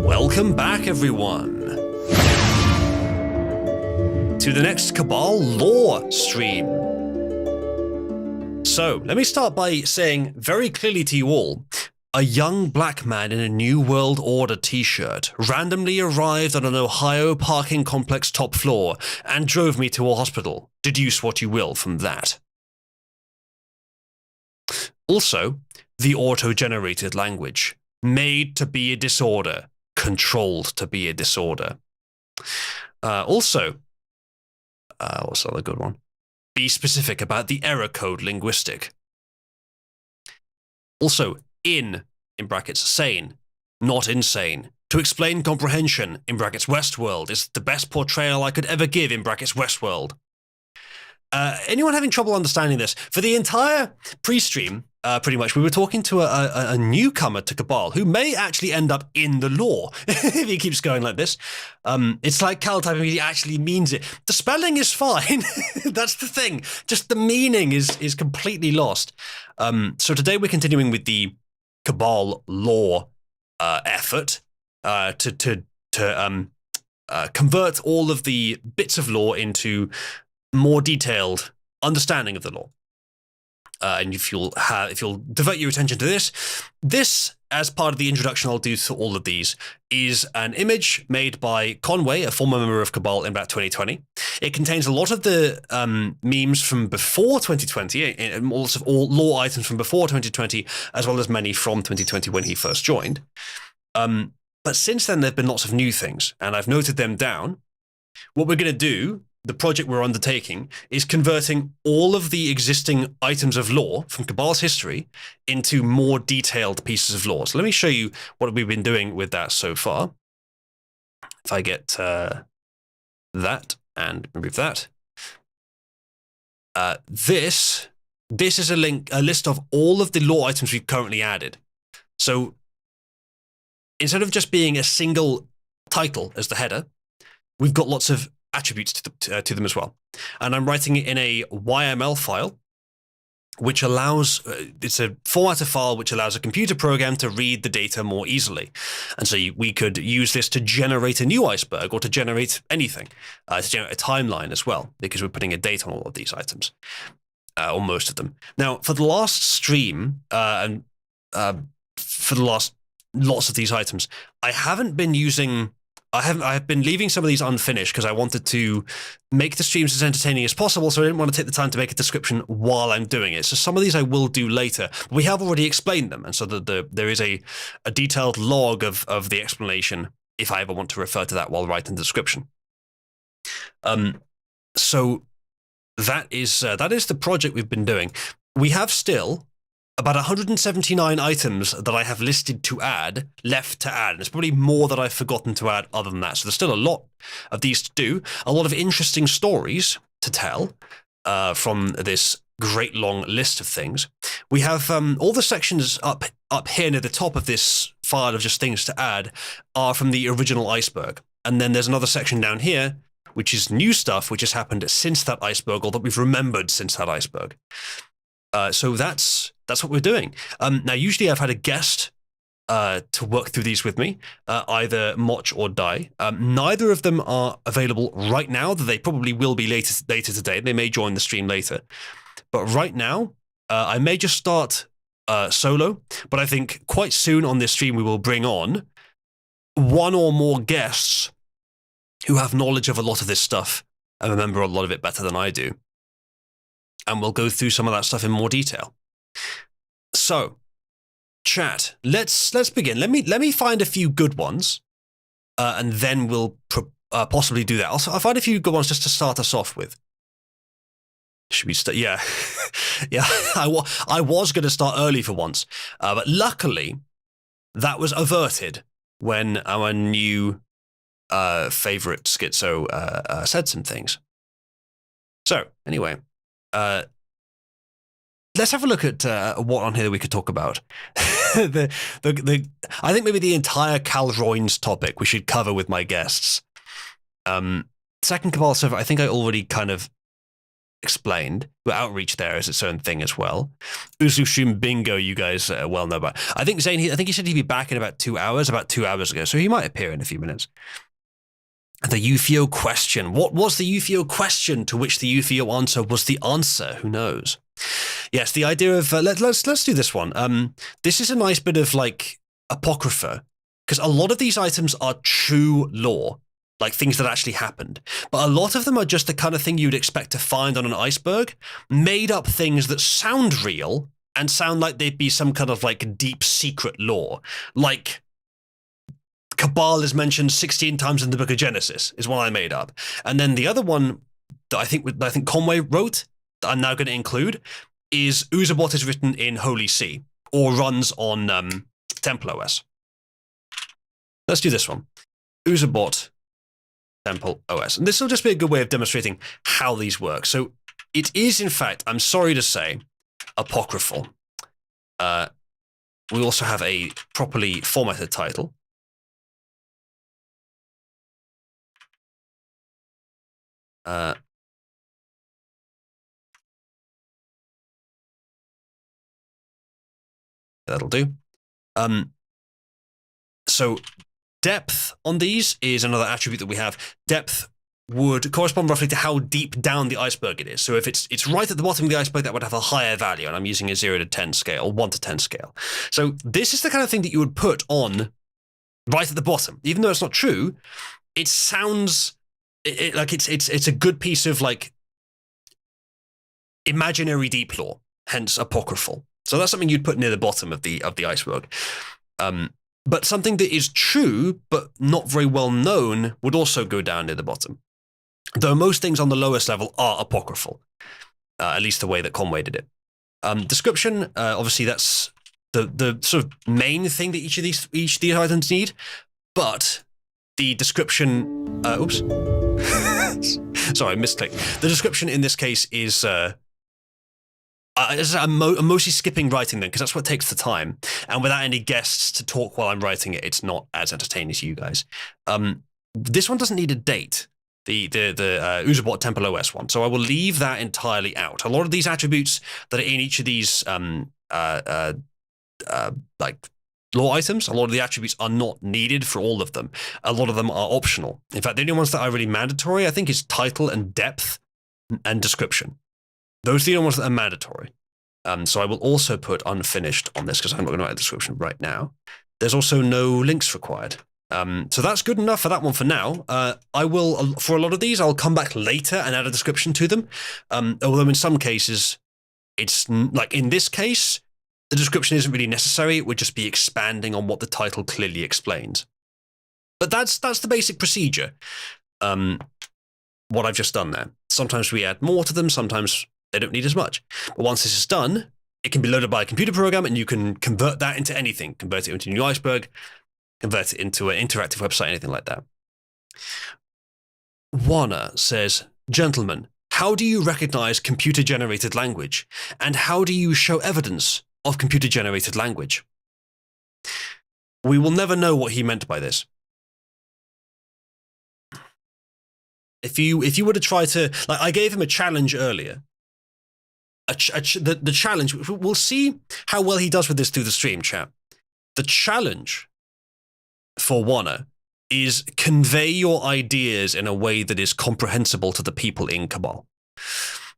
Welcome back, everyone, to the next Cabal lore stream. So, let me start by saying very clearly to you all, a young black man in a New World Order t-shirt randomly arrived on an Ohio parking complex top floor and drove me to a hospital. Deduce what you will from that. Also, the auto-generated language. Made to be a disorder. Controlled to be a disorder. What's the other good one? Be specific about the error code linguistic. Also, in brackets, sane, not insane. To explain comprehension, in brackets, Westworld, is the best portrayal I could ever give, in brackets, Westworld. Anyone having trouble understanding this? For the entire pre-stream, pretty much, we were talking to a newcomer to Cabal who may actually end up in the lore if he keeps going like this. It's like calotyping, he actually means it. The spelling is fine. That's the thing. Just the meaning is completely lost. So today we're continuing with the Cabal lore effort to convert all of the bits of lore into more detailed understanding of the lore. And if you'll devote your attention to this, as part of the introduction I'll do to all of these, is an image made by Conway, a former member of Cabal in about 2020. It contains a lot of the memes from before 2020, and lots of all lore items from before 2020, as well as many from 2020 when he first joined. But since then, there have been lots of new things, and I've noted them down. What we're going to do, the project we're undertaking, is converting all of the existing items of lore from Cabal's history into more detailed pieces of lore. So let me show you what we've been doing with that so far. If I get that and remove that. This is a list of all of the lore items we've currently added. So instead of just being a single title as the header, we've got lots of attributes to them as well. And I'm writing it in a YML file, which allows, it's a formatted file which allows a computer program to read the data more easily. And so we could use this to generate a new iceberg or to generate anything, to generate a timeline as well, because we're putting a date on all of these items, or most of them. Now, for the last stream, and for the last lots of these items, I have been leaving some of these unfinished because I wanted to make the streams as entertaining as possible, so I didn't want to take the time to make a description while I'm doing it. So some of these I will do later. But we have already explained them, and so there is a detailed log of the explanation if I ever want to refer to that while writing the description. So that is the project we've been doing. We have still about 179 items that I have listed to add, left to add. And it's probably more that I've forgotten to add other than that. So there's still a lot of these to do, a lot of interesting stories to tell from this great long list of things. We have all the sections up here near the top of this file of just things to add are from the original iceberg. And then there's another section down here, which is new stuff, which has happened since that iceberg, or that we've remembered since that iceberg. So that's what we're doing. Now, usually I've had a guest to work through these with me, either Moch or Dai. Neither of them are available right now, though they probably will be later today. They may join the stream later. But right now, I may just start solo, but I think quite soon on this stream we will bring on one or more guests who have knowledge of a lot of this stuff and remember a lot of it better than I do. And we'll go through some of that stuff in more detail. So, chat, let's begin. Let me find a few good ones, and then we'll possibly do that. I'll find a few good ones just to start us off with. Should we start? Yeah, yeah. I was going to start early for once, but luckily that was averted when our new favorite schizo said some things. So anyway. Let's have a look at what on here we could talk about. I think maybe the entire Calroyne's topic we should cover with my guests. Second Cabal server, I think I already kind of explained. But Outreach there is its own thing as well. Uzushun Bingo, you guys well know about. I think Zane, I think he said he'd be back in about 2 hours, about 2 hours ago, so he might appear in a few minutes. The Ufio question. What was the Ufio question to which the Ufio answer was the answer? Who knows? Yes, the idea of let's do this one. This is a nice bit of like apocrypha, because a lot of these items are true lore, like things that actually happened. But a lot of them are just the kind of thing you'd expect to find on an iceberg, made up things that sound real and sound like they'd be some kind of like deep secret lore. Like Cabal is mentioned 16 times in the Book of Genesis, is one I made up. And then the other one that I think Conway wrote, that I'm now going to include, is Uzabot is written in Holy See, or runs on Temple OS. Let's do this one. Uzabot Temple OS. And this will just be a good way of demonstrating how these work. So it is, in fact, I'm sorry to say, apocryphal. We also have a properly formatted title. That'll do. So depth on these is another attribute that we have. Depth would correspond roughly to how deep down the iceberg it is. So if it's right at the bottom of the iceberg, that would have a higher value, and I'm using a 0 to 10 scale, 1 to 10 scale. So this is the kind of thing that you would put on right at the bottom. Even though it's not true, it sounds like it's a good piece of like imaginary deep lore, hence apocryphal. So that's something you'd put near the bottom of the iceberg. But something that is true but not very well known would also go down near the bottom. Though most things on the lowest level are apocryphal, at least the way that Conway did it. Description, obviously that's the sort of main thing that each of these items need, but the description, oops, sorry, misclicked. The description in this case is, I'm mostly skipping writing them because that's what takes the time. And without any guests to talk while I'm writing it, it's not as entertaining as you guys. This one doesn't need a date, the Uzabot Temple OS one. So I will leave that entirely out. A lot of these attributes that are in each of these like lore items, a lot of the attributes are not needed for all of them. A lot of them are optional. In fact, the only ones that are really mandatory, I think, is title and depth and description. Those are the only ones that are mandatory. So I will also put unfinished on this because I'm not going to write a description right now. There's also no links required. So that's good enough for that one for now. I will, for a lot of these, I'll come back later and add a description to them. Although in some cases, it's like in this case, the description isn't really necessary. It would just be expanding on what the title clearly explains. But that's the basic procedure. What I've just done there. Sometimes we add more to them. Sometimes they don't need as much. But once this is done, it can be loaded by a computer program and you can convert that into anything. Convert it into a new iceberg, convert it into an interactive website, anything like that. Warner says, gentlemen, how do you recognize computer-generated language? And how do you show evidence of computer-generated language? We will never know what he meant by this. If you were to try to, like, I gave him a challenge earlier. The challenge, we'll see how well he does with this through the stream, chat. The challenge for Warner is convey your ideas in a way that is comprehensible to the people in Cabal.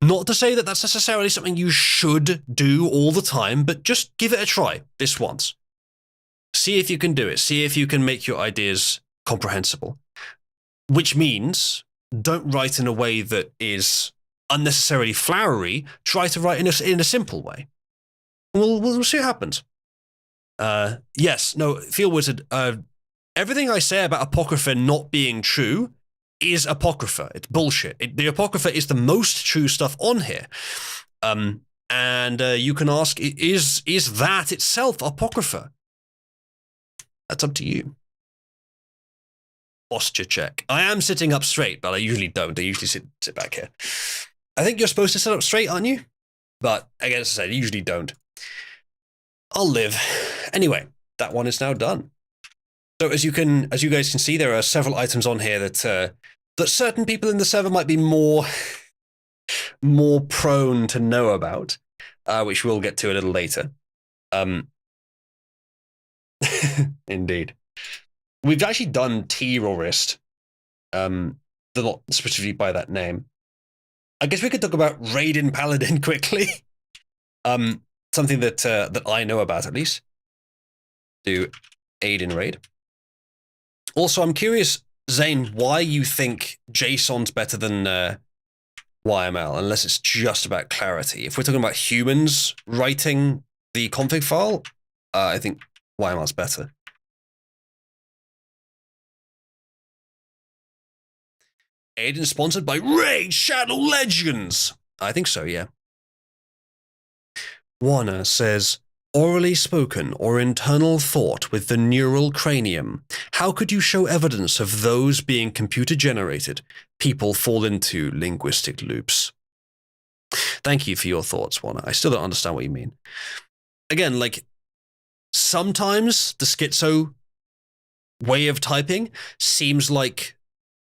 Not to say that that's necessarily something you should do all the time, but just give it a try this once. See if you can do it. See if you can make your ideas comprehensible. Which means don't write in a way that is unnecessarily flowery. Try to write in a simple way. We'll see what happens. Yes, no, Field Wizard, everything I say about Apocrypha not being true is Apocrypha. It's bullshit. The Apocrypha is the most true stuff on here. And you can ask, is that itself Apocrypha? That's up to you. Posture check. I am sitting up straight, but I usually don't. I usually sit back here. I think you're supposed to sit up straight, aren't you? But again, as I said, I usually don't. I'll live. Anyway, that one is now done. So as you guys can see, there are several items on here that certain people in the server might be more more prone to know about, which we'll get to a little later. Indeed. We've actually done Terrorist, not specifically by that name. I guess we could talk about Raiden Paladin quickly. Something that I know about, at least. Do Aiden Raid. Also, I'm curious, Zane, why you think JSON's better than YML, unless it's just about clarity. If we're talking about humans writing the config file, I think YML's better. Aiden sponsored by Raid Shadow Legends. I think so, yeah. Warner says, orally spoken or internal thought with the neural cranium. How could you show evidence of those being computer-generated? People fall into linguistic loops. Thank you for your thoughts, Warner. I still don't understand what you mean. Again, like, sometimes the schizo way of typing seems like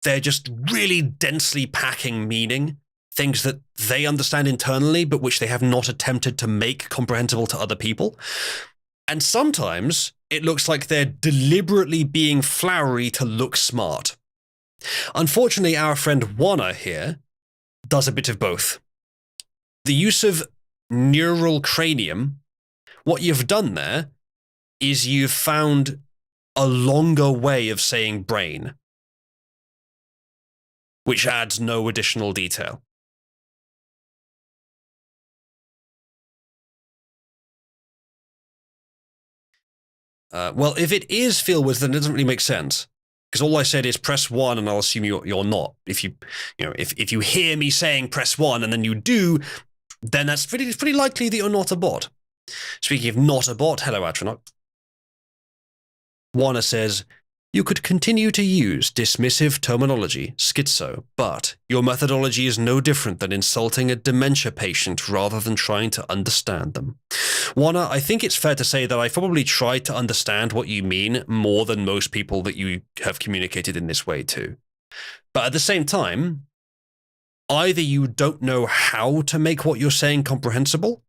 they're just really densely packing meaning, things that they understand internally, but which they have not attempted to make comprehensible to other people. And sometimes it looks like they're deliberately being flowery to look smart. Unfortunately, our friend Warner here does a bit of both. The use of neural cranium, what you've done there is you've found a longer way of saying brain, which adds no additional detail. Well, if it is Fieldwords, then it doesn't really make sense. Because all I said is press 1, and I'll assume you're not. If you hear me saying press 1 and then you do, then that's pretty likely that you're not a bot. Speaking of not a bot, hello Atronach. Warner says, you could continue to use dismissive terminology, schizo, but your methodology is no different than insulting a dementia patient rather than trying to understand them. Warner, I think it's fair to say that I probably tried to understand what you mean more than most people that you have communicated in this way to. But at the same time, either you don't know how to make what you're saying comprehensible,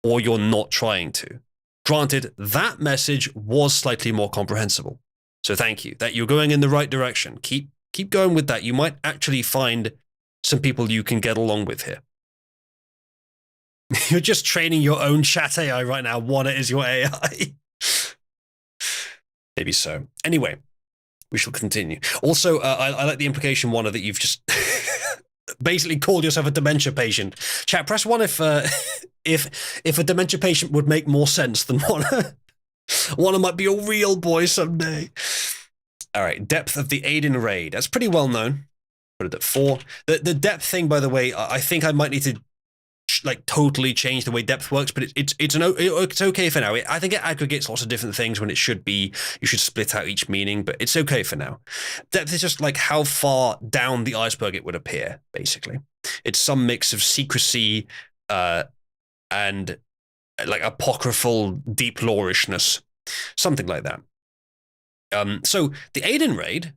or you're not trying to. Granted, that message was slightly more comprehensible. So thank you. That you're going in the right direction. Keep going with that. You might actually find some people you can get along with here. You're just training your own chat AI right now. Warner is your AI. Maybe so. Anyway, we shall continue. Also, I like the implication, Warner, that you've just basically called yourself a dementia patient. Chat, press 1 if a dementia patient would make more sense than Warner. Warner might be a real boy someday. All right, depth of the Aiden raid. That's pretty well known. Put it at 4. The depth thing, by the way, I think I might need to totally change the way depth works, but it's okay for now. I think it aggregates lots of different things when it should be. You should split out each meaning, but it's okay for now. Depth is just like how far down the iceberg it would appear, basically. It's some mix of secrecy and like apocryphal deep lorishness, something like that. So the Aiden raid.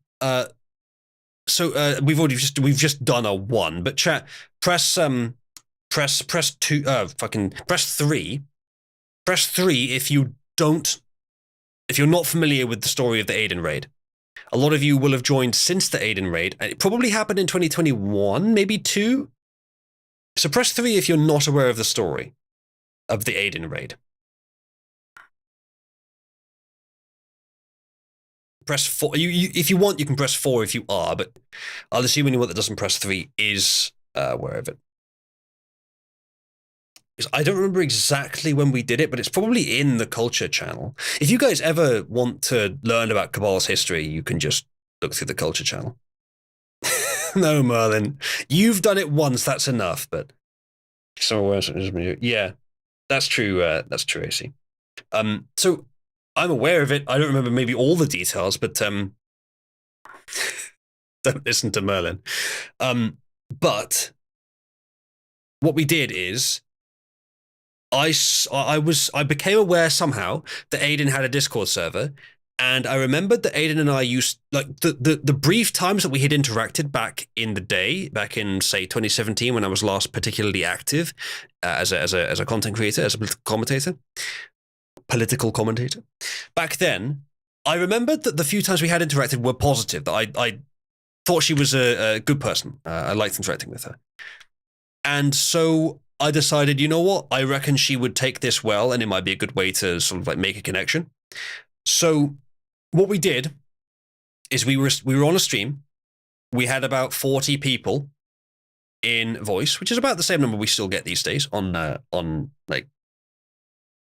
We've just done a 1, but chat, press 2. Press 3. Press 3 if you're not familiar with the story of the Aiden raid. A lot of you will have joined since the Aiden raid, and it probably happened in 2021, maybe 2. So press 3 if you're not aware of the story of the Aiden raid. Press 4. If you want, you can press 4 if you are, but I'll assume anyone that doesn't press 3 is aware of it. Because I don't remember exactly when we did it, but it's probably in the culture channel. If you guys ever want to learn about Cabal's history, you can just look through the culture channel. No, Merlin. You've done it once, that's enough, but yeah, that's true. That's true, AC. So I'm aware of it. I don't remember maybe all the details, but don't listen to Merlin. But what we did is I became aware somehow that Aiden had a Discord server, And I remembered that Aiden and I used, like, the brief times that we had interacted back in the day, back in, say, 2017, when I was last particularly active as a content creator, as a political commentator. Back then, I remembered that the few times we had interacted were positive, that I thought she was a good person. I liked interacting with her. And so I decided, you know what? I reckon she would take this well, and it might be a good way to sort of like make a connection. So what we did is we were on a stream. We had about 40 people in voice, which is about the same number we still get these days on like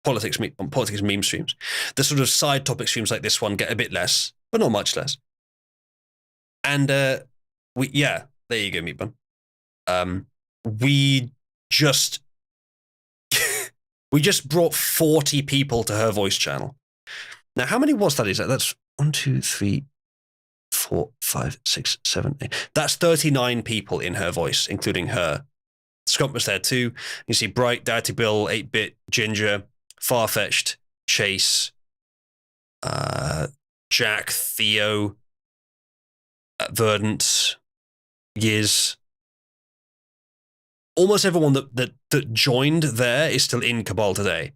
politics meme streams. The sort of side topic streams like this one get a bit less, but not much less. And there you go, Meatbun. We just we just brought 40 people to her voice channel. Now, how many was that? Is that? That's 1, 2, 3, 4, 5, 6, 7, 8. That's 39 people in her voice, including her. Scott was there too. You see Bright, Dirty Bill, 8-Bit, Ginger, Farfetched, Chase, Jack, Theo, Verdant, Yiz. Almost everyone that joined there is still in Cabal today.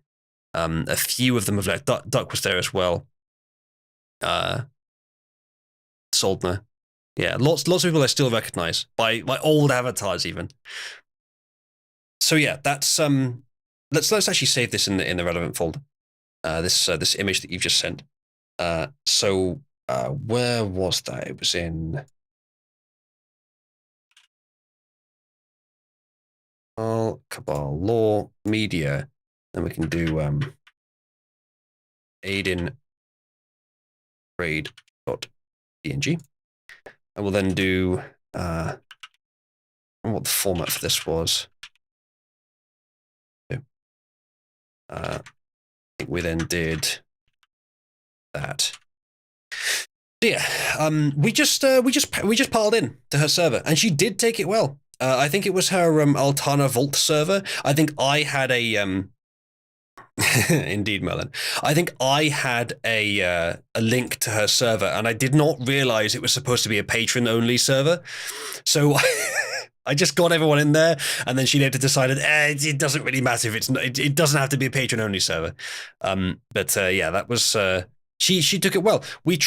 A few of them have left. Duck was there as well. Soldner. Yeah, lots of people I still recognize by old avatars even. So yeah, that's let's actually save this in the relevant folder. This image that you've just sent. So where was that? It was in Cabal Law Media. Then we can do Aiden raid.png. I will then do what the format for this was. I think we then did that. Yeah, we just piled in to her server, and she did take it well. I think it was her Altana Vault server. I think I had a indeed, Merlin. I think I had a link to her server, and I did not realize it was supposed to be a patron-only server. So I just got everyone in there, and then she later decided it doesn't really matter if it's not, it doesn't have to be a patron-only server. Yeah, that was she took it well. We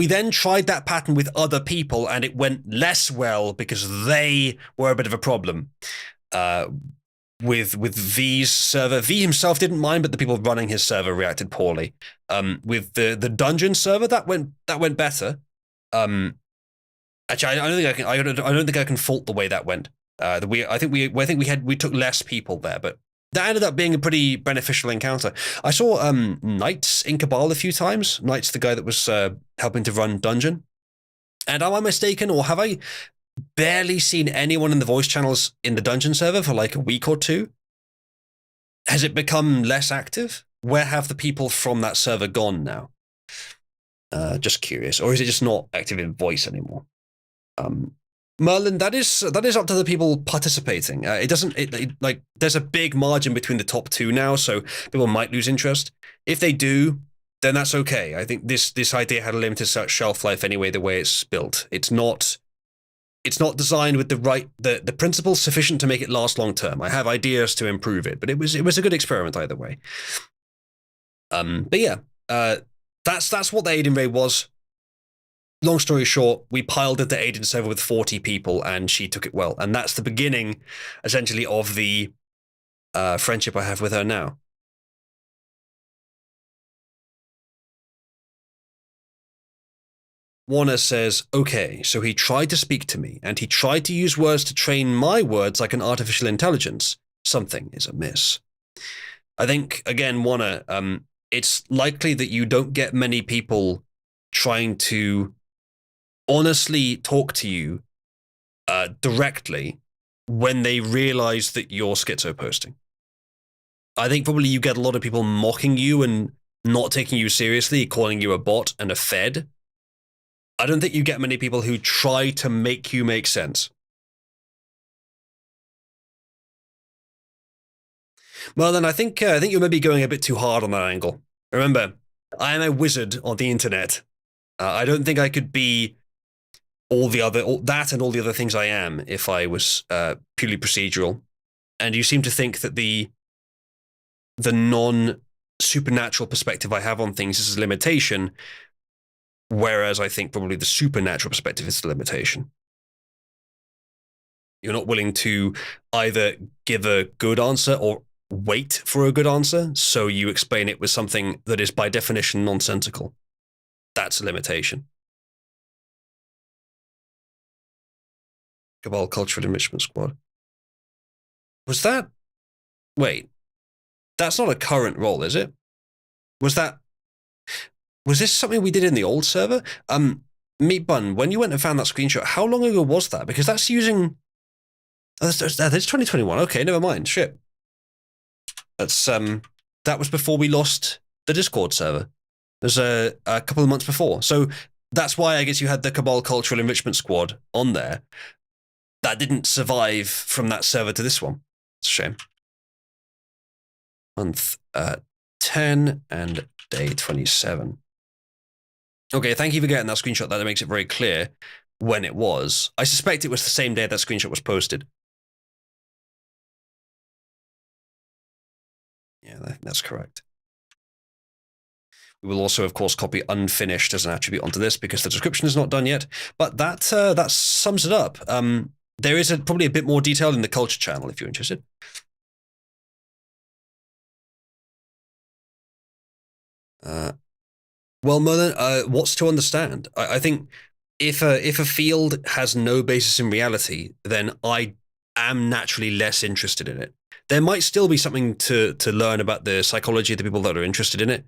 then tried that pattern with other people, and it went less well because they were a bit of a problem. With V's server, V himself didn't mind, but the people running his server reacted poorly. With the dungeon server, that went better. Actually, I don't think I can fault the way that went. I think we took less people there, but that ended up being a pretty beneficial encounter. I saw Knights in Cabal a few times. Knights, the guy that was helping to run dungeon. And am I mistaken, or have I barely seen anyone in the voice channels in the dungeon server for like a week or two? Has it become less active? Where have the people from that server gone now? Just curious. Or is it just not active in voice anymore? Merlin, that is up to the people participating. There's a big margin between the top two now, so people might lose interest. If they do, then that's okay. I think this idea had a limited shelf life anyway, the way it's built. It's not designed with the principles sufficient to make it last long term. I have ideas to improve it, but it was a good experiment either way. But yeah, that's what the Aiden raid was. Long story short, we piled at the Aiden server with 40 people, and she took it well. And that's the beginning, essentially, of the friendship I have with her now. Warner says, okay, so he tried to speak to me, and he tried to use words to train my words like an artificial intelligence. Something is amiss. I think, again, Warner, it's likely that you don't get many people trying to honestly talk to you directly when they realize that you're schizo-posting. I think probably you get a lot of people mocking you and not taking you seriously, calling you a bot and a fed. I don't think you get many people who try to make you make sense. Well, then I think you're maybe going a bit too hard on that angle. Remember, I am a wizard on the internet. I don't think I could be all that and all the other things I am if I was purely procedural. And you seem to think that the non-supernatural perspective I have on things is a limitation, whereas I think probably the supernatural perspective is the limitation. You're not willing to either give a good answer or wait for a good answer, so you explain it with something that is by definition nonsensical. That's a limitation. Cabal Cultural Enrichment Squad. Was that... Wait. That's not a current role, is it? Was this something we did in the old server? Meat Bun, when you went and found that screenshot, how long ago was that? Because that's using... That's 2021. Okay, never mind. Shit. That's that was before we lost the Discord server. There's a couple of months before. So that's why I guess you had the Cabal Cultural Enrichment Squad on there. That didn't survive from that server to this one. It's a shame. Month 10 and day 27. Okay, thank you for getting that screenshot. That makes it very clear when it was. I suspect it was the same day that screenshot was posted. Yeah, that's correct. We will also, of course, copy unfinished as an attribute onto this because the description is not done yet. But that sums it up. There is probably a bit more detail in the culture channel if you're interested. Well, Merlin, what's to understand? I think if a field has no basis in reality, then I am naturally less interested in it. There might still be something to learn about the psychology of the people that are interested in it,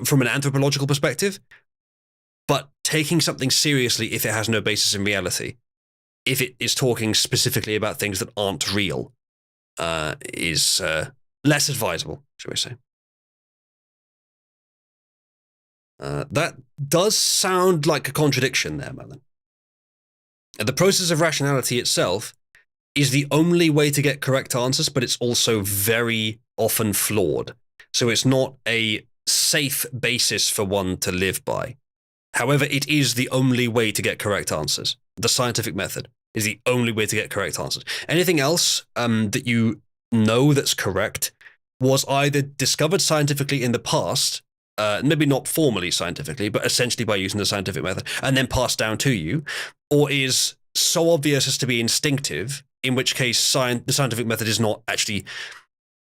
from an anthropological perspective. But taking something seriously if it has no basis in reality, if it is talking specifically about things that aren't real, is less advisable, shall we say. That does sound like a contradiction there, Merlin. The process of rationality itself is the only way to get correct answers, but it's also very often flawed. So it's not a safe basis for one to live by. However, it is the only way to get correct answers. The scientific method is the only way to get correct answers. Anything else that you know that's correct was either discovered scientifically in the past, maybe not formally scientifically, but essentially by using the scientific method, and then passed down to you, or is so obvious as to be instinctive, in which case the scientific method is not actually,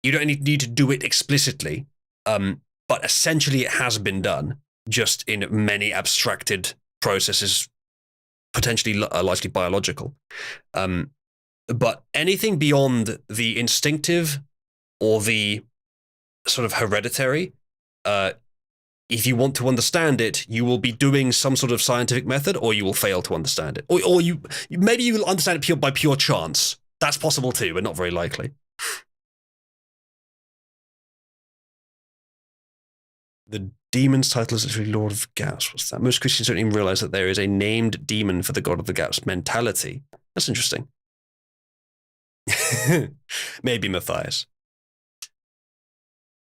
you don't need to do it explicitly, but essentially it has been done, just in many abstracted processes, potentially largely biological. But anything beyond the instinctive or the sort of hereditary, if you want to understand it, you will be doing some sort of scientific method, or you will fail to understand it. Or maybe you will understand it by pure chance. That's possible too, but not very likely. The demon's title is literally Lord of Gaps. What's that? Most Christians don't even realize that there is a named demon for the God of the Gaps mentality. That's interesting. Maybe Matthias.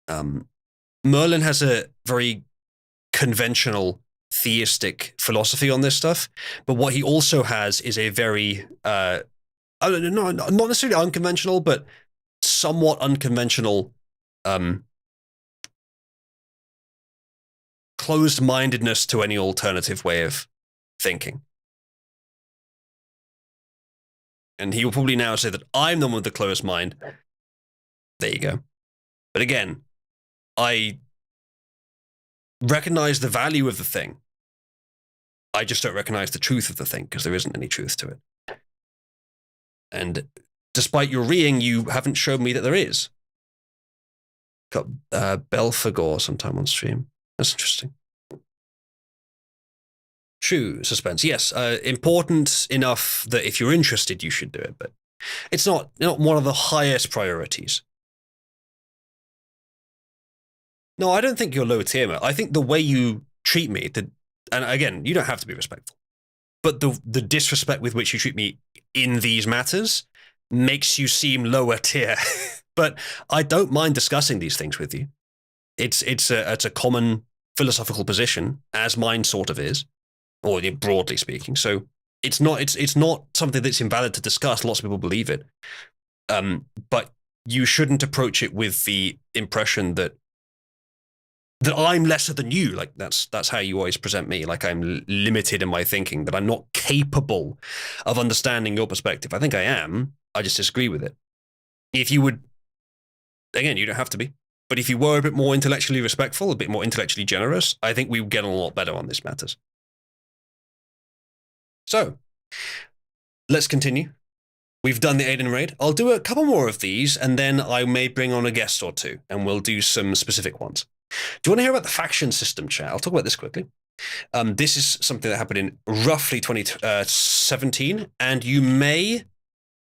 Merlin has a very conventional theistic philosophy on this stuff, but what he also has is a very, I don't know, not necessarily unconventional, but somewhat unconventional closed-mindedness to any alternative way of thinking. And he will probably now say that I'm the one with the closed mind. There you go. But again, I recognize the value of the thing. I just don't recognize the truth of the thing because there isn't any truth to it. And despite your reeing, you haven't shown me that there is. Got Belphegor sometime on stream. That's interesting. True suspense. Yes, important enough that if you're interested, you should do it. But it's not one of the highest priorities. No, I don't think you're low tier. I think the way you treat me, and again, you don't have to be respectful, but the disrespect with which you treat me in these matters makes you seem lower tier. But I don't mind discussing these things with you. It's a common philosophical position, as mine sort of is, or broadly speaking. So it's not something that's invalid to discuss. Lots of people believe it, but you shouldn't approach it with the impression that I'm lesser than you. Like that's how you always present me. Like I'm limited in my thinking, that I'm not capable of understanding your perspective. I think I am. I just disagree with it. If you would, again, you don't have to be, but if you were a bit more intellectually respectful, a bit more intellectually generous, I think we would get on a lot better on these matters. So, let's continue. We've done the Aiden raid. I'll do a couple more of these, and then I may bring on a guest or two, and we'll do some specific ones. Do you want to hear about the faction system, chat? I'll talk about this quickly. This is something that happened in roughly 2017, and you may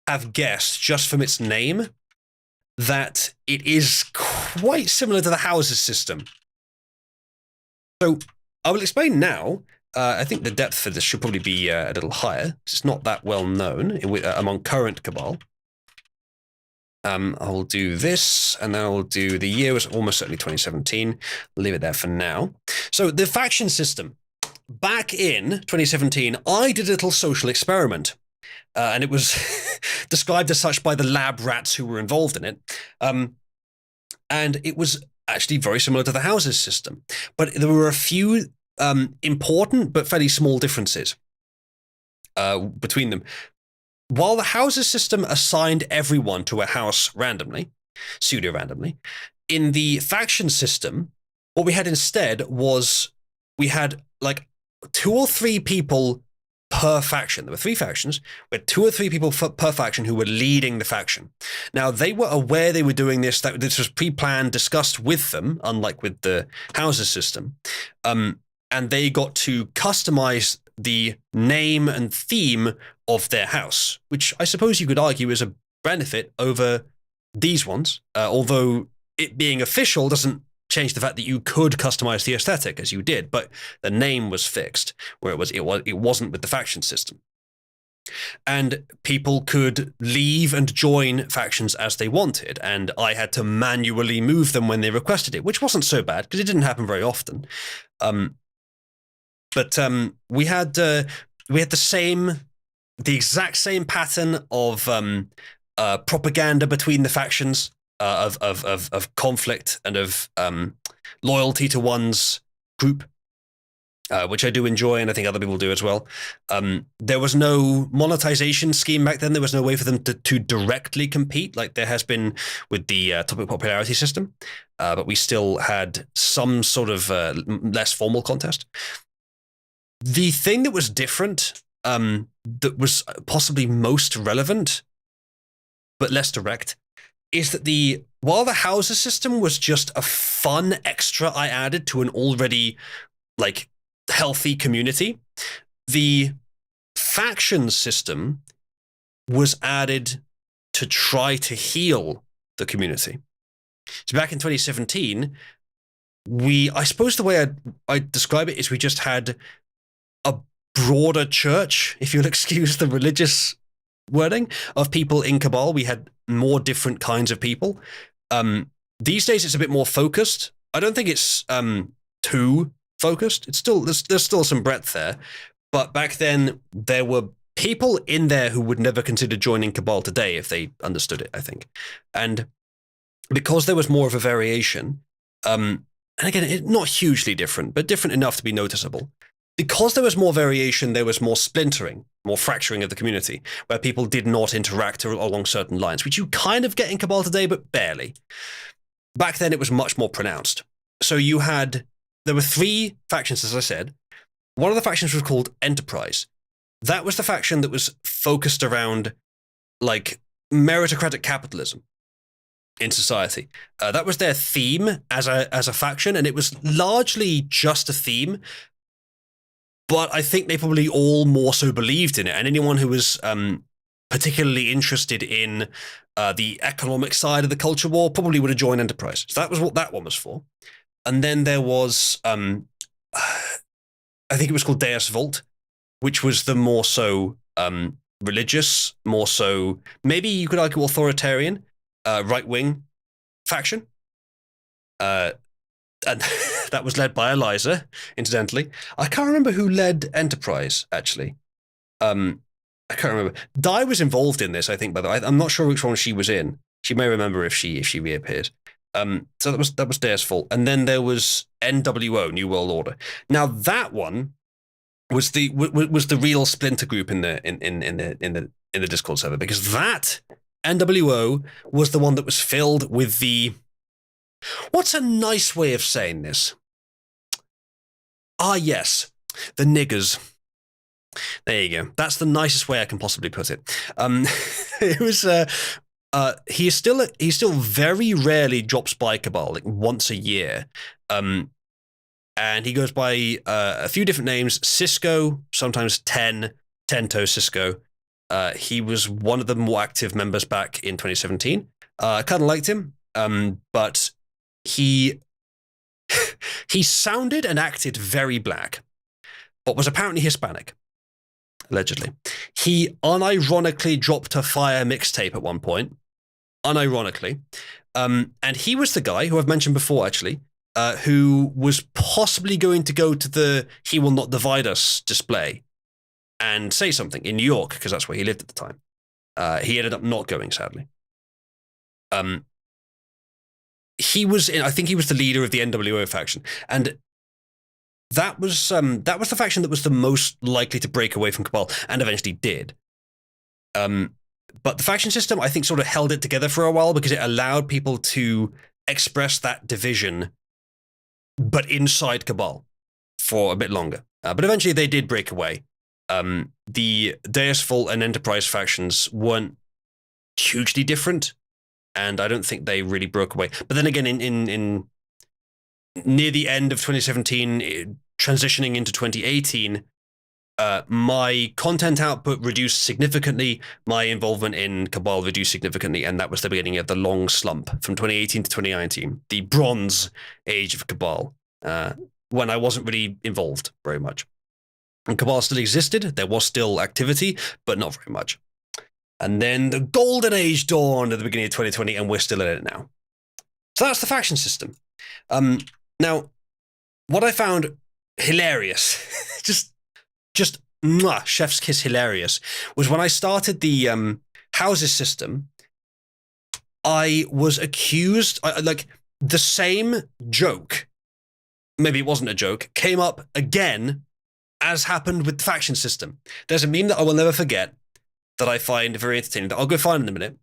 have guessed, just from its name, that it is quite similar to the houses system. So I will explain now. I think the depth for this should probably be a little higher. It's not that well known among current Cabal. I'll do this, and then I'll do the year was almost certainly 2017. I'll leave it there for now. So the faction system. Back in 2017, I did a little social experiment. And it was described as such by the lab rats who were involved in it. And it was actually very similar to the houses system. But there were a few important but fairly small differences between them. While the houses system assigned everyone to a house randomly, pseudo-randomly, in the faction system, what we had instead was we had like 2 or 3 people per faction. There were 3 factions, with 2 or 3 people per faction who were leading the faction. Now, they were aware they were doing this, that this was pre-planned, discussed with them, unlike with the houses system. And they got to customize the name and theme of their house, which I suppose you could argue is a benefit over these ones, although it being official doesn't change the fact that you could customize the aesthetic as you did, but the name was fixed, where it wasn't with the faction system. And people could leave and join factions as they wanted, and I had to manually move them when they requested it, which wasn't so bad because it didn't happen very often. But we had the exact same pattern of propaganda between the factions. Of conflict and of loyalty to one's group, which I do enjoy, and I think other people do as well. There was no monetization scheme back then. There was no way for them to directly compete like there has been with the topic popularity system, but we still had some sort of less formal contest. The thing that was different, that was possibly most relevant, but less direct, is that while the houses system was just a fun extra I added to an already like healthy community, the faction system was added to try to heal the community. So back in 2017, I suppose the way I describe it is we just had a broader church, if you'll excuse the religious wording, of people in Cabal. We had more different kinds of people. These days it's a bit more focused. I don't think it's too focused. It's still there's still some breadth there, but back then there were people in there who would never consider joining Cabal today if they understood it, I think. And because there was more of a variation, and again, not hugely different, but different enough to be noticeable. Because there was more variation, there was more splintering, more fracturing of the community, where people did not interact along certain lines, which you kind of get in Cabal today, but barely. Back then, it was much more pronounced. So there were 3 factions, as I said. One of the factions was called Enterprise. That was the faction that was focused around, like, meritocratic capitalism in society. That was their theme as a faction, and it was largely just a theme. But I think they probably all more so believed in it. And anyone who was particularly interested in the economic side of the culture war probably would have joined Enterprise. So that was what that one was for. And then there was, I think it was called Deus Vult, which was the more so religious, more so, maybe you could argue authoritarian, right-wing faction. and that was led by Eliza, incidentally. I can't remember who led Enterprise, actually. I can't remember. Di was involved in this, I think, by the way. I'm not sure which one she was in. She may remember if she reappeared. So that was Dai's fault. And then there was NWO, New World Order. Now that one was the real splinter group in the Discord server, because that NWO was the one that was filled with the, what's a nice way of saying this? Ah, yes, the niggers. There you go. That's the nicest way I can possibly put it. It was. He still very rarely drops by Cabal, like once a year. And he goes by a few different names: Cisco, sometimes Tento Cisco. He was one of the more active members back in 2017. I kind of liked him, but he sounded and acted very black, but was apparently Hispanic. Allegedly. He unironically dropped a Fire mixtape at one point. Unironically. And he was the guy who I've mentioned before, actually, who was possibly going to go to the He Will Not Divide Us display and say something in New York, because that's where he lived at the time. He ended up not going, sadly. He was I think he was the leader of the NWO faction. And that was the faction that was the most likely to break away from Cabal, and eventually did. But the faction system, I think, sort of held it together for a while because it allowed people to express that division, but inside Cabal for a bit longer. But eventually they did break away. The Deus Vult and Enterprise factions weren't hugely different, and I don't think they really broke away. But then again, in near the end of 2017, transitioning into 2018, my content output reduced significantly, my involvement in Cabal reduced significantly, and that was the beginning of the long slump from 2018 to 2019, the Bronze Age of Cabal, when I wasn't really involved very much. And Cabal still existed, there was still activity, but not very much. And then the Golden Age dawned at the beginning of 2020, and we're still in it now. So that's the faction system. Now, what I found hilarious, just mwah, chef's kiss hilarious, was when I started the houses system, I was accused, like the same joke, maybe it wasn't a joke, came up again as happened with the faction system. There's a meme that I will never forget that I find very entertaining, that I'll go find in a minute,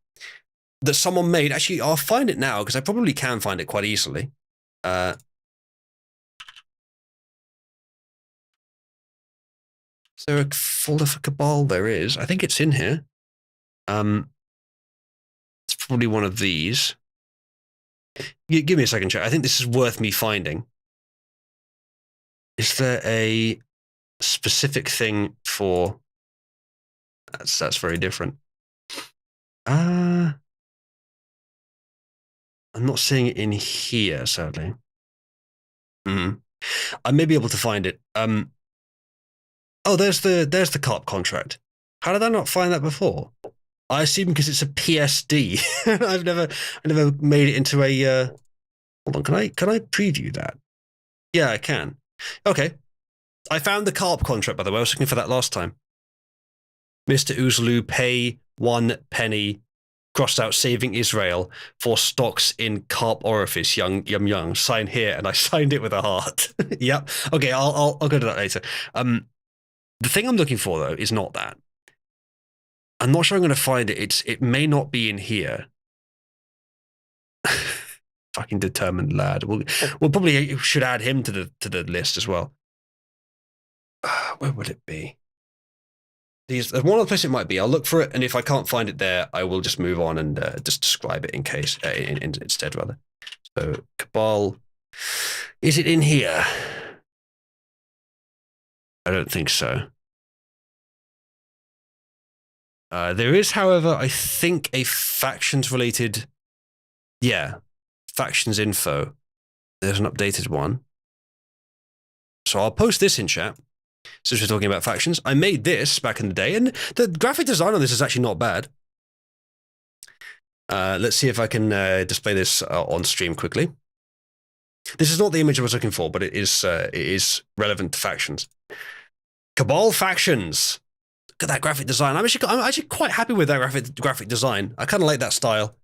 that someone made. Actually, I'll find it now because I probably can find it quite easily. Is there a folder for Cabal? There is. I think it's in here. It's probably one of these. Give me a second, chat. I think this is worth me finding. Is there a specific thing for... That's very different. I'm not seeing it in here, sadly. I may be able to find it. Oh, there's the CARP contract. How did I not find that before? I assume because it's a PSD. I've never made it into a. Hold on, can I preview that? Yeah, I can. Okay, I found the CARP contract, by the way. I was looking for that last time. Mr. Uzlu, pay 1 penny, crossed out, saving Israel for stocks in CARP orifice. Young. Sign here, and I signed it with a heart. Yep. Okay, I'll go to that later. The thing I'm looking for, though, is not that. I'm not sure I'm going to find it. It may not be in here. Fucking determined lad. We'll probably should add him to the list as well. Where would it be? There's one other place it might be. I'll look for it, and if I can't find it there, I will just move on and just describe it in case instead, rather. So Cabal, is it in here? I don't think so. There is, however, I think a factions-related... Yeah, factions info. There's an updated one. So I'll post this in chat, since we're talking about factions. I made this back in the day, and the graphic design on this is actually not bad. Let's see if I can display this on stream quickly. This is not the image I was looking for, but it is relevant to factions. Cabal factions. Look at that graphic design. I'm actually quite happy with that graphic design. I kind of like that style.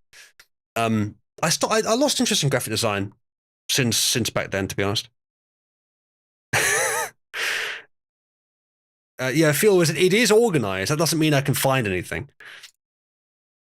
I lost interest in graphic design since back then, to be honest. Yeah, I feel it is organized. That doesn't mean I can find anything.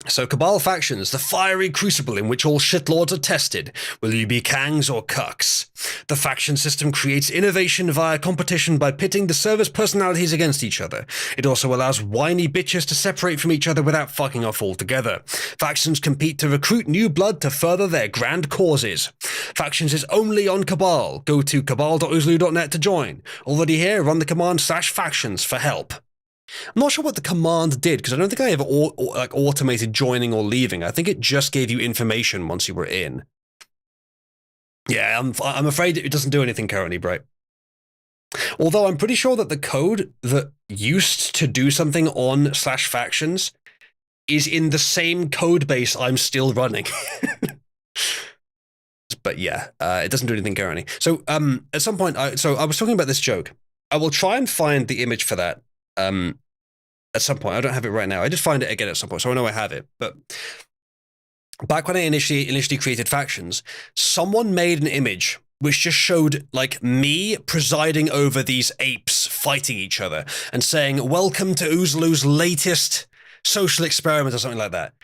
So, Cabal factions, the fiery crucible in which all shitlords are tested. Will you be Kangs or Cucks? The faction system creates innovation via competition by pitting the server's personalities against each other. It also allows whiny bitches to separate from each other without fucking off altogether. Factions compete to recruit new blood to further their grand causes. Factions is only on Cabal. Go to cabal.oozloo.net to join. Already here, run the command /factions for help. I'm not sure what the command did, because I don't think I ever automated joining or leaving. I think it just gave you information once you were in. Yeah, I'm afraid it doesn't do anything currently, Bright. Although I'm pretty sure that the code that used to do something on /factions is in the same code base I'm still running. But yeah, it doesn't do anything currently. So at some point, I was talking about this joke. I will try and find the image for that. At some point, I don't have it right now. I did find it again at some point, so I know I have it. But back when I initially created factions, someone made an image which just showed like me presiding over these apes fighting each other and saying, "Welcome to Oozloo's latest social experiment," or something like that.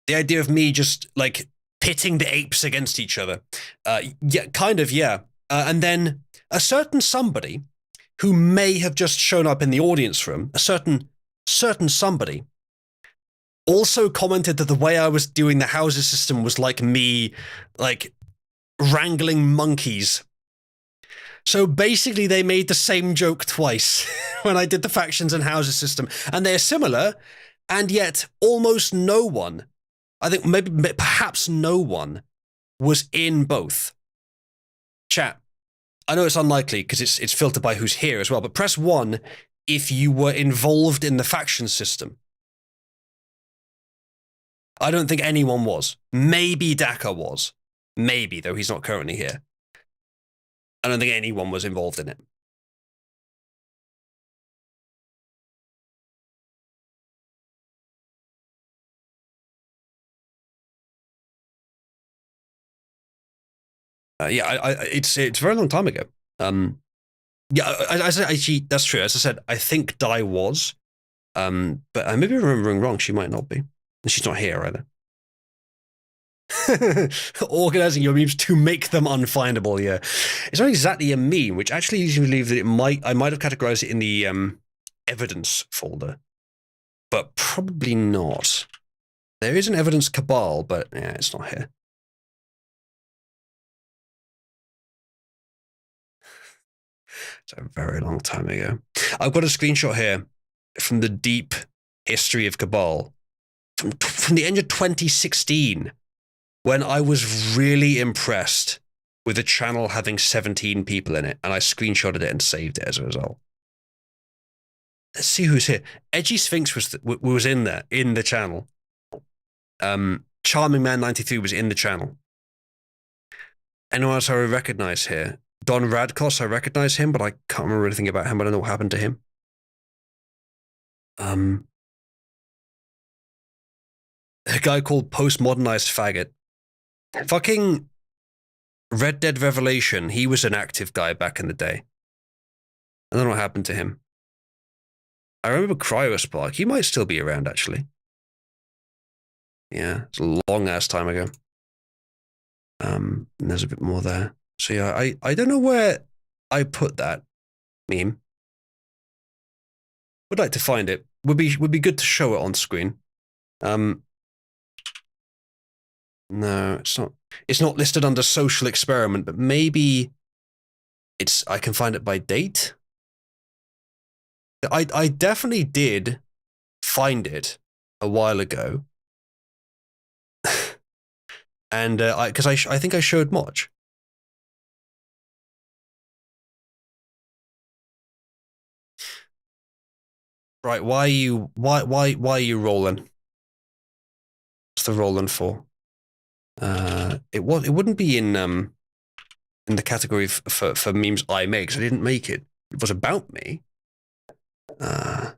The idea of me just like pitting the apes against each other. Yeah, kind of, yeah. And then a certain somebody who may have just shown up in the audience room, a certain somebody, also commented that the way I was doing the houses system was like me, like, wrangling monkeys. So basically they made the same joke twice when I did the factions and houses system. And they're similar, and yet almost no one, I think maybe perhaps no one, was in both. Chat. I know it's unlikely because it's filtered by who's here as well, but press 1 if you were involved in the faction system. I don't think anyone was. Maybe Daka was. Maybe, though he's not currently here. I don't think anyone was involved in it. Yeah, it's a very long time ago. Yeah, I said actually that's true. As I said, I think Di was, but I may be remembering wrong. She might not be, and she's not here either. Organizing your memes to make them unfindable. Yeah, it's not exactly a meme, which actually leads me to believe that I might have categorized it in the evidence folder, but probably not. There is an evidence cabal, but yeah, it's not here. It's a very long time ago. I've got a screenshot here from the deep history of Cabal from the end of 2016, when I was really impressed with the channel having 17 people in it, and I screenshotted it and saved it as a result. Let's see who's here. Edgy Sphinx was in there, in the channel. Charming Man 93 was in the channel. Anyone else I recognize here? Don Radkos, I recognize him, but I can't remember anything about him. I don't know what happened to him. A guy called Postmodernized Faggot. Fucking Red Dead Revelation, he was an active guy back in the day. I don't know what happened to him. I remember Cryospark. He might still be around, actually. Yeah, it's a long-ass time ago. And there's a bit more there. So yeah, I don't know where I put that meme. Would like to find it. Would be good to show it on screen. No, it's not. It's not listed under social experiment, but maybe I can find it by date. I definitely did find it a while ago. And because I think I showed much. Right, why are you rolling? What's the rolling for? It wouldn't be in in the category for memes I make, because I didn't make it. It was about me. It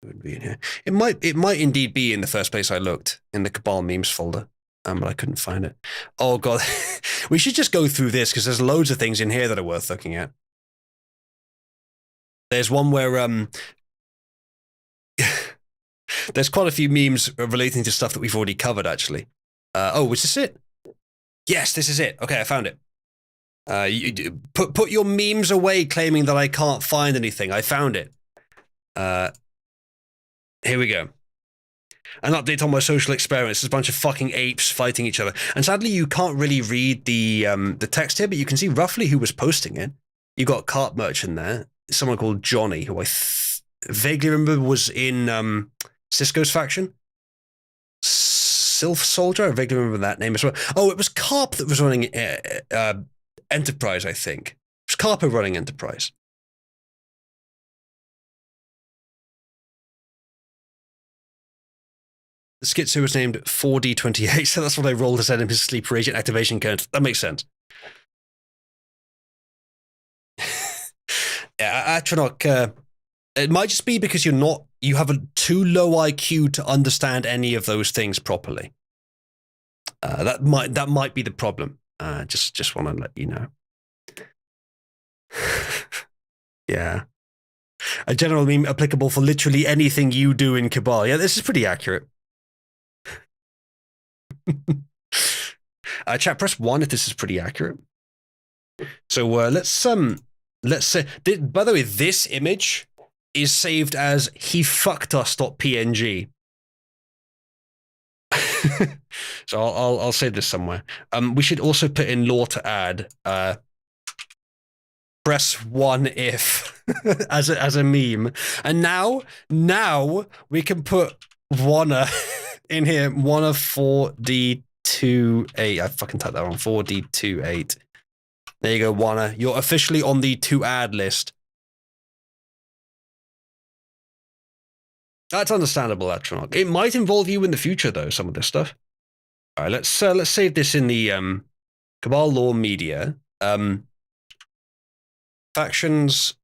would be in here. It might indeed be in the first place I looked, in the Cabal memes folder. But I couldn't find it. Oh god. We should just go through this, because there's loads of things in here that are worth looking at. There's one where there's quite a few memes relating to stuff that we've already covered, actually. Oh, is this it? Yes, this is it. Okay, I found it. Put your memes away claiming that I can't find anything. I found it. Here we go. An update on my social experiments. There's a bunch of fucking apes fighting each other. And sadly, you can't really read the text here, but you can see roughly who was posting it. You got Cart Merchant there. Someone called Johnny, who I vaguely remember was in Cisco's faction. Sylph Soldier? I vaguely remember that name as well. Oh, it was Carp that was running Enterprise, I think. It was Carpo running Enterprise. The schizo was named 4D28, so that's what I rolled as his sleeper agent activation count. That makes sense. Yeah, Atronach, it might just be because you have a too low IQ to understand any of those things properly. That might be the problem. Just want to let you know. Yeah. A general meme applicable for literally anything you do in Cabal. Yeah, this is pretty accurate. Chat, press 1 if this is pretty accurate. So let's say, by the way, this image is saved as he fucked us.png. So I'll save this somewhere. We should also put in law to add press 1 if as a meme. And now we can put Wanna in here. Wanna 4D28. I fucking typed that wrong. 4D28. There you go, Wanna. You're officially on the to add list. That's understandable, Atronach. It might involve you in the future, though, some of this stuff. All right, let's save this in the Cabal Law Media. Factions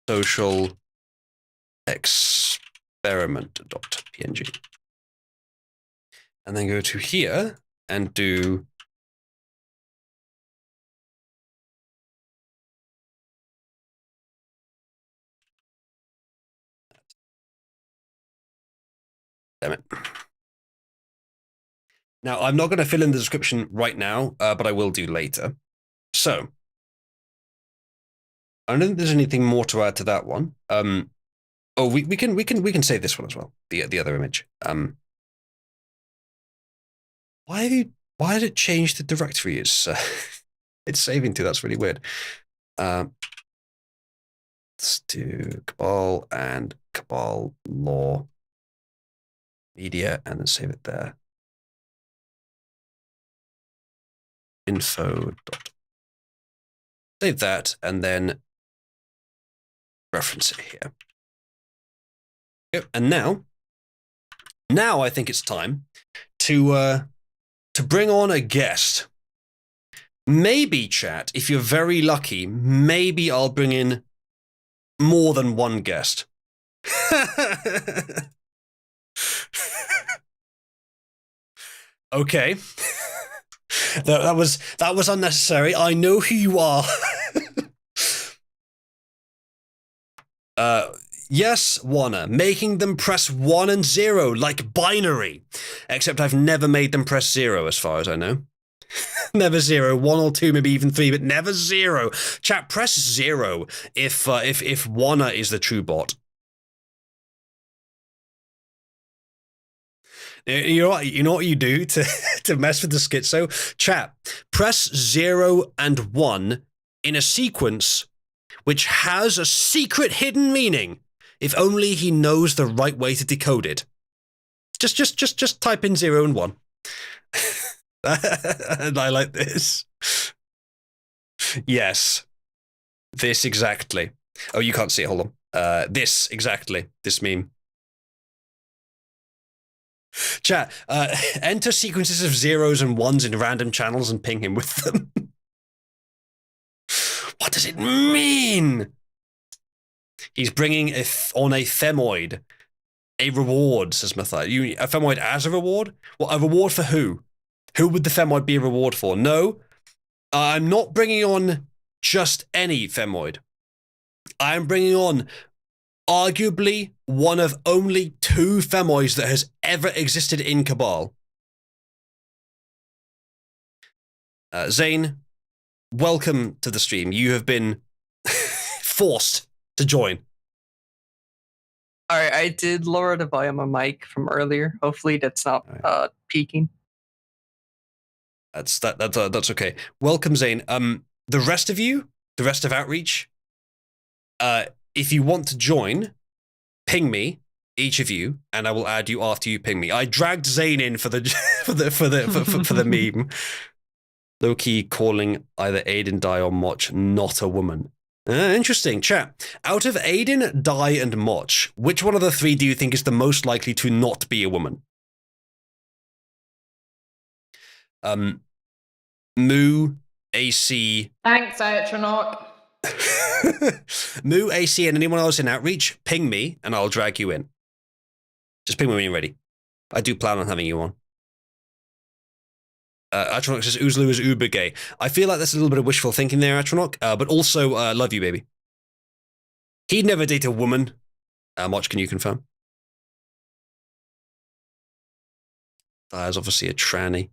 Social Experiment.png. And then go to here and do damn it. Now, I'm not going to fill in the description right now, but I will do later. So, I don't think there's anything more to add to that one. Oh, we can save this one as well. The other image. Why did it change the directory? It's saving to. That's really weird. Let's do Cabal and Cabal Law Media, and then save it there. Info. Save that, and then reference it here. Yep. And now I think it's time to bring on a guest. Maybe, chat, if you're very lucky, maybe I'll bring in more than one guest. Okay. That was unnecessary. I know who you are. Yes, Wanna. Making them press 1 and 0 like binary. Except I've never made them press 0 as far as I know. Never 0, 1 or 2, maybe even 3, but never 0. Chat, press 0 if Wanna is the true bot. You know what you do to mess with the schizo? Chat, press 0 and 1 in a sequence which has a secret hidden meaning, if only he knows the right way to decode it. Just type in 0 and 1. And I like this. Yes. This exactly. Oh, you can't see it, hold on. This exactly. This meme. Chat, enter sequences of 0s and 1s in random channels and ping him with them. does it mean? He's bringing on a femoid. A reward, says Mathai. A femoid as a reward? Well, a reward for who? Who would the femoid be a reward for? No, I'm not bringing on just any femoid. I am bringing on arguably one of only 2 femoids that has ever existed in Cabal. Zane, welcome to the stream. You have been forced to join. All right, I did lower the volume on my mic from earlier. Hopefully that's not peaking. That's okay. Welcome, Zane. The rest of you, the rest of Outreach, if you want to join, ping me, each of you, and I will add you after you ping me. I dragged Zane in for the for the meme. Low key calling either Aiden, Dai, or Moch not a woman. Interesting, chat. Out of Aiden, Dai, and Moch, which one of the 3 do you think is the most likely to not be a woman? Moo, AC. Thanks, Atronach. Moo, AC, and anyone else in Outreach, ping me, and I'll drag you in. Just ping me when you're ready. I do plan on having you on. Atronach says Uzlu is uber gay. I feel like that's a little bit of wishful thinking there, Atronach, but also love you, baby. He'd never date a woman. Moch, can you confirm? That is obviously a tranny.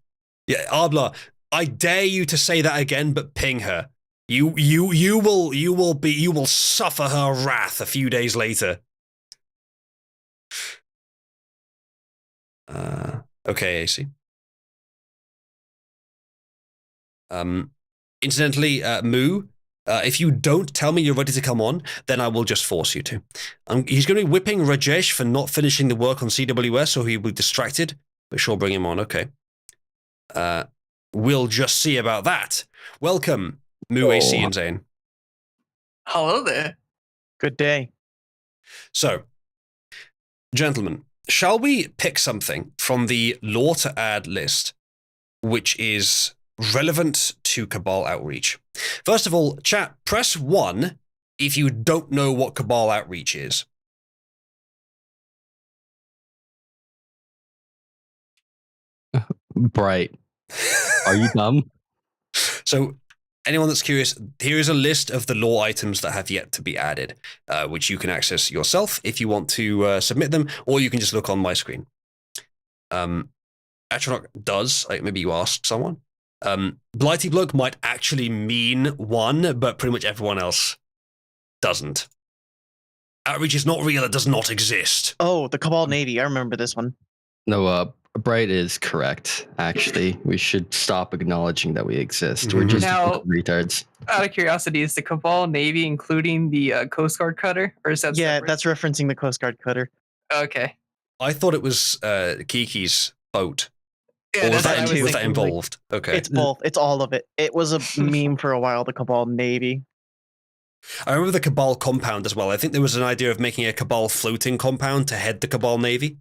Yeah, Arbla, I dare you to say that again, but ping her. You will suffer her wrath a few days later. Okay, AC. Incidentally, Moo, if you don't tell me you're ready to come on, then I will just force you to. He's going to be whipping Rajesh for not finishing the work on CWS, so he'll be distracted, but sure, bring him on, okay. We'll just see about that. Welcome, Moo, AC, and Zane. Hello there. Good day. So, gentlemen, shall we pick something from the lore to add list, which is relevant to Cabal Outreach? First of all, chat, press 1 if you don't know what Cabal Outreach is. Bright. Are you dumb? So, anyone that's curious, here is a list of the lore items that have yet to be added, which you can access yourself if you want to submit them, or you can just look on my screen. Atronach does, like maybe you asked someone. Blighty Bloke might actually mean 1, but pretty much everyone else doesn't. Outreach is not real, it does not exist. Oh, the Cabal Navy. I remember this one. No, Bright is correct, actually. We should stop acknowledging that we exist. We're just Now- retards. Out of curiosity, is the Cabal Navy including the Coast Guard cutter, or is that Yeah, separate? that's referencing the Coast Guard cutter. Okay. I thought it was Kiki's boat. Yeah, Or was that's what I that, was was that thinking. involved? Okay. It's both. It's all of it. It was a meme for a while, the Cabal Navy. I remember the Cabal compound as well. I think there was an idea of making a Cabal floating compound to head the Cabal Navy.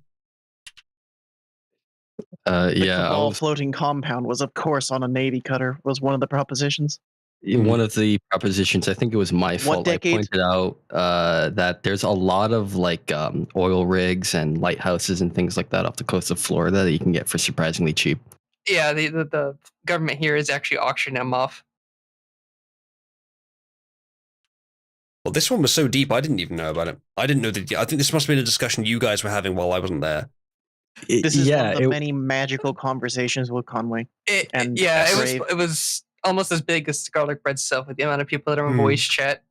The Yeah, Cabal floating compound was, of course, on a Navy cutter, was one of the propositions. one of the propositions, I think it was my fault. decade? I pointed out that there's a lot of like oil rigs and lighthouses and things like that off the coast of Florida that you can get for surprisingly cheap. Yeah, the government here is actually auctioning them off. Well, this one was so deep, I didn't even know about it. I didn't know that. I think this must have been a discussion you guys were having while I wasn't there. This is one of the it- many magical conversations with Conway. And Yeah, Brave. it was almost as big as Garlic Bread stuff with the amount of people that are in Hmm. voice chat.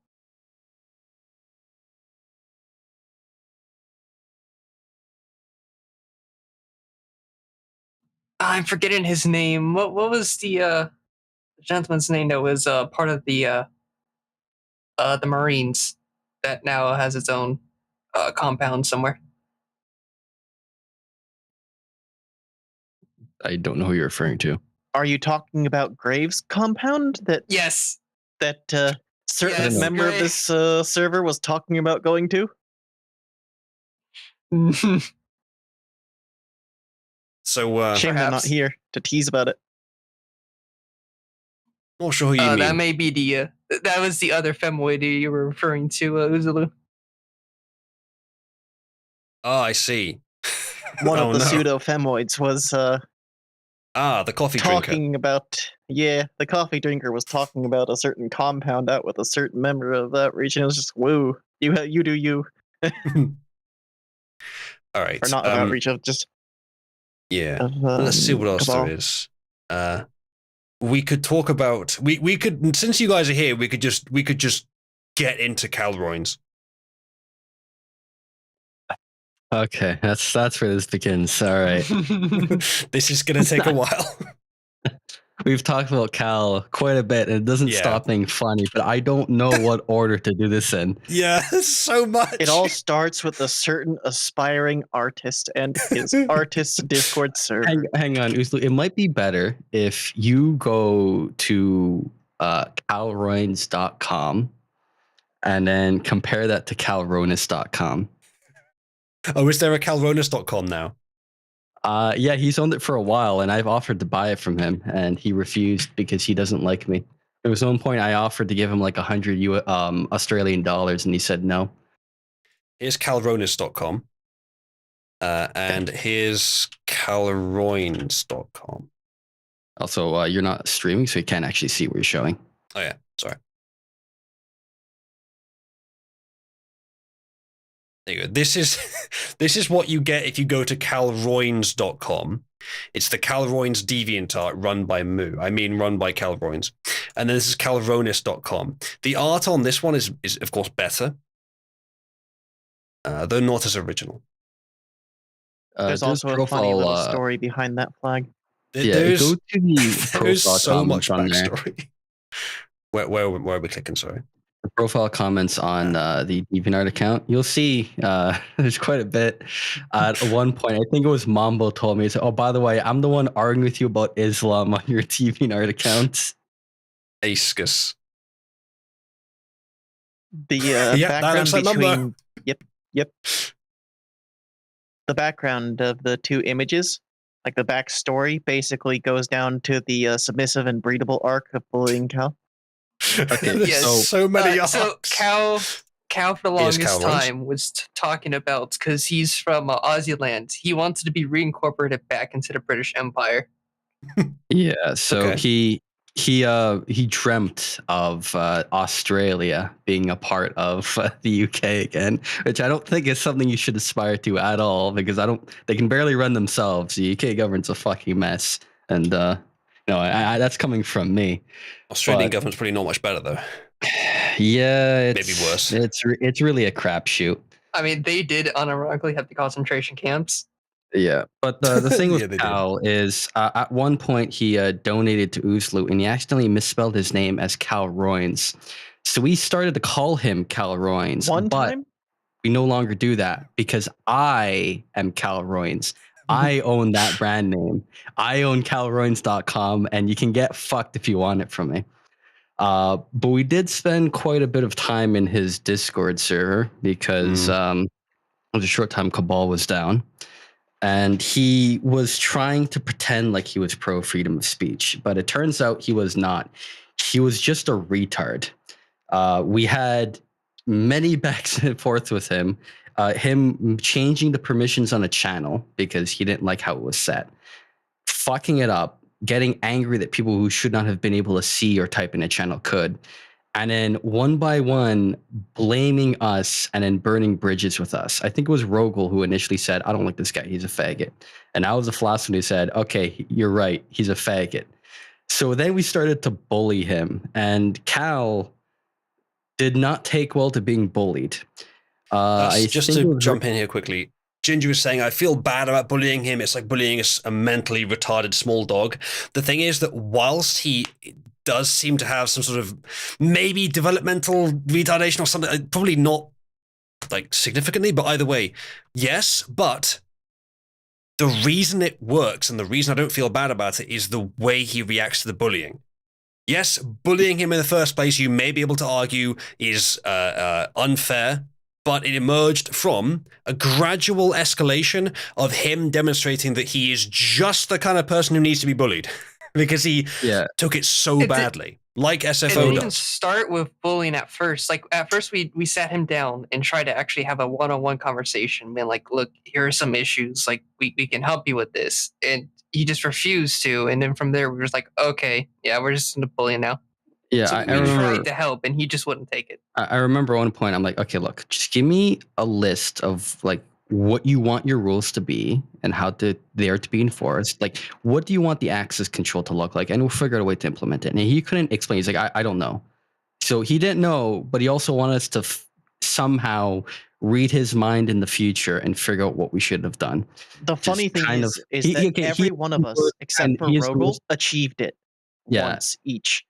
I'm forgetting his name. What was the gentleman's name that was part of the Marines that now has its own compound somewhere? I don't know who you're referring to. Are you talking about Graves' compound that Yes. certain Yes, member of Graves. this server was talking about going to? So, Shame they're not Perhaps. here to tease about it. not sure who you mean. That may be the That was the other femoid you were referring to, Uzulu. Oh, I see. One Oh, of the no. pseudo femoids was The coffee drinker. talking about the coffee drinker was talking about a certain compound out with a certain member of that region. It was just woo, you do you, All right. or not of outreach of just Yeah. of, Let's see what else Cabal. there is. We could talk about we could, since you guys are here, we could just get into Calroyns. Okay, that's where this begins. All right. This is gonna take a while. We've talked about Cal quite a bit, and it doesn't Yeah. stop being funny, but I don't know what order to do this in. Yeah, so much. It all starts with a certain aspiring artist and his artist's Discord server. Hang on, Uslu. It might be better if you go to calroyns.com and then compare that to calronis.com. Oh, is there a calronis.com now? Yeah, he's owned it for a while, and I've offered to buy it from him, and he refused because he doesn't like me. There was one point I offered to give him like 100 Australian dollars, and he said no. Here's calronis.com. And here's calroyns.com. Also, you're not streaming, so you can't actually see what you're showing. Oh, yeah. Sorry. There you go. This is what you get if you go to calroyns.com. It's the Calroyns DeviantArt run by run by Calroyns. And then this is calronis.com. The art on this one is of course better, though not as original. There's also a funny little story behind that flag. There's go to the there's profile so much comments on there. backstory. Where are we clicking? Sorry. The profile comments on the DeviantArt account, you'll see there's quite a bit. At one point, I think it was Mambo told me, he said, "Oh, by the way, I'm the one arguing with you about Islam on your DeviantArt account." Ascus. The Yeah, that looks background like number. between yep. The background of the two images, like the backstory, basically goes down to the submissive and breedable arc of bullying Cal. Okay, There's yes. so many So arcs. Cal for the Here's longest Cal Rose. time was talking about, because he's from Aussie he wanted to be reincorporated back into the British Empire. Yeah, so Okay. he dreamt of Australia being a part of the UK again, which I don't think is something you should aspire to at all, because they can barely run themselves. The UK government's a fucking mess, and that's coming from me. Australian government's probably not much better though. Yeah, Maybe worse. It's really a crapshoot. I mean, they did unironically have the concentration camps. Yeah, but the thing Yeah, with they Cal is at one point he donated to Uslu and he accidentally misspelled his name as Cal Royns. So we started to call him Cal Royns. One but time, we no longer do that because I am Cal Royns. I own that brand name. I own calroyns.com, and you can get fucked if you want it from me. But we did spend quite a bit of time in his Discord server because it was a short time Cabal was down. And he was trying to pretend like he was pro freedom of speech, but it turns out he was not. He was just a retard. We had many backs and forths with him. Him changing the permissions on a channel because he didn't like how it was set, fucking it up, getting angry that people who should not have been able to see or type in a channel could, and then one by one blaming us and then burning bridges with us. I think it was Rogel who initially said, "I don't like this guy, he's a faggot." And I was the last one who said, "Okay, you're right, he's a faggot." So then we started to bully him, and Cal did not take well to being bullied. Just to jump in here quickly, Ginger was saying, I feel bad about bullying him. It's like bullying a mentally retarded small dog. The thing is that whilst he does seem to have some sort of maybe developmental retardation or something, probably not like significantly, but either way, yes. But the reason it works and the reason I don't feel bad about it is the way he reacts to the bullying. Yes, bullying him in the first place, you may be able to argue, is unfair. But it emerged from a gradual escalation of him demonstrating that he is just the kind of person who needs to be bullied. because he Yeah. took it so It did- badly, like It SFO didn't even does. start with bullying at first. Like at first, we sat him down and tried to actually have a one-on-one conversation. Being like, "Look, here are some issues. Like we can help you with this," and he just refused to. And then from there, we were just like, "Okay, yeah, we're just into bullying now." Yeah, So I we remember. tried to help, and he just wouldn't take it. I remember at one point I'm like, okay, look, just give me a list of like what you want your rules to be and how they're to be enforced. Like, what do you want the access control to look like? And we'll figure out a way to implement it. And he couldn't explain. He's like, I don't know. So he didn't know, but he also wanted us to somehow read his mind in the future and figure out what we should have done. The funny thing kind is, of- is he- that okay, every he- one of us, except and for he is the Rogel, most- achieved it Yeah. once each.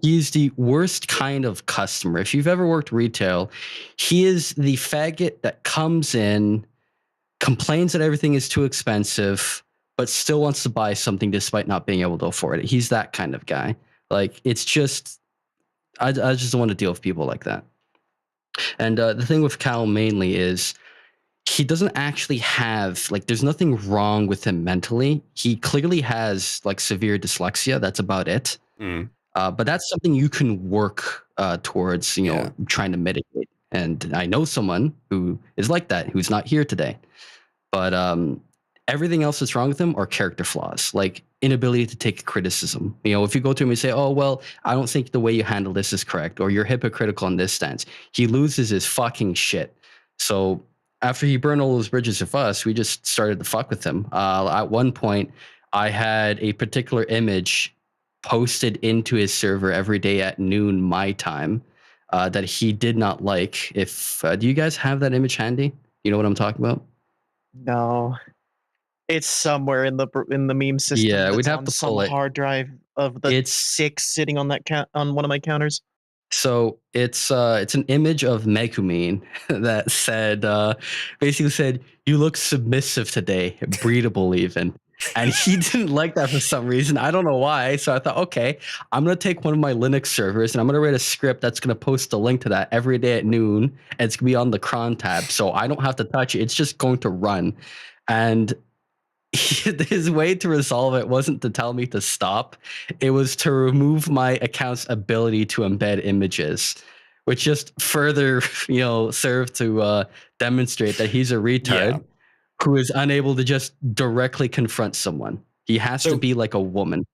He's the worst kind of customer. If you've ever worked retail, he is the faggot that comes in, complains that everything is too expensive, but still wants to buy something despite not being able to afford it. He's that kind of guy. Like, it's just, I just don't want to deal with people like that. And the thing with Cal mainly is he doesn't actually have, like, there's nothing wrong with him mentally. He clearly has, like, severe dyslexia. That's about it. Mm. But that's something you can work towards, trying to mitigate. And I know someone who is like that, who's not here today. But everything else that's wrong with him are character flaws, like inability to take criticism. If you go to him and say, oh, well, I don't think the way you handle this is correct, or you're hypocritical in this stance, he loses his fucking shit. So after he burned all those bridges with us, we just started to fuck with him. At one point, I had a particular image posted into his server every day at noon my time that he did not like. If do you guys have that image handy? You know what I'm talking about? No, it's somewhere in the meme system. Yeah, we'd that's have on to some pull it. hard drive of the It's 6 sitting on that on one of my counters. So it's an image of Megumine that said basically said, you look submissive today, breedable even. And he didn't like that for some reason. I don't know why. So I thought, okay, I'm going to take one of my Linux servers and I'm going to write a script that's going to post a link to that every day at noon. And it's going to be on the cron tab. So I don't have to touch it. It's just going to run. And his way to resolve it wasn't to tell me to stop. It was to remove my account's ability to embed images, which just further, served to demonstrate that he's a retard who is unable to just directly confront someone. He has to be like a woman.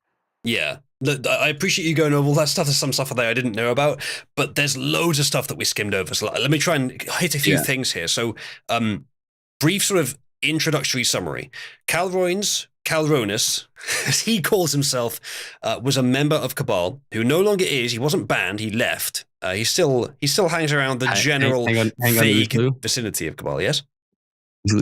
Yeah. I appreciate you going over all that stuff. There's some stuff there I didn't know about, but there's loads of stuff that we skimmed over. So let me try and hit a few things here. So, brief sort of introductory summary. Calronis, as he calls himself, was a member of Cabal who no longer is. He wasn't banned. He left. He still hangs around the general vague vicinity of Cabal. Yes.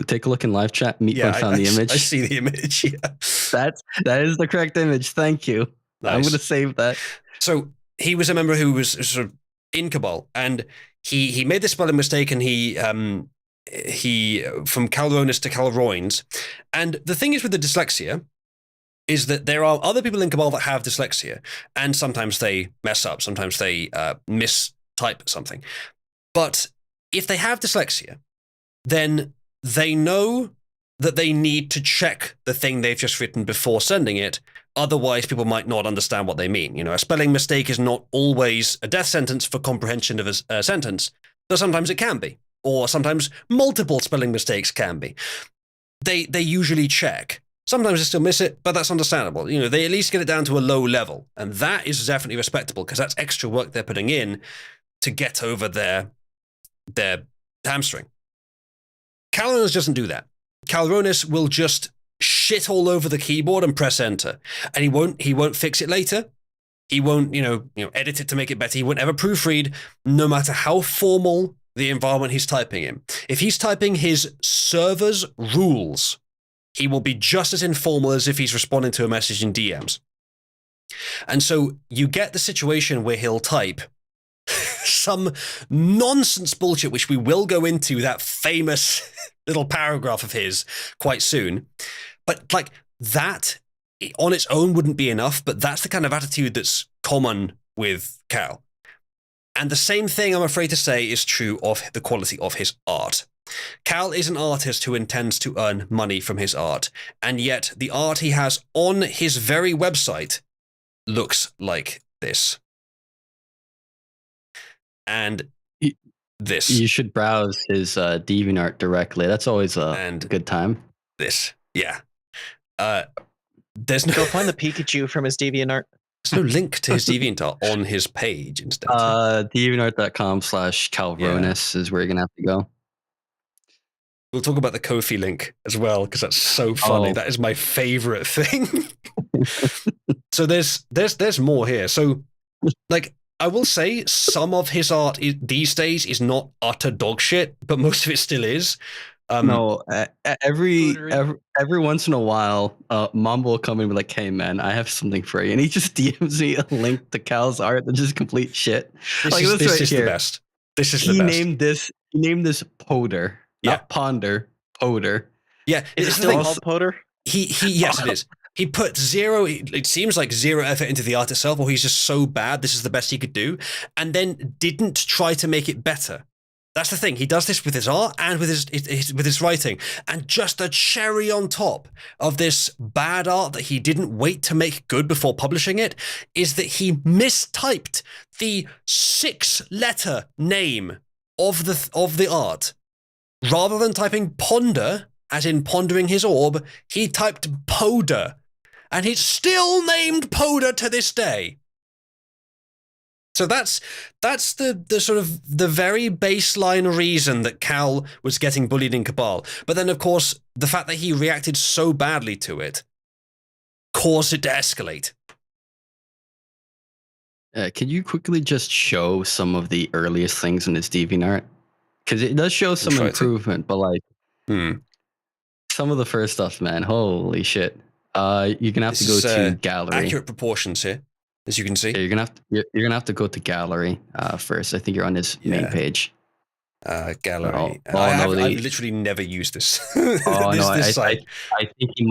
Take a look in live chat. Meatbone found the image. I see the image. Yeah. That is the correct image. Thank you. Nice. I'm going to save that. So he was a member who was sort of in Cabal, and he made this spelling mistake, and he from Calronis to Calroins. And the thing is with the dyslexia is that there are other people in Cabal that have dyslexia, and sometimes they mess up, sometimes they mistype something. But if they have dyslexia, then they know that they need to check the thing they've just written before sending it. Otherwise, people might not understand what they mean. A spelling mistake is not always a death sentence for comprehension of a sentence, though sometimes it can be. Or sometimes multiple spelling mistakes can be. They usually check. Sometimes they still miss it, but that's understandable. They at least get it down to a low level. And that is definitely respectable because that's extra work they're putting in to get over their hamstring. Calronis doesn't do that. Calronis will just shit all over the keyboard and press enter. And he won't fix it later. He won't, edit it to make it better. He won't ever proofread, no matter how formal the environment he's typing in. If he's typing his server's rules, he will be just as informal as if he's responding to a message in DMs. And so you get the situation where he'll type some nonsense bullshit, which we will go into that famous little paragraph of his quite soon. But like that on its own wouldn't be enough, but that's the kind of attitude that's common with Cal. And the same thing, I'm afraid to say, is true of the quality of his art. Cal is an artist who intends to earn money from his art, and yet the art he has on his very website looks like this. And Y- this. You should browse his DeviantArt directly. That's always a And good time. this. Yeah. There's Go no find the Pikachu from his DeviantArt. there's no link to his DeviantArt on his page instead. DeviantArt.com/calronis is where you're gonna have to go. We'll talk about the Ko-fi link as well because that's so funny. Oh. That is my favorite thing. So there's more here. So like I will say some of his art these days is not utter dog shit, but most of it still is. No, every Cootery. every once in a while, Mambo will come in and be like, "Hey man, I have something for you," and he just DMs me a link to Cal's art that's just complete shit. This Like, is, this this right is here. the best. This is the He best. named this Poder, Yeah. not Ponder, Poder. Yeah, Is it it's the still thing. called Poder? He yes, it is. He put zero. It seems like zero effort into the art itself, or he's just so bad. This is the best he could do, and then didn't try to make it better. That's the thing. He does this with his art and with his writing, and just a cherry on top of this bad art that he didn't wait to make good before publishing it is that he mistyped the 6-letter name of the art. Rather than typing ponder, as in pondering his orb, he typed Poder. And he's still named Poder to this day. So that's the sort of the very baseline reason that Cal was getting bullied in Cabal. But then, of course, the fact that he reacted so badly to it caused it to escalate. Can you quickly just show some of the earliest things in his DeviantArt? Because it does show some try to. improvement, but like some of the first stuff, man, holy shit! You're gonna have This to go is, to gallery. Accurate proportions here, as you can see. Yeah, you're gonna have to go to gallery first. I think you're on his main Yeah. page. Gallery. Oh, I've no, literally never used this. Oh no, this site. I think he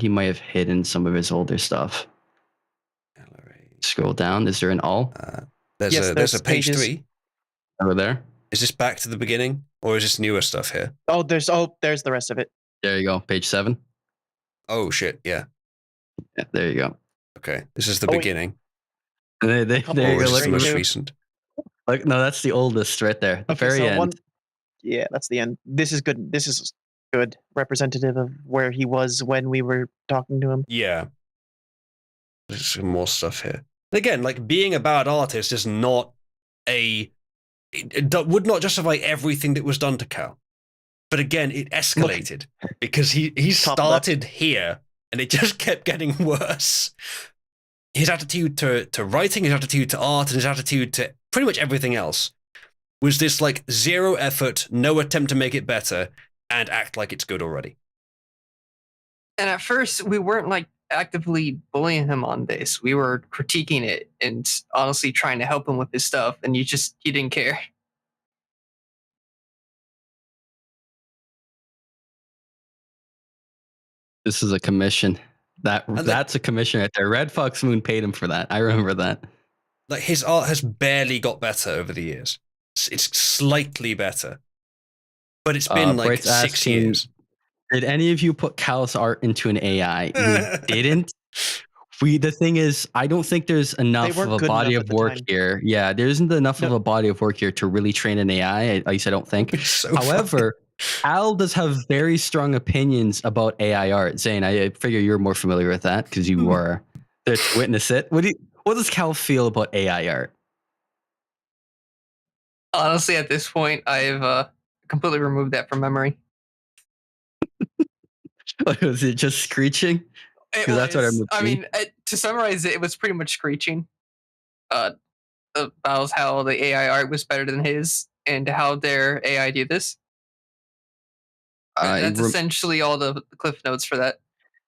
might have hidden some of his older stuff. Gallery. Scroll down. Is there an all There's Yes, a there's page pages. 3. over there? Is this back to the beginning, or is this newer stuff here? Oh, there's the rest of it. There you go. Page 7. Oh shit! Yeah. Yeah, there you go. Okay. This is the Oh, wait. beginning. There couple you Or go. is this Look, the most too. recent? look, no, that's the oldest right there. The Okay, very so end. Yeah, that's the end. This is good. This is good representative of where he was when we were talking to him. Yeah. There's some more stuff here. And again, like being a bad artist is not it would not justify everything that was done to Cal. But again, it escalated because he Top started here and it just kept getting worse. His attitude to writing, his attitude to art, and his attitude to pretty much everything else was this like zero effort, no attempt to make it better, and act like it's good already. And at first, we weren't like actively bullying him on this. We were critiquing it and honestly trying to help him with his stuff. And you didn't care. This is a commission. That's a commission right there. Red Fox Moon paid him for that. I remember that. Like his art has barely got better over the years. It's slightly better, but it's been like Bright's 6 asking, years. Did any of you put Cal's art into an AI? We didn't. The thing is, I don't think there's enough weren't of a good body enough of at the work time. here. Yeah, there isn't enough of No. a body of work here to really train an AI. At least I don't think. It's so However, Al does have very strong opinions about AI art. Zane, I figure you're more familiar with that because you were there to witness it. What does Cal feel about AI art? Honestly, at this point, I've completely removed that from memory. Was it just screeching? It 'Cause that's what was- I'm I mean, to summarize it, it was pretty much screeching about how the AI art was better than his and how their AI do this. That's essentially all the cliff notes for that.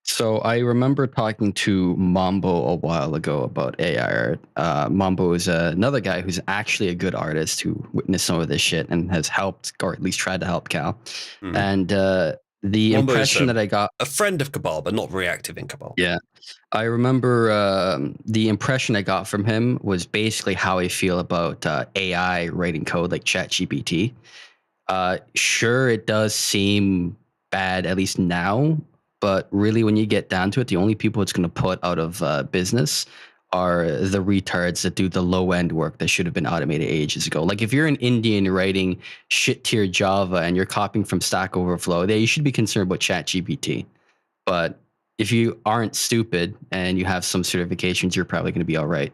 So I remember talking to Mambo a while ago about AI art. Mambo is another guy who's actually a good artist who witnessed some of this shit and has helped, or at least tried to help Cal. Mhm. And the Mambo is impression that I got, a friend of Cabal, but not very active in Cabal. yeah, I remember the impression I got from him was basically how I feel about AI writing code like ChatGPT. Sure, it does seem bad, at least now. But really, when you get down to it, the only people it's going to put out of business are the retards that do the low end work that should have been automated ages ago. Like if you're an Indian writing shit tier Java and you're copying from Stack Overflow, you should be concerned about ChatGPT. But if you aren't stupid and you have some certifications, you're probably going to be all right.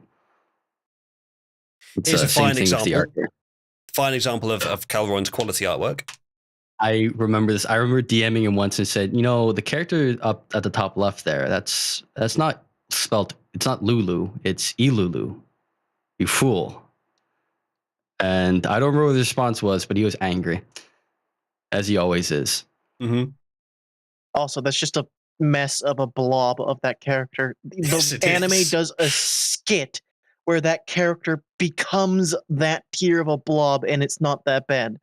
Here's a same fine thing with the art example. here. Fine example of Calroin's quality artwork. I remember this. I remember DMing him once and said, the character up at the top left there, that's not spelled, it's not Lulu, it's Ilulu. You fool. And I don't remember what the response was, but he was angry, as he always is. Mm-hmm. Also, that's just a mess of a blob of that character. Yes, The it anime is. does a skit where that character becomes that tier of a blob, and it's not that bad.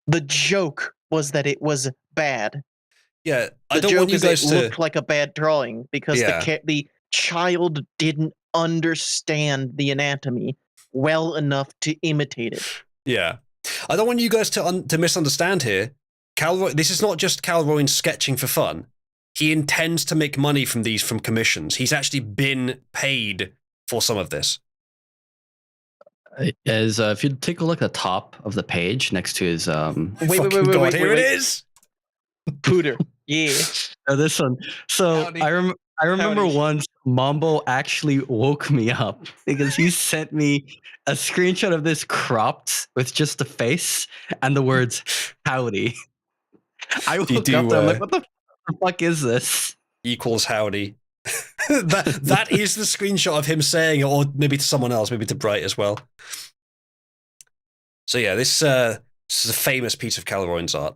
The joke was that it was bad. Yeah, I The don't joke want you is guys it to. looked like a bad drawing because Yeah. the child didn't understand the anatomy well enough to imitate it. Yeah, I don't want you guys to misunderstand here. This is not just Calroin sketching for fun. He intends to make money from commissions. He's actually been paid for some of this. As if you take a look at the top of the page next to his Wait, here it is. Pooter. Yeah. This one. So Howdy. I remember Howdy. once Mambo actually woke me up because he sent me a screenshot of this cropped with just the face and the words "howdy." I woke up and I'm like, what the fuck is this? Equals howdy. that is the screenshot of him saying it, or maybe to someone else, maybe to Bright as well. So yeah, this is a famous piece of Calroin's art.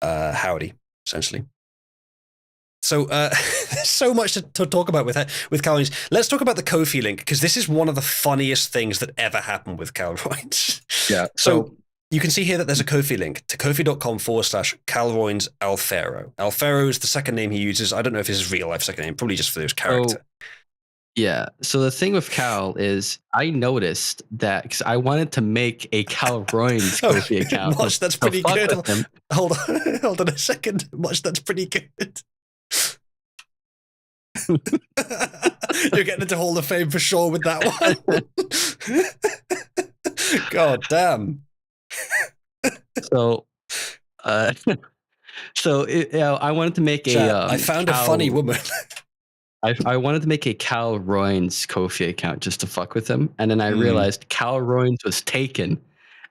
Howdy, essentially. So there's so much to talk about with Calroin's. Let's talk about the Ko-fi link, because this is one of the funniest things that ever happened with Calroin's. Yeah. So you can see here that there's a Ko-fi link to kofi.com/Calroin's Alfaro. Alfaro is the second name he uses. I don't know if it's his real life second name, probably just for his character. Yeah. So the thing with Cal is I noticed that because I wanted to make a Calroin's Ko-fi account. Much, that's pretty fuck good. with him. Hold on a second. Much, that's pretty good. You're getting into Hall of Fame for sure with that one. God damn. So, I wanted to make I found a funny woman. I wanted to make a Cal Roynes Ko-fi account just to fuck with him, and then I realized Cal Roynes was taken,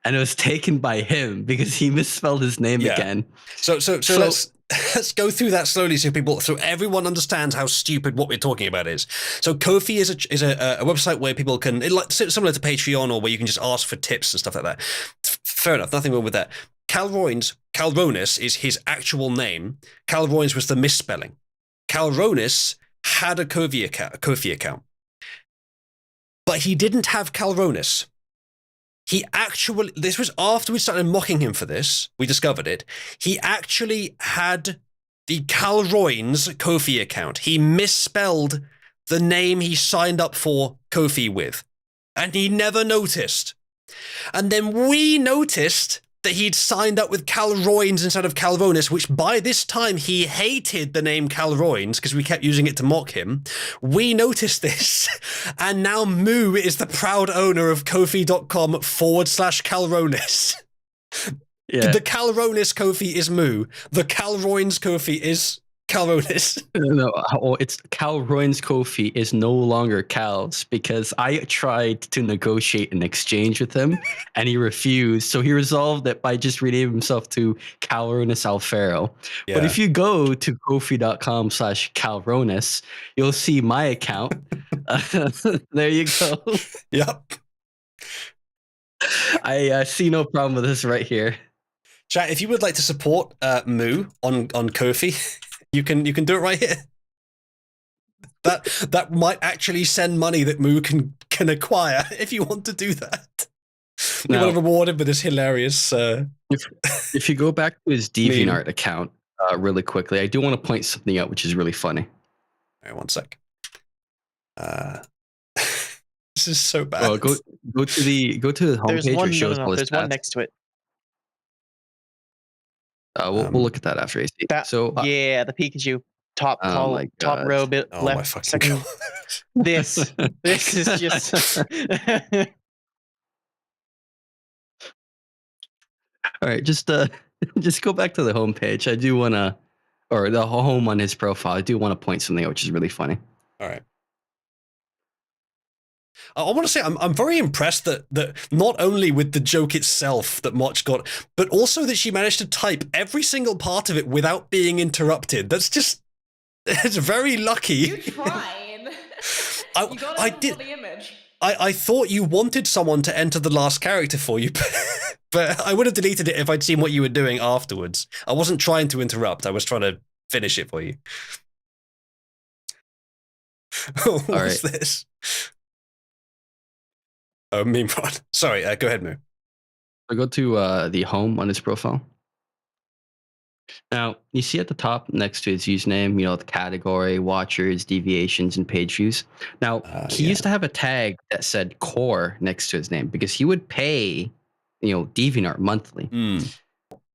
and it was taken by him because he misspelled his name again. So let's go through that slowly so everyone understands how stupid what we're talking about is. So Ko-fi is a website where people can, similar to Patreon, or where you can just ask for tips and stuff like that. Fair enough, nothing wrong with that. Calronis is his actual name. Calroins was the misspelling. Calronis had a Ko-fi account, but he didn't have Calronis. This was after we started mocking him for this, we discovered it. He actually had the Calroins Ko-fi account. He misspelled the name he signed up for Ko-fi with, and he never noticed. And then we noticed that he'd signed up with Calroins instead of Calronis, which by this time he hated the name Calroins because we kept using it to mock him. We noticed this, and now Moo is the proud owner of Ko-fi.com/Calronis. Yeah. The Calronis Ko-fi is Moo. The Calroins Ko-fi is Calronis. No, it's Cal Roynes Ko-fi is no longer Cal's because I tried to negotiate an exchange with him and he refused. So he resolved it by just renaming himself to Calronis Alfaro. Yeah. But if you go to kofi.com/Calronis, you'll see my account. There you go. Yep. I see no problem with this right here. Chat, if you would like to support Moo on Ko-fi, you can do it right here. That might actually send money that Moo can acquire if you want to do that. You Now, want to reward him with this hilarious. if you go back to his DeviantArt account really quickly, I do want to point something out which is really funny. All right, one sec. This is so bad. Well, go to the There's homepage one. where it shows all his There's one stats. next to it. We'll look at that after AC. Yeah, the Pikachu. top Oh col- my top God. row bit Oh my left fucking second. god. This is just. All right, just just go back to the homepage. I do want to, or the home on his profile. I do want to point something out, which is really funny. All right. I want to say I'm very impressed that not only with the joke itself that Moch got, but also that she managed to type every single part of it without being interrupted. That's just, it's very lucky. You tried. You got I it did. for the image. I thought you wanted someone to enter the last character for you, but I would have deleted it if I'd seen what you were doing afterwards. I wasn't trying to interrupt. I was trying to finish it for you. What's right. this? Oh, meme rod. Sorry, go ahead, Moo. I go to the home on his profile. Now, you see at the top next to his username, the category, watchers, deviations, and page views. Now, he used to have a tag that said core next to his name because he would pay, DeviantArt monthly.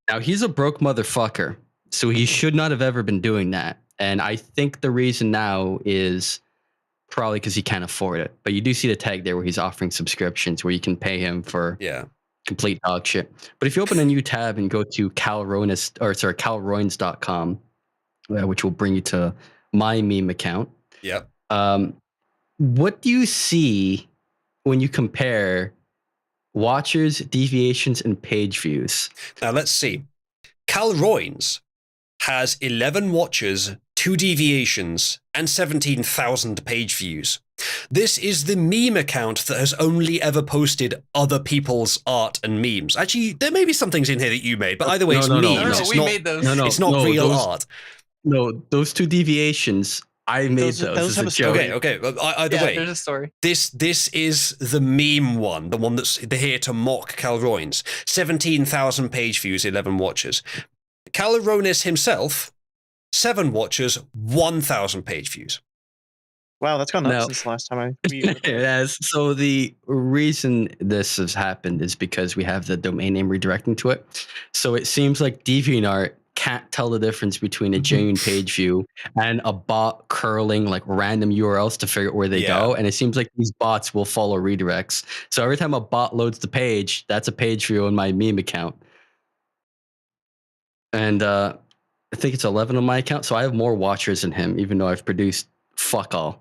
Now, he's a broke motherfucker, so he should not have ever been doing that. And I think the reason now is probably because he can't afford it. But you do see the tag there where he's offering subscriptions where you can pay him for complete dog shit. But if you open a new tab and go to calroins.com, which will bring you to my meme account. Yep. What do you see when you compare watchers, deviations, and page views? Now let's see. Cal Roins has 11 watchers, 2 deviations, and 17,000 page views. This is the meme account that has only ever posted other people's art and memes. Actually, there may be some things in here that you made, but either way, it's memes. No, It's we not, made those. it's not real art. No, those 2 deviations, I made those have as a a joke. story. Okay. Either way, there's a story. This is the meme one, the one that's here to mock Cal Roins. 17,000 page views, 11 watchers. Cal Ronis himself, 7 watchers, 1,000 page views. Wow, that's gone up since the last time It has. So the reason this has happened is because we have the domain name redirecting to it. So it seems like DeviantArt can't tell the difference between a genuine page view and a bot curling like random URLs to figure out where they go. And it seems like these bots will follow redirects. So every time a bot loads the page, that's a page view on my meme account. And I think it's 11 on my account. So I have more watchers than him, even though I've produced fuck all.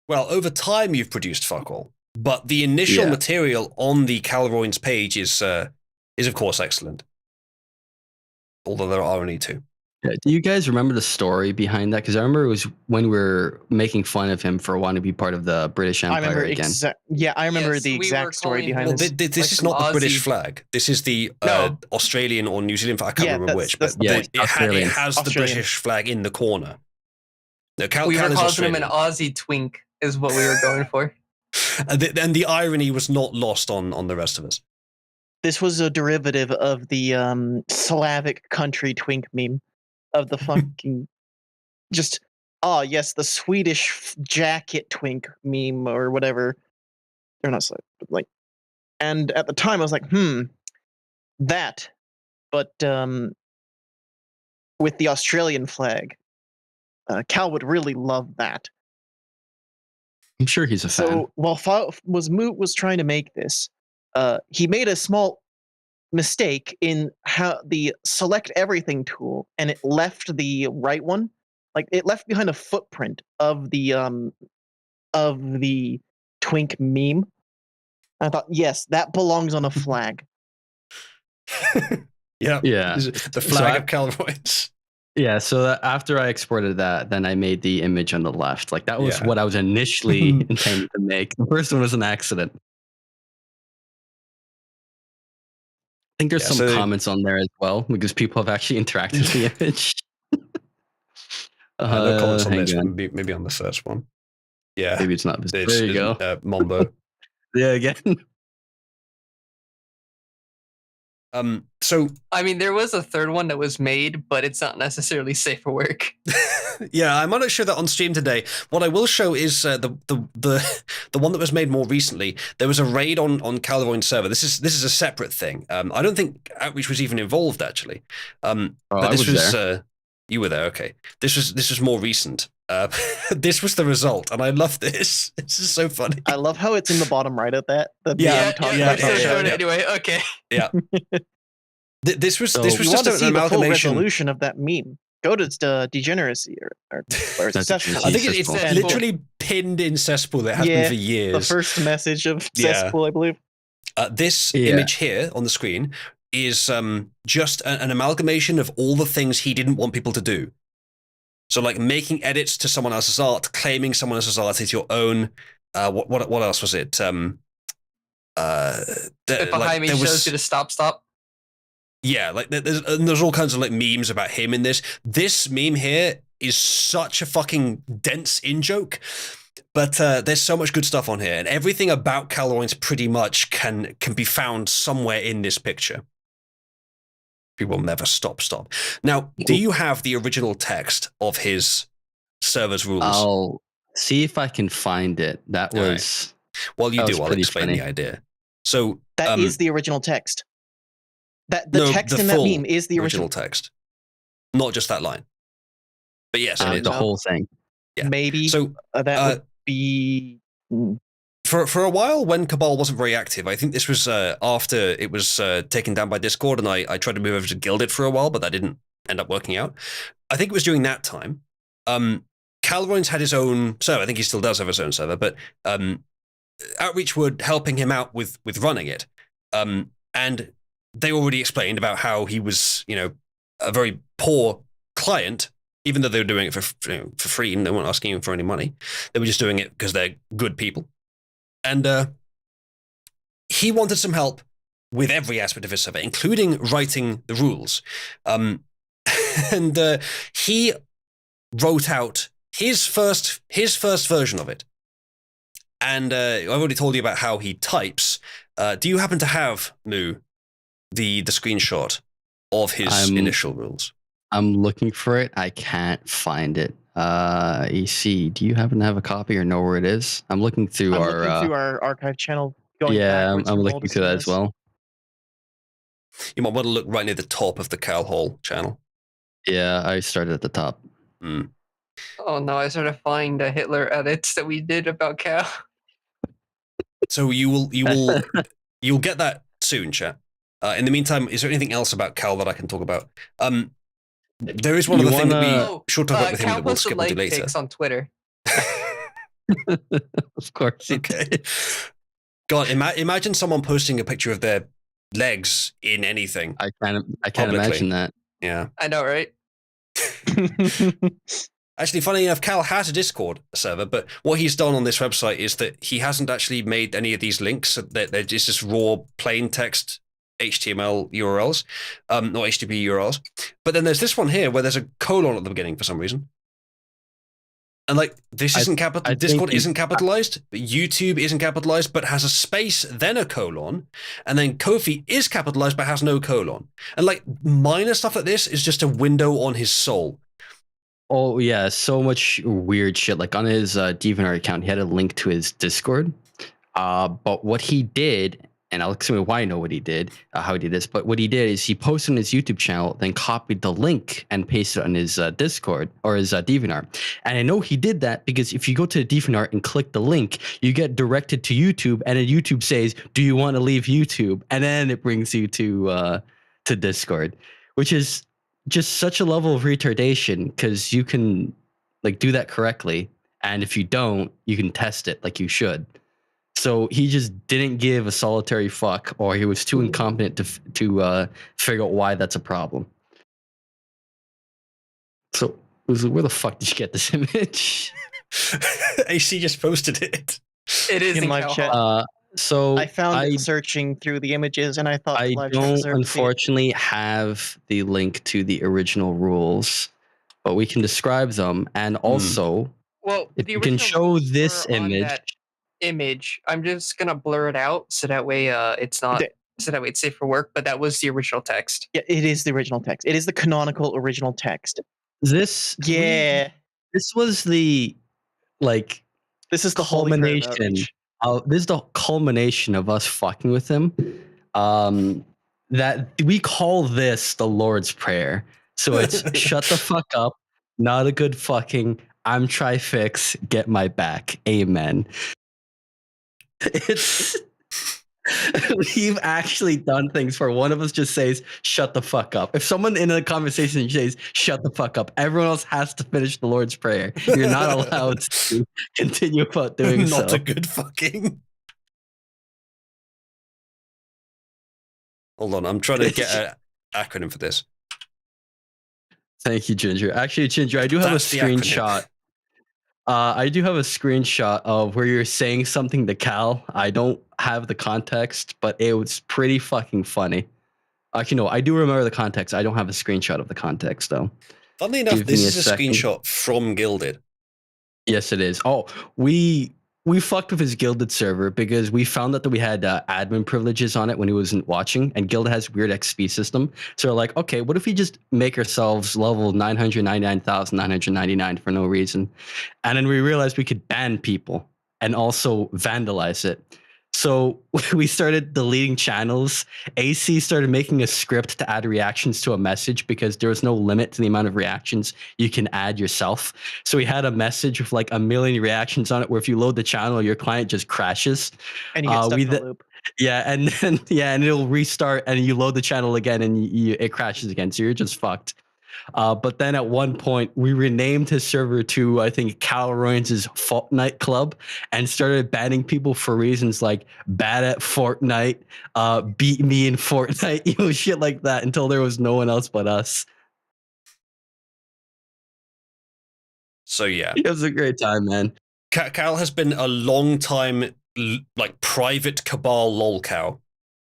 Well, over time you've produced fuck all, but the initial material on the Cal Roins page is of course excellent. Although there are only 2. Yeah, do you guys remember the story behind that? Because I remember it was when we were making fun of him for wanting to be part of the British Empire I remember again. I remember Yes, the we were exact story calling behind Well, this. this like is not the some British Aussie- flag. This is the No. Australian or New Zealand flag. I can't Yeah, remember which, but that's it Australian. has the Australian. British flag in the corner. No, Cal We were is calling him an Australian. Aussie twink, is what we were going for. And the irony was not lost on the rest of us. This was a derivative of the Slavic country twink meme of the fucking just yes, the Swedish jacket twink meme or whatever. They're not Slavic, but like, and at the time I was like, that, but with the Australian flag, Cal would really love that. I'm sure he's a fan. So while Moot was trying to make this, he made a small mistake in how the select everything tool, and it left the right one, like it left behind a footprint of the twink meme. I thought, yes, that belongs on a flag. Yeah. The flag of Cal Roins. Yeah, so after I exported that, then I made the image on the left. Like that was what I was initially intending to make. The first one was an accident. I think there's some comments on there as well because people have actually interacted with the image. No comments on this on. one. Maybe on the first one. Yeah. Maybe it's not. There you go. Mombo. Yeah, again. So I mean, there was a third one that was made, but it's not necessarily safe for work. yeah, I might not show that on stream today. What I will show is the one that was made more recently. There was a raid on Cal Roins server. This is a separate thing. I don't think Outreach was even involved actually. But this was You were there. Okay. This was more recent. This was the result, and I love this. This is so funny. I love how it's in the bottom right of that. Yeah, I'm still showing it anyway. Okay. Yeah. This was So this If was you want just to see an the full amalgamation. resolution of that meme, go to degeneracy or That's cesspool. I think it's Cesspool. literally pinned in cesspool. It has Yeah, been for the years. first message of Yeah. cesspool, I believe. This Yeah. image here on the screen is just an amalgamation of all the things he didn't want people to do. So like making edits to someone else's art, claiming someone else's art is your own. What else was it? Behind me shows you to stop. Yeah, like there's all kinds of like memes about him in this. This meme here is such a fucking dense in joke, but there's so much good stuff on here, and everything about Calroyns pretty much can be found somewhere in this picture. People will never stop. Now, do you have the original text of his server's rules? I'll see if I can find it. That All right. was Well, you that do. was I'll pretty explain funny. the idea. So That is the original text. That the no, text the in that full meme is the original original. text, not just that line. But yes, it is. the no. whole thing. Yeah. Maybe So that would be. for a while, when Cabal wasn't very active, I think this was after it was taken down by Discord, and I tried to move over to Guilded for a while, but that didn't end up working out. I think it was during that time. Calroyns had his own server. I think he still does have his own server, but Outreach were helping him out with running it. And they already explained about how he was, a very poor client, even though they were doing it for free and they weren't asking him for any money. They were just doing it because they're good people. And he wanted some help with every aspect of his server, including writing the rules. And he wrote out his first version of it. And I've already told you about how he types. Do you happen to have, Moo, the screenshot of his initial rules? I'm looking for it. I can't find it. EC, do you happen to have a copy or know where it is? I'm looking through I'm our looking through our archive channel. Going yeah, backwards I'm from looking oldest through to that this. as well. You might want to look right near the top of the Cal Hall channel. Yeah, I started at the top. Oh no, I sort of find the Hitler edits that we did about Cal. So you'll get that soon, chat. In the meantime, is there anything else about Cal that I can talk about? There is one You other thing that wanna- we should talk about with him Cal that we'll posted skip and do like later. pics on Twitter. Of course. Okay. God, imagine someone posting a picture of their legs in anything. I can't Publicly. imagine that. Yeah. I know, right? Actually, funny enough, Cal has a Discord server, but what he's done on this website is that he hasn't actually made any of these links. They're just raw plain text HTML URLs, not HTTP URLs. But then there's this one here where there's a colon at the beginning for some reason. And like, this isn't capital. Discord isn't capitalized, but YouTube isn't capitalized, but has a space, then a colon. And then Ko-fi is capitalized, but has no colon. And like, minor stuff like this is just a window on his soul. Oh yeah, so much weird shit. Like on his DeviantArt account, he had a link to his Discord. But what he did, and I'll explain why I know what he did, how he did this. But what he did is he posted on his YouTube channel, then copied the link and pasted it on his Discord or his DeviantArt. And I know he did that because if you go to DeviantArt and click the link, you get directed to YouTube, and then YouTube says, "Do you want to leave YouTube?" And then it brings you to Discord, which is just such a level of retardation because you can like do that correctly, and if you don't, you can test it like you should. So he just didn't give a solitary fuck, or he was too incompetent to figure out why that's a problem. So where the fuck did you get this image? AC just posted it. It is In in live Cal chat. Hall. So I found it searching through the images, and I thought I the live chat don't deserved to see it. unfortunately have the link to the original rules, but we can describe them. And also, Well, if the you can original show rules this were on image, that image. I'm just gonna blur it out so that way it's not The- so that way it's safe for work. But that was the original text. Yeah, it is the original text. It is the canonical original text. this this was the like This is the holy grail of culmination. outreach. This is the culmination of us fucking with him. That we call this the Lord's Prayer. So it's shut the fuck up, not a good fucking, I'm try fix, get my back. Amen. It's we've actually done things where one of us just says, shut the fuck up. If someone in a conversation says, shut the fuck up, everyone else has to finish the Lord's Prayer. You're not allowed to continue about doing so. Not a good fucking. Hold on, I'm trying to get an acronym for this. Thank you, Ginger. Actually, Ginger, I do have That's a the acronym. screenshot. I do have a screenshot of where you're saying something to Cal. I don't have the context, but it was pretty fucking funny. Actually, no, I do remember the context. I don't have a screenshot of the context, though. Funnily enough, Give this me a is a second. screenshot from Gilded. Yes, it is. Oh, we fucked with his Gilded server because we found out that we had admin privileges on it when he wasn't watching, and Gilded has weird XP system. So we're like, okay, what if we just make ourselves level 999,999 for no reason? And then we realized we could ban people and also vandalize it. So we started deleting channels. AC started making a script to add reactions to a message because there was no limit to the amount of reactions you can add yourself. So we had a message with like 1 million reactions on it where if you load the channel, your client just crashes. And you get stuck in a loop. Yeah, and then and it'll restart and you load the channel again and it crashes again. So you're just fucked. But then at one point, we renamed his server to, I think, Cal Royans' Fortnite Club and started banning people for reasons like bad at Fortnite, beat me in Fortnite, shit like that until there was no one else but us. So yeah. It was a great time, man. Cal has been a long time, like, private Cabal lolcow,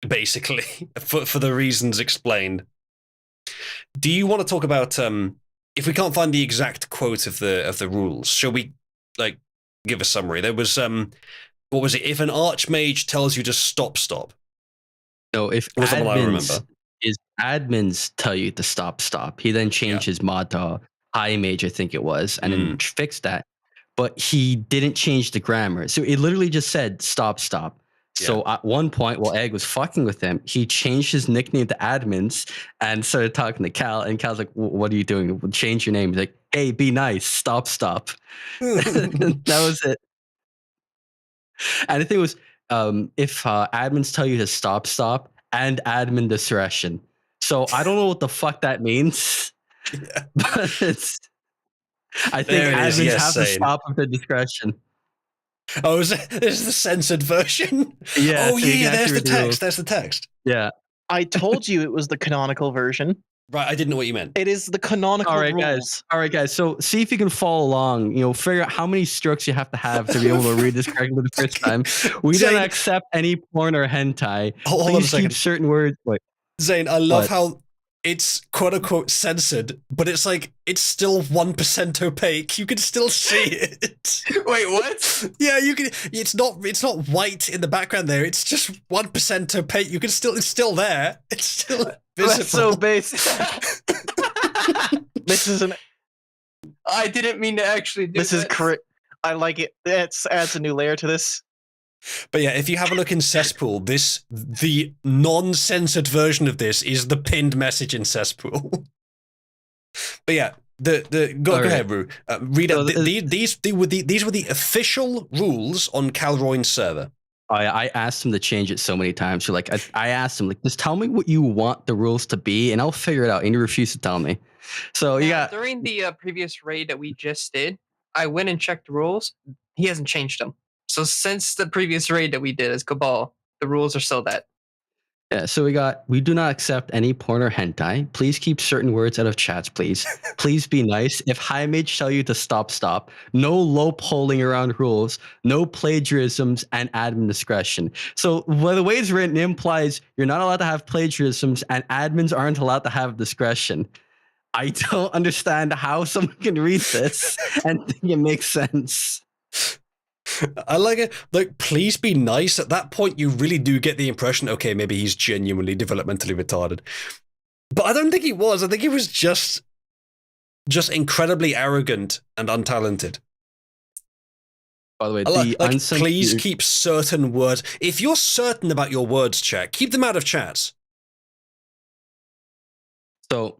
basically, for the reasons explained. Do you want to talk about if we can't find the exact quote of the rules, shall we like give a summary? There was what was it? If an archmage tells you to stop. So if Was that what I remember? admins tell you to stop, he then changed his mod to high mage, I think it was, and then fixed that. But he didn't change the grammar. So it literally just said stop. So at one point, while Egg was fucking with him, he changed his nickname to admins and started talking to Cal. And Cal's like, what are you doing? Change your name. He's like, hey, be nice. Stop. That was it. And the thing was, if admins tell you to stop and admin discretion. So I don't know what the fuck that means. Yeah. But I think admins have to stop with their discretion. Oh, this is the censored version? Yeah. Oh, yeah, there's the text. There's the text. Yeah. I told you it was the canonical version. Right, I didn't know what you meant. It is the canonical rules. All right, guys. So see if you can follow along. Figure out how many strokes you have to be able to read this correctly the first time. We don't accept any porn or hentai. Please keep certain words. Wait. Zane, I love how it's quote unquote censored, but it's like it's still 1% opaque. You can still see it. Wait, what? Yeah, you can. It's not white in the background there. It's just 1% opaque. You can still. It's still there. It's still visible. That's so basic. This is an. I didn't mean to actually do this. This is correct. I like it. It adds a new layer to this. But yeah, if you have a look in Cesspool, the non-censored version of this is the pinned message in Cesspool. But yeah, go ahead, Rue. Read out. These were the official rules on Calroin's server. I asked him to change it so many times. So I asked him just tell me what you want the rules to be, and I'll figure it out. And he refused to tell me. So during the previous raid that we just did, I went and checked the rules. He hasn't changed them. So since the previous raid that we did as Cabal, the rules are still that. Yeah, so we do not accept any porn or hentai. Please keep certain words out of chats, please. Please be nice. If high mage tell you to stop. No low polling around rules. No plagiarisms and admin discretion. So the way it's written implies you're not allowed to have plagiarisms and admins aren't allowed to have discretion. I don't understand how someone can read this and think it makes sense. I like it. Like, please be nice. At that point, you really do get the impression, okay, maybe he's genuinely developmentally retarded. But I don't think he was. I think he was just incredibly arrogant and untalented. By the way, please keep certain words. If you're certain about your words, chat, keep them out of chats. So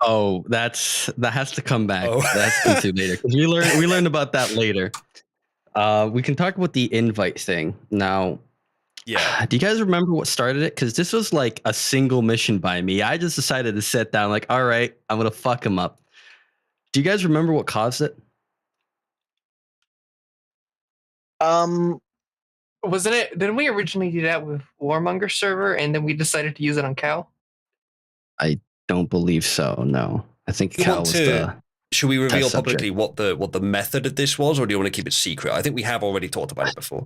Oh, that has to come back. Oh. That's considered later. 'Cause we learned about that later. We can talk about the invite thing now. Yeah. Do you guys remember what started it? Because this was like a single mission by me. I just decided to sit down, like, all right, I'm gonna fuck him up. Do you guys remember what caused it? Wasn't it? Didn't we originally do that with Warmonger server, and then we decided to use it on Cal? I don't believe so. No, I think You Cal want was to- the. Should we reveal test subject. publicly what the method of this was, or do you want to keep it secret? I think we have already talked about it before.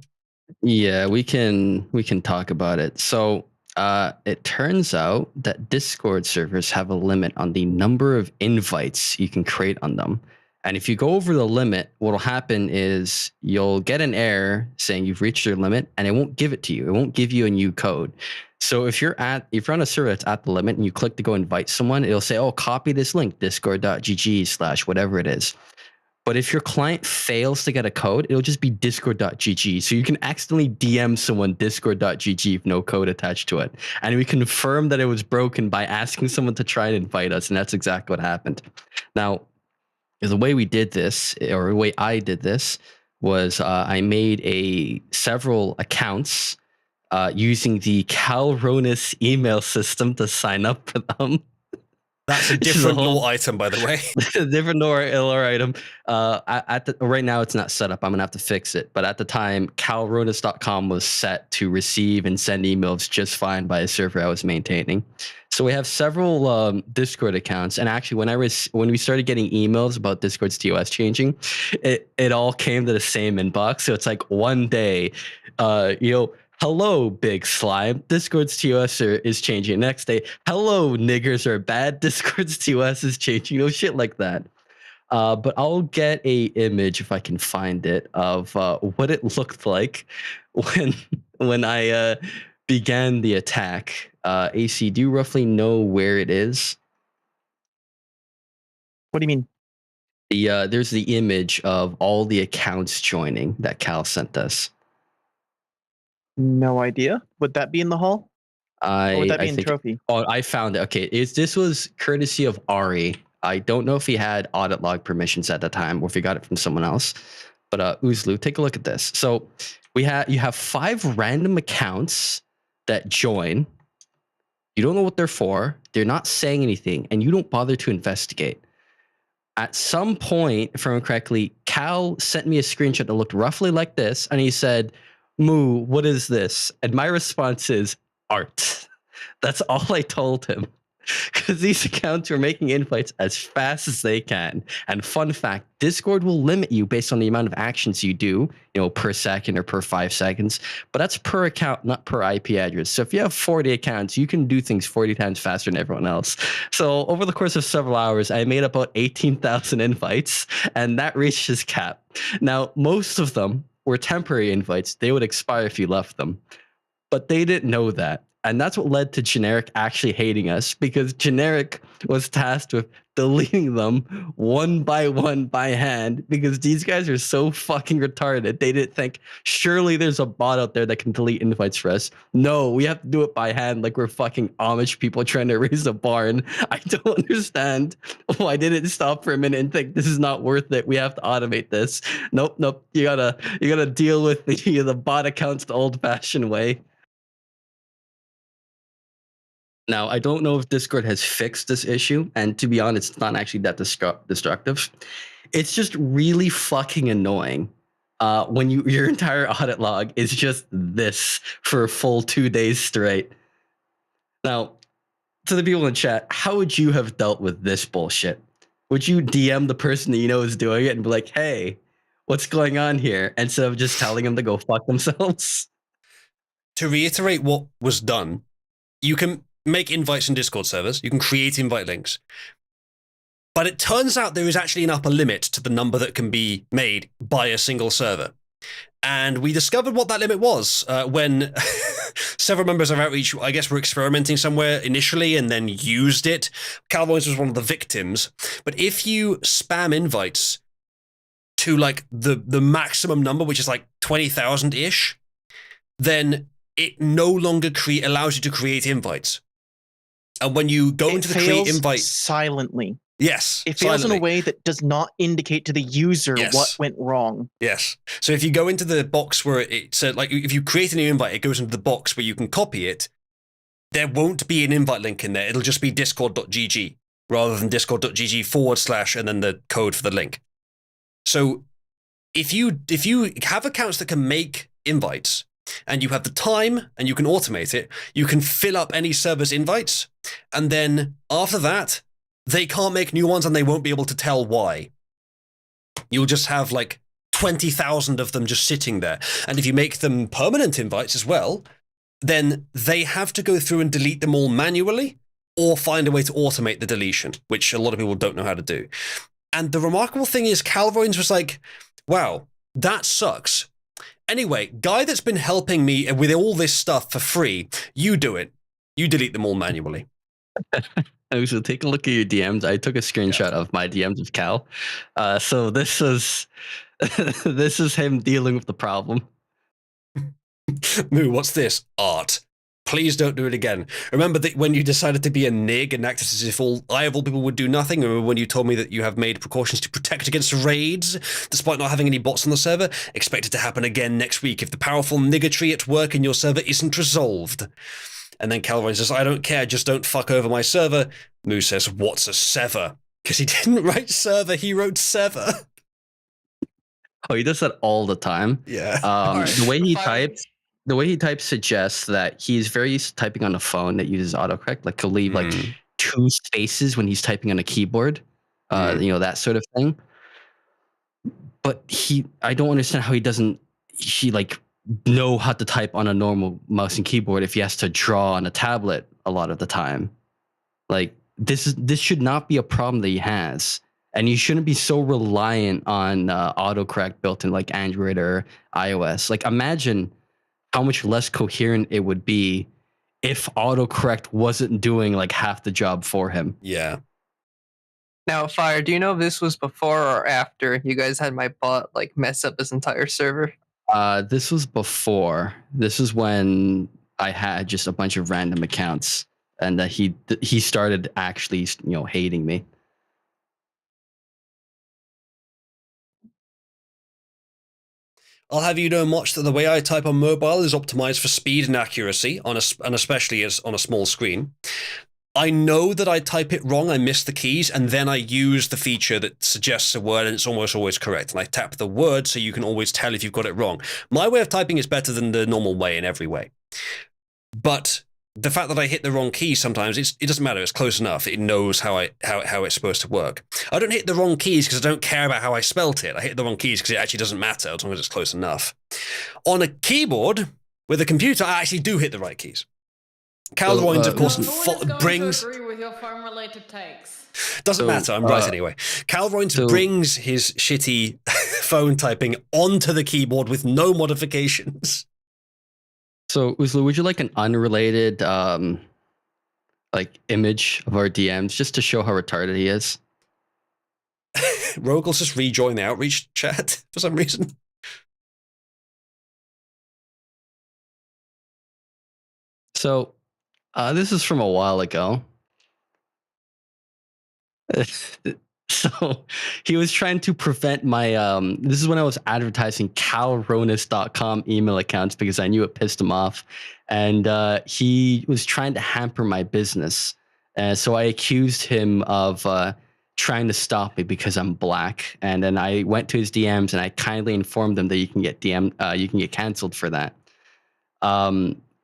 Yeah, we can talk about it. So it turns out that Discord servers have a limit on the number of invites you can create on them. And if you go over the limit, what will happen is you'll get an error saying you've reached your limit, and it won't give it to you. It won't give you a new code. So if you're on a server that's at the limit and you click to go invite someone, it'll say, "Oh, copy this link, discord.gg/whatever it is." But if your client fails to get a code, it'll just be discord.gg. So you can accidentally DM someone discord.gg with no code attached to it. And we confirmed that it was broken by asking someone to try and invite us. And that's exactly what happened. Now, the way we did this, or the way I did this, was I made several accounts using the Calronis email system to sign up for them. That's a different lore item, by the way. Different lore item. Right now, it's not set up. I'm gonna have to fix it. But at the time, calronis.com was set to receive and send emails just fine by a server I was maintaining. So we have several Discord accounts, and actually, when we started getting emails about Discord's TOS changing, it all came to the same inbox. So it's like one day, hello, big slime. Discord's TOS is changing. Next day, hello, niggers are bad. Discord's TOS is changing. Shit like that. But I'll get a image if I can find it of what it looked like when I began the attack. AC, do you roughly know where it is? What do you mean? There's the image of all the accounts joining that Cal sent us. No idea. Would that be in the hall? Or would that be in trophy? Oh, I found it. Okay, this was courtesy of Ari. I don't know if he had audit log permissions at the time or if he got it from someone else. But Uzlu, take a look at this. So you have 5 random accounts that join. You don't know what they're for. They're not saying anything, and you don't bother to investigate. At some point, if I remember correctly, Cal sent me a screenshot that looked roughly like this, and he said, "Moo, what is this?" And my response is art. That's all I told him. Because these accounts are making invites as fast as they can. And fun fact, Discord will limit you based on the amount of actions you do, per second or per 5 seconds. But that's per account, not per IP address. So if you have 40 accounts, you can do things 40 times faster than everyone else. So over the course of several hours, I made about 18,000 invites, and that reached his cap. Now, most of them were temporary invites. They would expire if you left them. But they didn't know that. And that's what led to Generic actually hating us, because Generic was tasked with deleting them one by one by hand, because these guys are so fucking retarded. They didn't think, surely there's a bot out there that can delete invites for us. No, we have to do it by hand like we're fucking Amish people trying to raise a barn. I don't understand why they didn't stop for a minute and think this is not worth it. We have to automate this. Nope. You gotta deal with the bot accounts the old-fashioned way. Now, I don't know if Discord has fixed this issue, and to be honest, it's not actually that destructive. It's just really fucking annoying when your entire audit log is just this for a full 2 days straight. Now, to the people in chat, how would you have dealt with this bullshit? Would you DM the person that you know is doing it and be like, "Hey, what's going on here?" instead of just telling them to go fuck themselves? To reiterate what was done, you can make invites in Discord servers. You can create invite links. But it turns out there is actually an upper limit to the number that can be made by a single server. And we discovered what that limit was when several members of Outreach, I guess, were experimenting somewhere initially and then used it. Calvoins was one of the victims. But if you spam invites to like the maximum number, which is like 20,000-ish, then it no longer allows you to create invites. And when you go It into the create fails invite, silently. yes, It fails silently. in a way that does not indicate to the user Yes. what went wrong. Yes. So if you go into the box where it said, like, if you create a new invite, it goes into the box where you can copy it. There won't be an invite link in there. It'll just be discord.gg rather than discord.gg / and then the code for the link. So if you have accounts that can make invites and you have the time and you can automate it, you can fill up any server's invites. And then after that, they can't make new ones and they won't be able to tell why. You'll just have like 20,000 of them just sitting there. And if you make them permanent invites as well, then they have to go through and delete them all manually or find a way to automate the deletion, which a lot of people don't know how to do. And the remarkable thing is Calroins was like, wow, that sucks. Anyway, guy that's been helping me with all this stuff for free, you do it. You delete them all manually. So take a look at your DMs. I took a screenshot of my DMs of Cal. So this is this is him dealing with the problem. Moo, what's this? Art. Please don't do it again. Remember that when you decided to be a nig and acted as if I of all people would do nothing? Remember when you told me that you have made precautions to protect against raids, despite not having any bots on the server? Expect it to happen again next week if the powerful niggatry at work in your server isn't resolved. And then Calvin says, I don't care, just don't fuck over my server. Moo says, what's a sever? Because he didn't write server, he wrote sever. Oh, he does that all the time. Yeah. Alright, The way he types suggests that he's very used to typing on a phone that uses autocorrect. Like he'll leave like 2 spaces when he's typing on a keyboard, you know, that sort of thing. But I don't understand how he like know how to type on a normal mouse and keyboard if he has to draw on a tablet a lot of the time. Like this should not be a problem that he has. And you shouldn't be so reliant on autocorrect built in like Android or iOS. Like imagine how much less coherent it would be if autocorrect wasn't doing like half the job for him. Yeah. Now, Fire, do you know if this was before or after you guys had my bot like mess up this entire server? This was before. This is when I had just a bunch of random accounts, and he started actually, you know, hating me. I'll have you know much that the way I type on mobile is optimized for speed and accuracy, and especially as on a small screen. I know that I type it wrong, I miss the keys, and then I use the feature that suggests a word, and it's almost always correct. And I tap the word so you can always tell if you've got it wrong. My way of typing is better than the normal way in every way. But the fact that I hit the wrong key sometimes, it doesn't matter, it's close enough. It knows how it's supposed to work. I don't hit the wrong keys because I don't care about how I spelt it. I hit the wrong keys because it actually doesn't matter as long as it's close enough. On a keyboard with a computer, I actually do hit the right keys. Calroins, of course, brings... to agree with your phone-related takes. Doesn't matter, I'm right anyway. Calroins brings his shitty phone typing onto the keyboard with no modifications. So, Uzlu, would you like an unrelated like image of our DMs just to show how retarded he is? Rogel's just rejoined the outreach chat for some reason. So, this is from a while ago. So he was trying to prevent my this is when I was advertising calronis.com email accounts because I knew it pissed him off, and he was trying to hamper my business, and so I accused him of trying to stop me because I'm black. And then I went to his DMs and I kindly informed him that you can get canceled for that.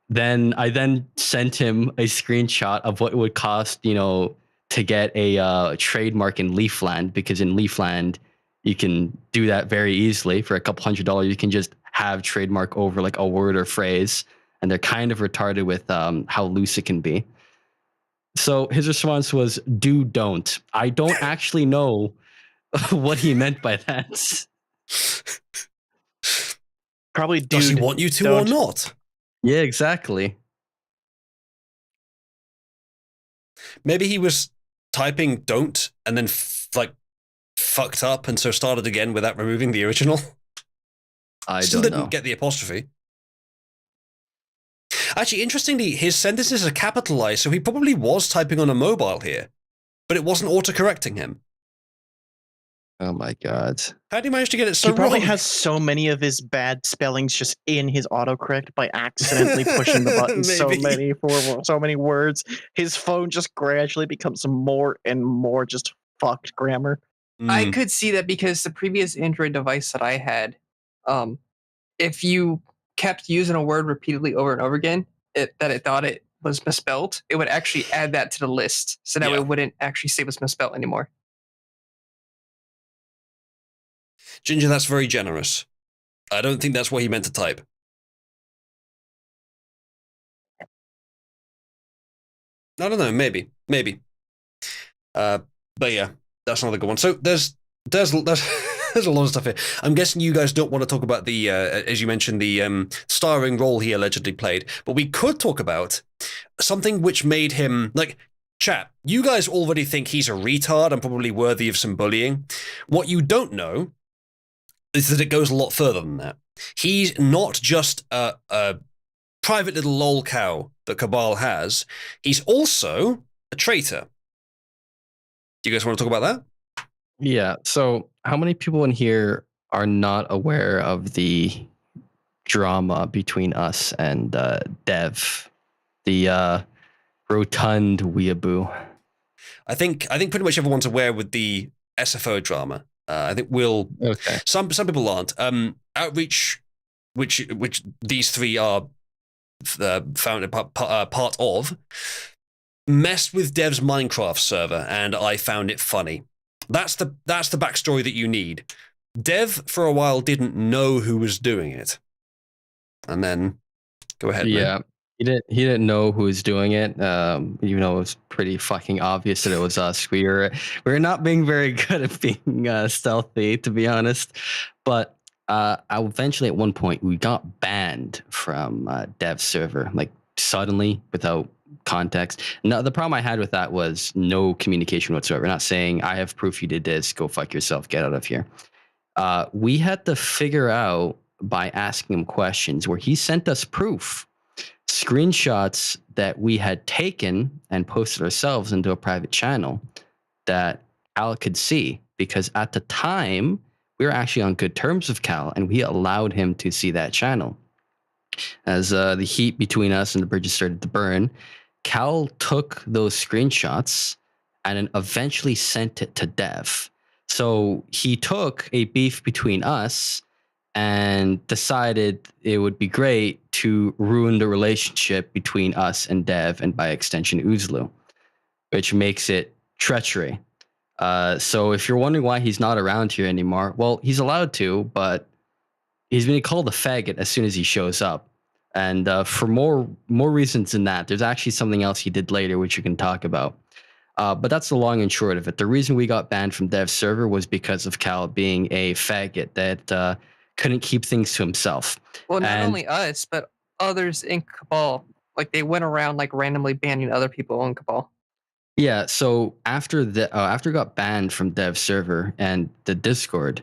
Then I sent him a screenshot of what it would cost, you know, to get a trademark in Leafland, because in Leafland you can do that very easily for a couple $100. You can just have trademark over like a word or phrase, and they're kind of retarded with how loose it can be. So his response was, don't. I don't actually know what he meant by that. Probably Does he want you to or not? Yeah, exactly. Maybe he was typing don't and then fucked up and so started again without removing the original. I Still don't didn't know. get the apostrophe. Actually, interestingly, his sentences are capitalized, so he probably was typing on a mobile here, but it wasn't autocorrecting him. Oh my god. How do you manage to get it so He probably wrong? has so many of his bad spellings just in his autocorrect by accidentally pushing the button Maybe. so many words. His phone just gradually becomes more and more just fucked grammar. I Mm. could see that because the previous Android device that I had, if you kept using a word repeatedly over and over again, that it thought it was misspelled, it would actually add that to the list, so that Yeah. it wouldn't actually say it was misspelled anymore. Ginger, that's very generous. I don't think that's what he meant to type. I don't know, maybe. But yeah, that's another good one. So there's there's a lot of stuff here. I'm guessing you guys don't want to talk about the, as you mentioned, the starring role he allegedly played, but we could talk about something which made him, like, chat, you guys already think he's a retard and probably worthy of some bullying. What you don't know is that it goes a lot further than that. He's not just a private little lol cow that Cabal has. He's also a traitor. Do you guys want to talk about that? Yeah. So, how many people in here are not aware of the drama between us and Dev, the rotund weeaboo? I think pretty much everyone's aware with the SFO drama. I think we'll. Okay. Some people aren't. Outreach, which these three are founded part of, messed with Dev's Minecraft server, and I found it funny. That's the backstory that you need. Dev for a while didn't know who was doing it, and then go ahead. Yeah. Man. He didn't know who was doing it, even though it was pretty fucking obvious that it was us. We were not being very good at being stealthy, to be honest. But eventually, at one point, we got banned from Dev's server, like suddenly, without context. No, the problem I had with that was no communication whatsoever. Not saying I have proof you did this, go fuck yourself, get out of here. We had to figure out by asking him questions where he sent us proof. Screenshots that we had taken and posted ourselves into a private channel that Cal could see, because at the time we were actually on good terms with Cal and we allowed him to see that channel. As the heat between us and the bridges started to burn, Cal took those screenshots and then eventually sent it to Dev. So he took a beef between us and decided it would be great to ruin the relationship between us and Dev, and by extension Uzlu, which makes it treachery. So if you're wondering why he's not around here anymore, well, he's allowed to, but he's been called a faggot as soon as he shows up. And for more reasons than that, there's actually something else he did later, which you can talk about. But that's the long and short of it. The reason we got banned from Dev's server was because of Cal being a faggot that couldn't keep things to himself. Well, not only us, but others in Cabal. Like, they went around like randomly banning other people in Cabal. Yeah, so after it got banned from Dev's server and the Discord,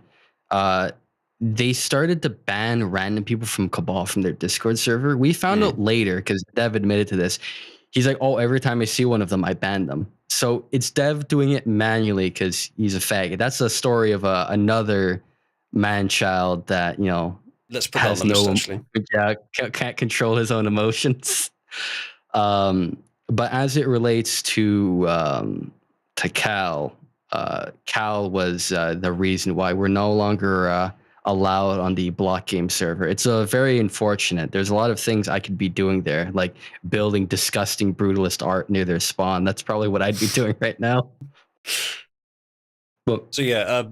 they started to ban random people from Cabal from their Discord server. We found out later, because Dev admitted to this. He's like, oh, every time I see one of them, I ban them. So it's Dev doing it manually because he's a faggot. That's a story of another man-child that, Let's put has that on the list, no, actually. can't control his own emotions. But as it relates to Cal, Cal was the reason why we're no longer allowed on the block game server. It's very unfortunate. There's a lot of things I could be doing there, like building disgusting brutalist art near their spawn. That's probably what I'd be doing right now. But So yeah,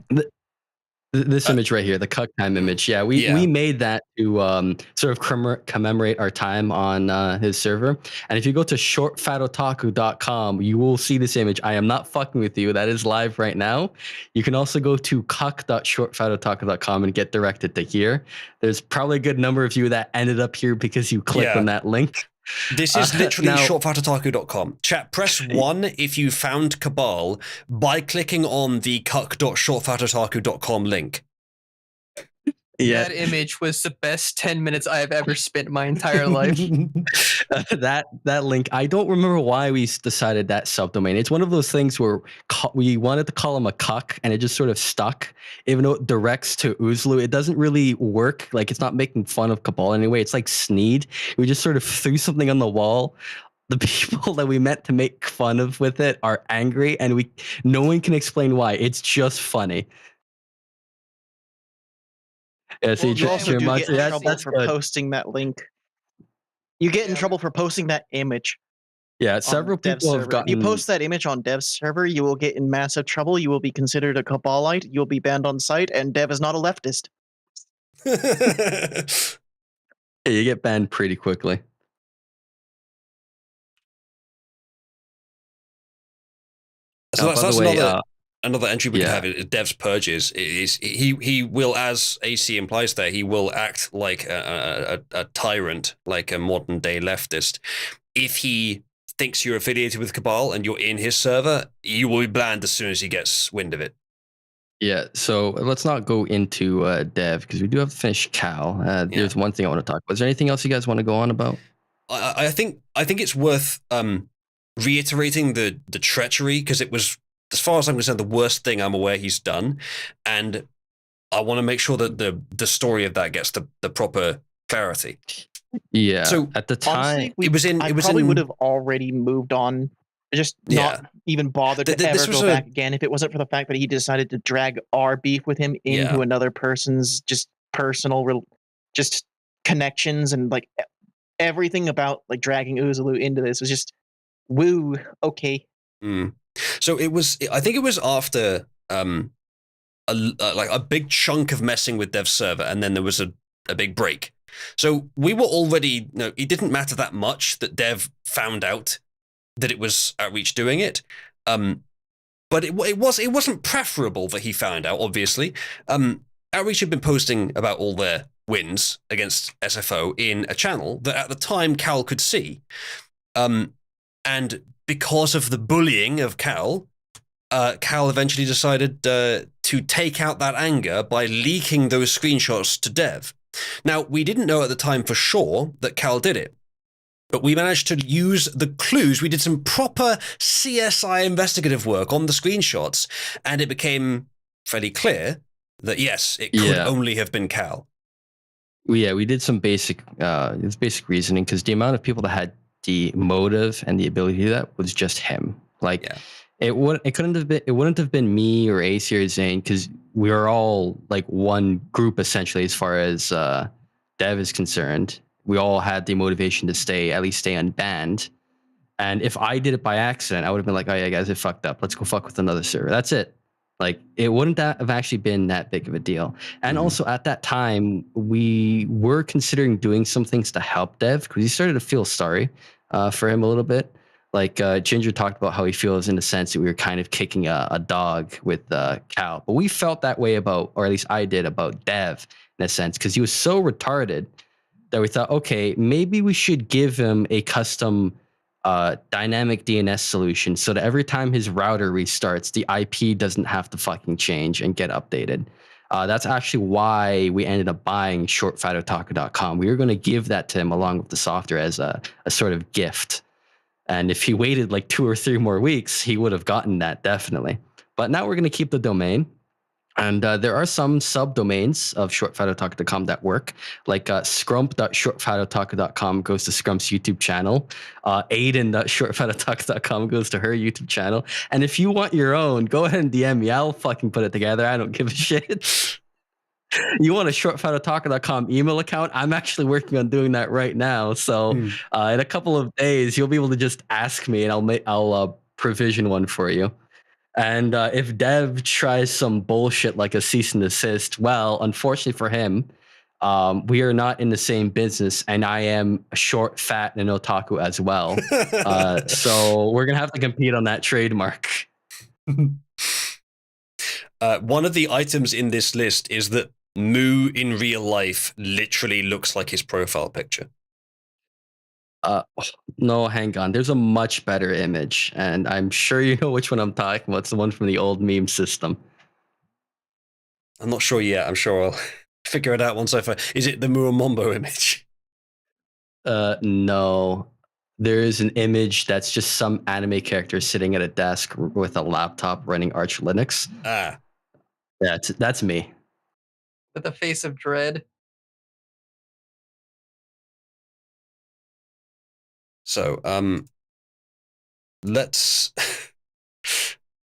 this image right here, the cuck time image. Yeah, we made that to sort of commemorate our time on his server. And if you go to shortfatotaku.com, you will see this image. I am not fucking with you. That is live right now. You can also go to cuck.shortfatotaku.com and get directed to here. There's probably a good number of you that ended up here because you clicked on that link. This is literally shortfatotaku.com. Chat, press 1 if you found Cabal by clicking on the cuck.shortfatotaku.com link. That image was the best 10 minutes I have ever spent in my entire life. That link, I don't remember why we decided that subdomain. It's one of those things where we wanted to call him a cuck, and it just sort of stuck. Even though it directs to Uzlu, it doesn't really work. Like, it's not making fun of Cabal anyway. It's like Sneed. We just sort of threw something on the wall. The people that we meant to make fun of with it are angry, and no one can explain why. It's just funny. Yeah, see, Well, you also do get in trouble that's for good. posting that link. You get in trouble for posting that image. Yeah, several people have If gotten. you post that image on Dev's server, you will get in massive trouble. You will be considered a Cabalite. You'll be banned on site, and Dev is not a leftist. Yeah, you get banned pretty quickly. So by that's the way, another entry we can yeah. have is Dev's purges. He will, as AC implies there, he will act like a tyrant, like a modern day leftist. If he thinks you're affiliated with Cabal and you're in his server, you will be banned as soon as he gets wind of it. Yeah, so let's not go into Dev because we do have to finish Cal. There's one thing I want to talk about. Is there anything else you guys want to go on about? I think it's worth reiterating the treachery, because it was, as far as I'm concerned, the worst thing I'm aware he's done, and I want to make sure that the story of that gets the proper clarity. Yeah. So at the time, honestly, I probably would have already moved on, just not even bothered to ever go back again if it wasn't for the fact that he decided to drag our beef with him into another person's just personal, just connections, and like everything about like dragging Uzulu into this was just woo. Okay. So I think it was after like a big chunk of messing with Dev's server, and then there was a big break. So we were already, it didn't matter that much that Dev found out that it was Outreach doing it. But it wasn't preferable that he found out, obviously. Outreach had been posting about all their wins against SFO in a channel that at the time Cal could see. And because of the bullying of Cal eventually decided to take out that anger by leaking those screenshots to Dev. Now, we didn't know at the time for sure that Cal did it, but we managed to use the clues. We did some proper CSI investigative work on the screenshots, and it became fairly clear that, yes, it could only have been Cal. Yeah, we did some basic reasoning, because the amount of people that had the motive and the ability to do that was just him. Like, it wouldn't have been me or AC or Zane, because we were all like one group essentially as far as Dev is concerned. We all had the motivation to stay unbanned. And if I did it by accident, I would have been like, oh yeah, guys, it fucked up. Let's go fuck with another server. That's it. Like, it wouldn't have actually been that big of a deal. And also at that time, we were considering doing some things to help Dev, because he started to feel sorry for him a little bit. Like Ginger talked about how he feels in the sense that we were kind of kicking a dog with Cal. But we felt that way about, or at least I did, about Dev in a sense, because he was so retarded that we thought, okay, maybe we should give him a custom dynamic DNS solution so that every time his router restarts, the IP doesn't have to fucking change and get updated. That's actually why we ended up buying shortfatotaku.com. We were going to give that to him along with the software as a sort of gift. And if he waited like 2 or 3 more weeks, he would have gotten that, definitely. But now we're going to keep the domain. And there are some subdomains of shortfatotaku.com that work, like scrump.shortfatotaku.com goes to Scrump's YouTube channel. Aiden.shortfatotaku.com goes to her YouTube channel. And if you want your own, go ahead and DM me. I'll fucking put it together. I don't give a shit. You want a shortfatotaku.com email account? I'm actually working on doing that right now. So in a couple of days, you'll be able to just ask me, and I'll provision one for you. And if Dev tries some bullshit like a cease and desist, well, unfortunately for him, we are not in the same business, and I am short, fat, and otaku as well. So we're gonna have to compete on that trademark. One of the items in this list is that Moo in real life literally looks like his profile picture. No, hang on. There's a much better image, and I'm sure you know which one I'm talking about. It's the one from the old meme system. I'm not sure yet. I'm sure I'll figure it out once I find. Is it the Muramombo image? No. There is an image that's just some anime character sitting at a desk with a laptop running Arch Linux. Ah, Yeah, that's me. With the face of dread. so let's.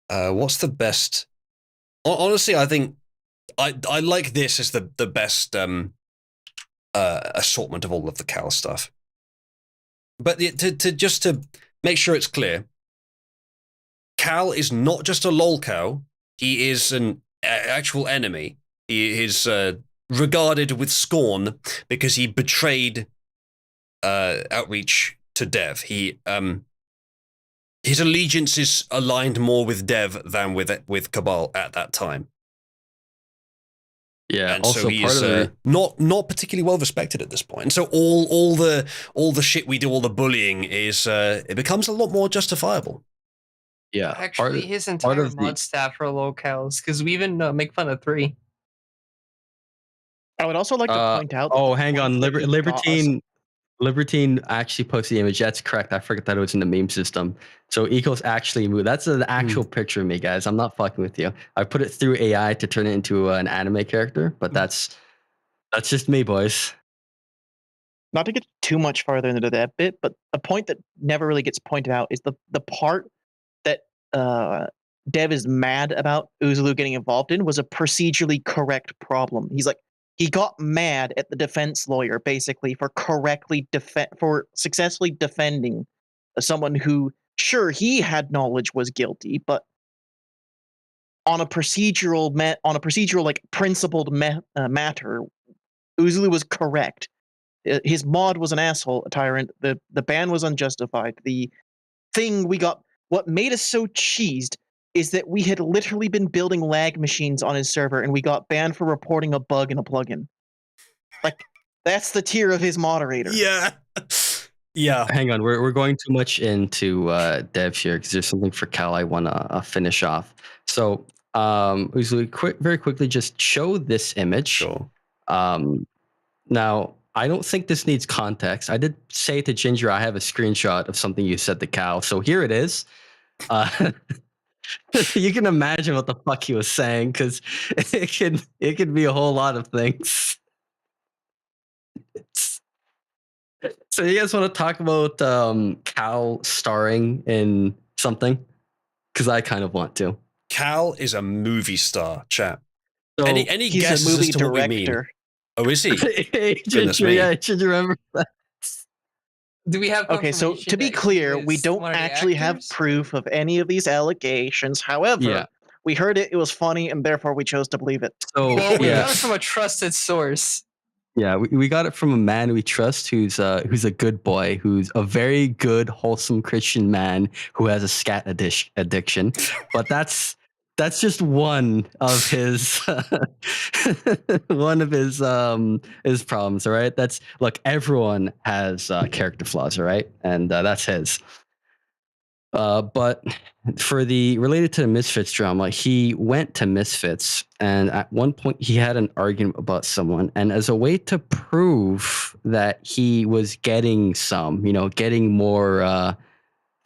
What's the best? Honestly, I think I like this as the best assortment of all of the Cal stuff. But to make sure it's clear, Cal is not just a lol cow. He is an actual enemy. He is regarded with scorn because he betrayed Outreach to Dev. He his allegiance is aligned more with Dev than with Cabal at that time. Yeah. And Also, so he's part of the not particularly well respected at this point. And so all the shit we do, all the bullying is it becomes a lot more justifiable. yeah. Actually, his entire mod staff are locals because we even make fun of 3. I would also like to point out. Oh, that the hang on, points that he got us- Libertine actually posted the image. That's correct. I forgot that it was in the meme system. So Eco's actually moved. That's an actual picture of me, guys. I'm not fucking with you. I put it through AI to turn it into an anime character, but that's just me, boys. Not to get too much farther into that bit, but a point that never really gets pointed out is the part that Dev is mad about Uzulu getting involved in was a procedurally correct problem. He's like, he got mad at the defense lawyer basically for successfully defending someone who, sure, he had knowledge was guilty, but on a procedural like principled matter, Uzulu was correct. His mod was an asshole, a tyrant. The ban was unjustified. The thing what made us so cheesed is that we had literally been building lag machines on his server and we got banned for reporting a bug in a plugin. Like, that's the tier of his moderator. Yeah. Yeah. Hang on, we're going too much into Dev here because there's something for Cal I want to finish off. So, very quickly, just show this image. Sure. Now, I don't think this needs context. I did say to Ginger, I have a screenshot of something you said to Cal. So here it is. You can imagine what the fuck he was saying because it could be a whole lot of things. So you guys want to talk about Cal starring in something? Because I kind of want to. Cal is a movie star, chat. So Any He's guesses a movie as to what we mean? director. Oh, is he? Goodness Ginger, me. yeah, Ginger, remember that? Do we have Okay, so confirmation to be that he clear, we is don't one of the actually have actors? proof of any of these allegations. However, Yeah. we heard it was funny, and therefore we chose to believe it. So Well, we yeah, got it from a trusted source. yeah, we got it from a man we trust who's a good boy, who's a very good, wholesome Christian man who has a scat addiction. But that's just one of his his problems. All right, look, everyone has character flaws, all right, and that's his. But for the related to the Misfits drama, he went to Misfits, and at one point he had an argument about someone, and as a way to prove that he was getting getting more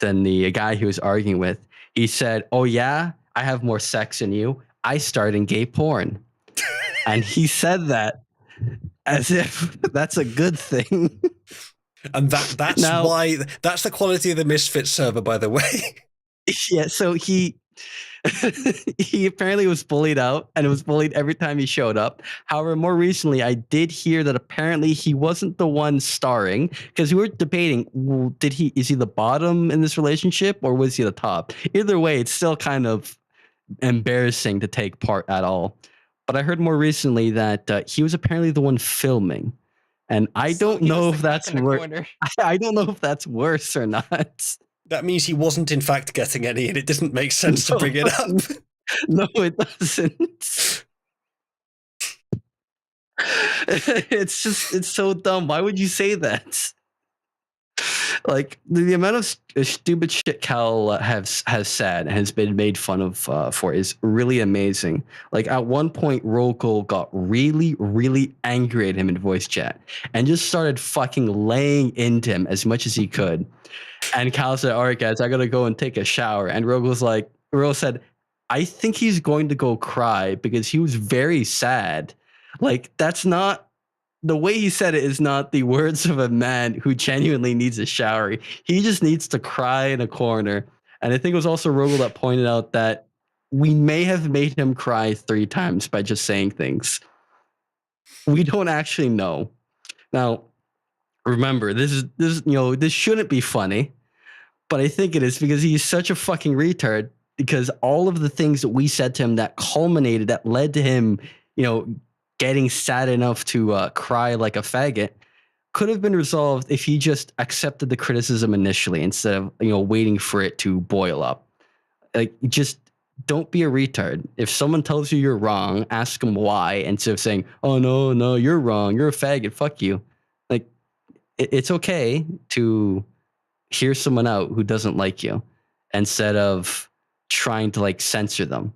than the guy he was arguing with, he said, "Oh yeah, I have more sex than you. I starred in gay porn," and he said that as if that's a good thing. And that's the quality of the Misfit server, by the way. Yeah, so he he apparently was bullied out and was bullied every time he showed up. However, more recently, I did hear that apparently he wasn't the one starring because we were debating, well, is he the bottom in this relationship or was he the top? Either way, it's still kind of embarrassing to take part at all. But I heard more recently that he was apparently the one filming. And I So don't he know was if the that's cock in the worse. corner. I don't know if that's worse or not. That means he wasn't in fact getting any, and it didn't make sense to bring it up. No, it doesn't. It's so dumb. Why would you say that? Like the amount of stupid shit Cal has said and has been made fun of for is really amazing. Like at one point, Rokul got really, really angry at him in voice chat and just started fucking laying into him as much as he could. And Cal said, "All right, guys, I gotta go and take a shower." And Rokul said, "I think he's going to go cry because he was very sad." Like that's not. The way he said it is not the words of a man who genuinely needs a shower. He just needs to cry in a corner. And I think it was also Rogel that pointed out that we may have made him cry 3 times by just saying things. We don't actually know. Now, remember, this shouldn't be funny, but I think it is because he's such a fucking retard. Because all of the things that we said to him that culminated, that led to him, getting sad enough to cry like a faggot, could have been resolved if he just accepted the criticism initially instead of waiting for it to boil up. Like, just don't be a retard. If someone tells you you're wrong, ask them why instead of saying, "Oh no, you're wrong. You're a faggot. Fuck you." Like, it's okay to hear someone out who doesn't like you instead of trying to censor them.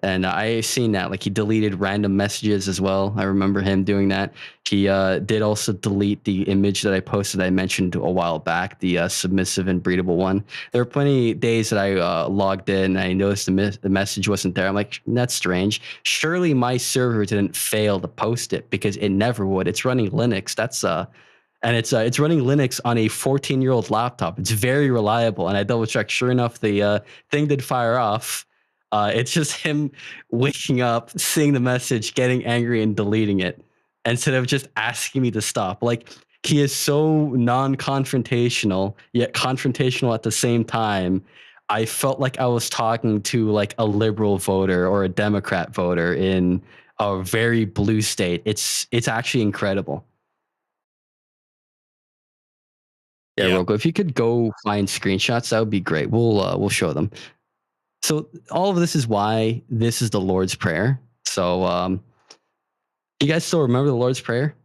And I seen that. Like, he deleted random messages as well. I remember him doing that. He did also delete the image that I posted. I mentioned a while back, the submissive and breedable one. There were plenty of days that I logged in and I noticed the message wasn't there. I'm like, that's strange. Surely my server didn't fail to post it because it never would. It's running Linux. And it's running Linux on a 14-year-old laptop. It's very reliable. And I double checked. Sure enough, the thing did fire off. It's just him waking up, seeing the message, getting angry, and deleting it instead of just asking me to stop. Like, he is so non-confrontational, yet confrontational at the same time. I felt like I was talking to a liberal voter or a Democrat voter in a very blue state. It's actually incredible. Yeah, Rogo, if you could go find screenshots, that would be great. We'll show them. So all of this is why this is the Lord's Prayer. So you guys still remember the Lord's Prayer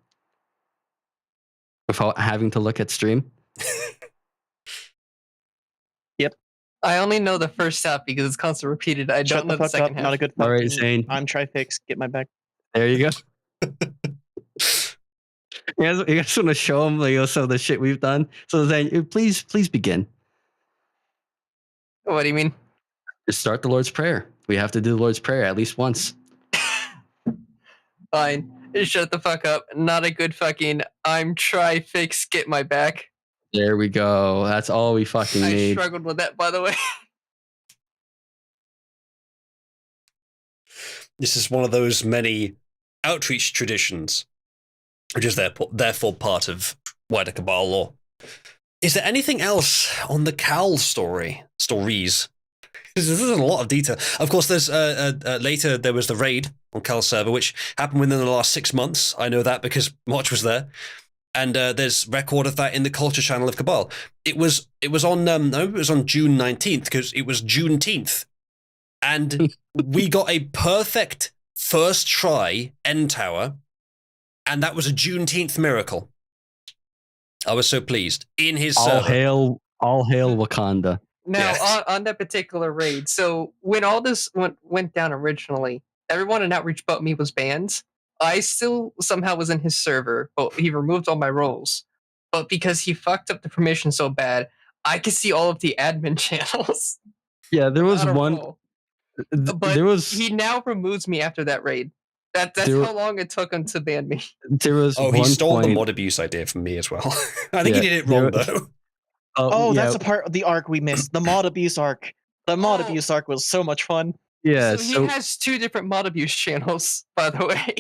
without having to look at stream? Yep. I only know the first half because it's constantly repeated. I Shut don't know the the fuck second up. half. Not a good All right, fucking- Zane. I'm Trifix. Get my back. There you go. You guys want to show them some of the shit we've done? So Zane, please begin. What do you mean? Just start the Lord's Prayer. We have to do the Lord's Prayer at least once. Fine. Shut the fuck up. Not a good fucking I'm Trifix. Get my back. There we go. That's all we fucking I need. struggled with that, by the way. This is one of those many outreach traditions, which is therefore part of wider Cabal lore. Is there anything else on the Cal stories? This is a lot of detail. Of course, there's later there was the raid on Cal server, which happened within the last 6 months. I know that because March was there, and there's record of that in the culture channel of Cabal. It was on June 19th because it was Juneteenth, and we got a perfect first try end tower, and that was a Juneteenth miracle. I was so pleased in his all server. All hail Wakanda. Now, Yes. on that particular raid, so when all this went down originally, everyone in Outreach but me was banned. I still somehow was in his server, but he removed all my roles. But because he fucked up the permission so bad, I could see all of the admin channels. Yeah, there was without a one. role. But There was he now removes me after that raid. That's There- how long it took him to ban me. there was Oh, one he stole the point- mod abuse idea from me as well. I think Yeah, he did it wrong there- though. Oh, yeah, that's a part of the arc we missed. The mod abuse arc. The mod Oh. abuse arc was so much fun. yeah. So he has 2 different mod abuse channels, by the way.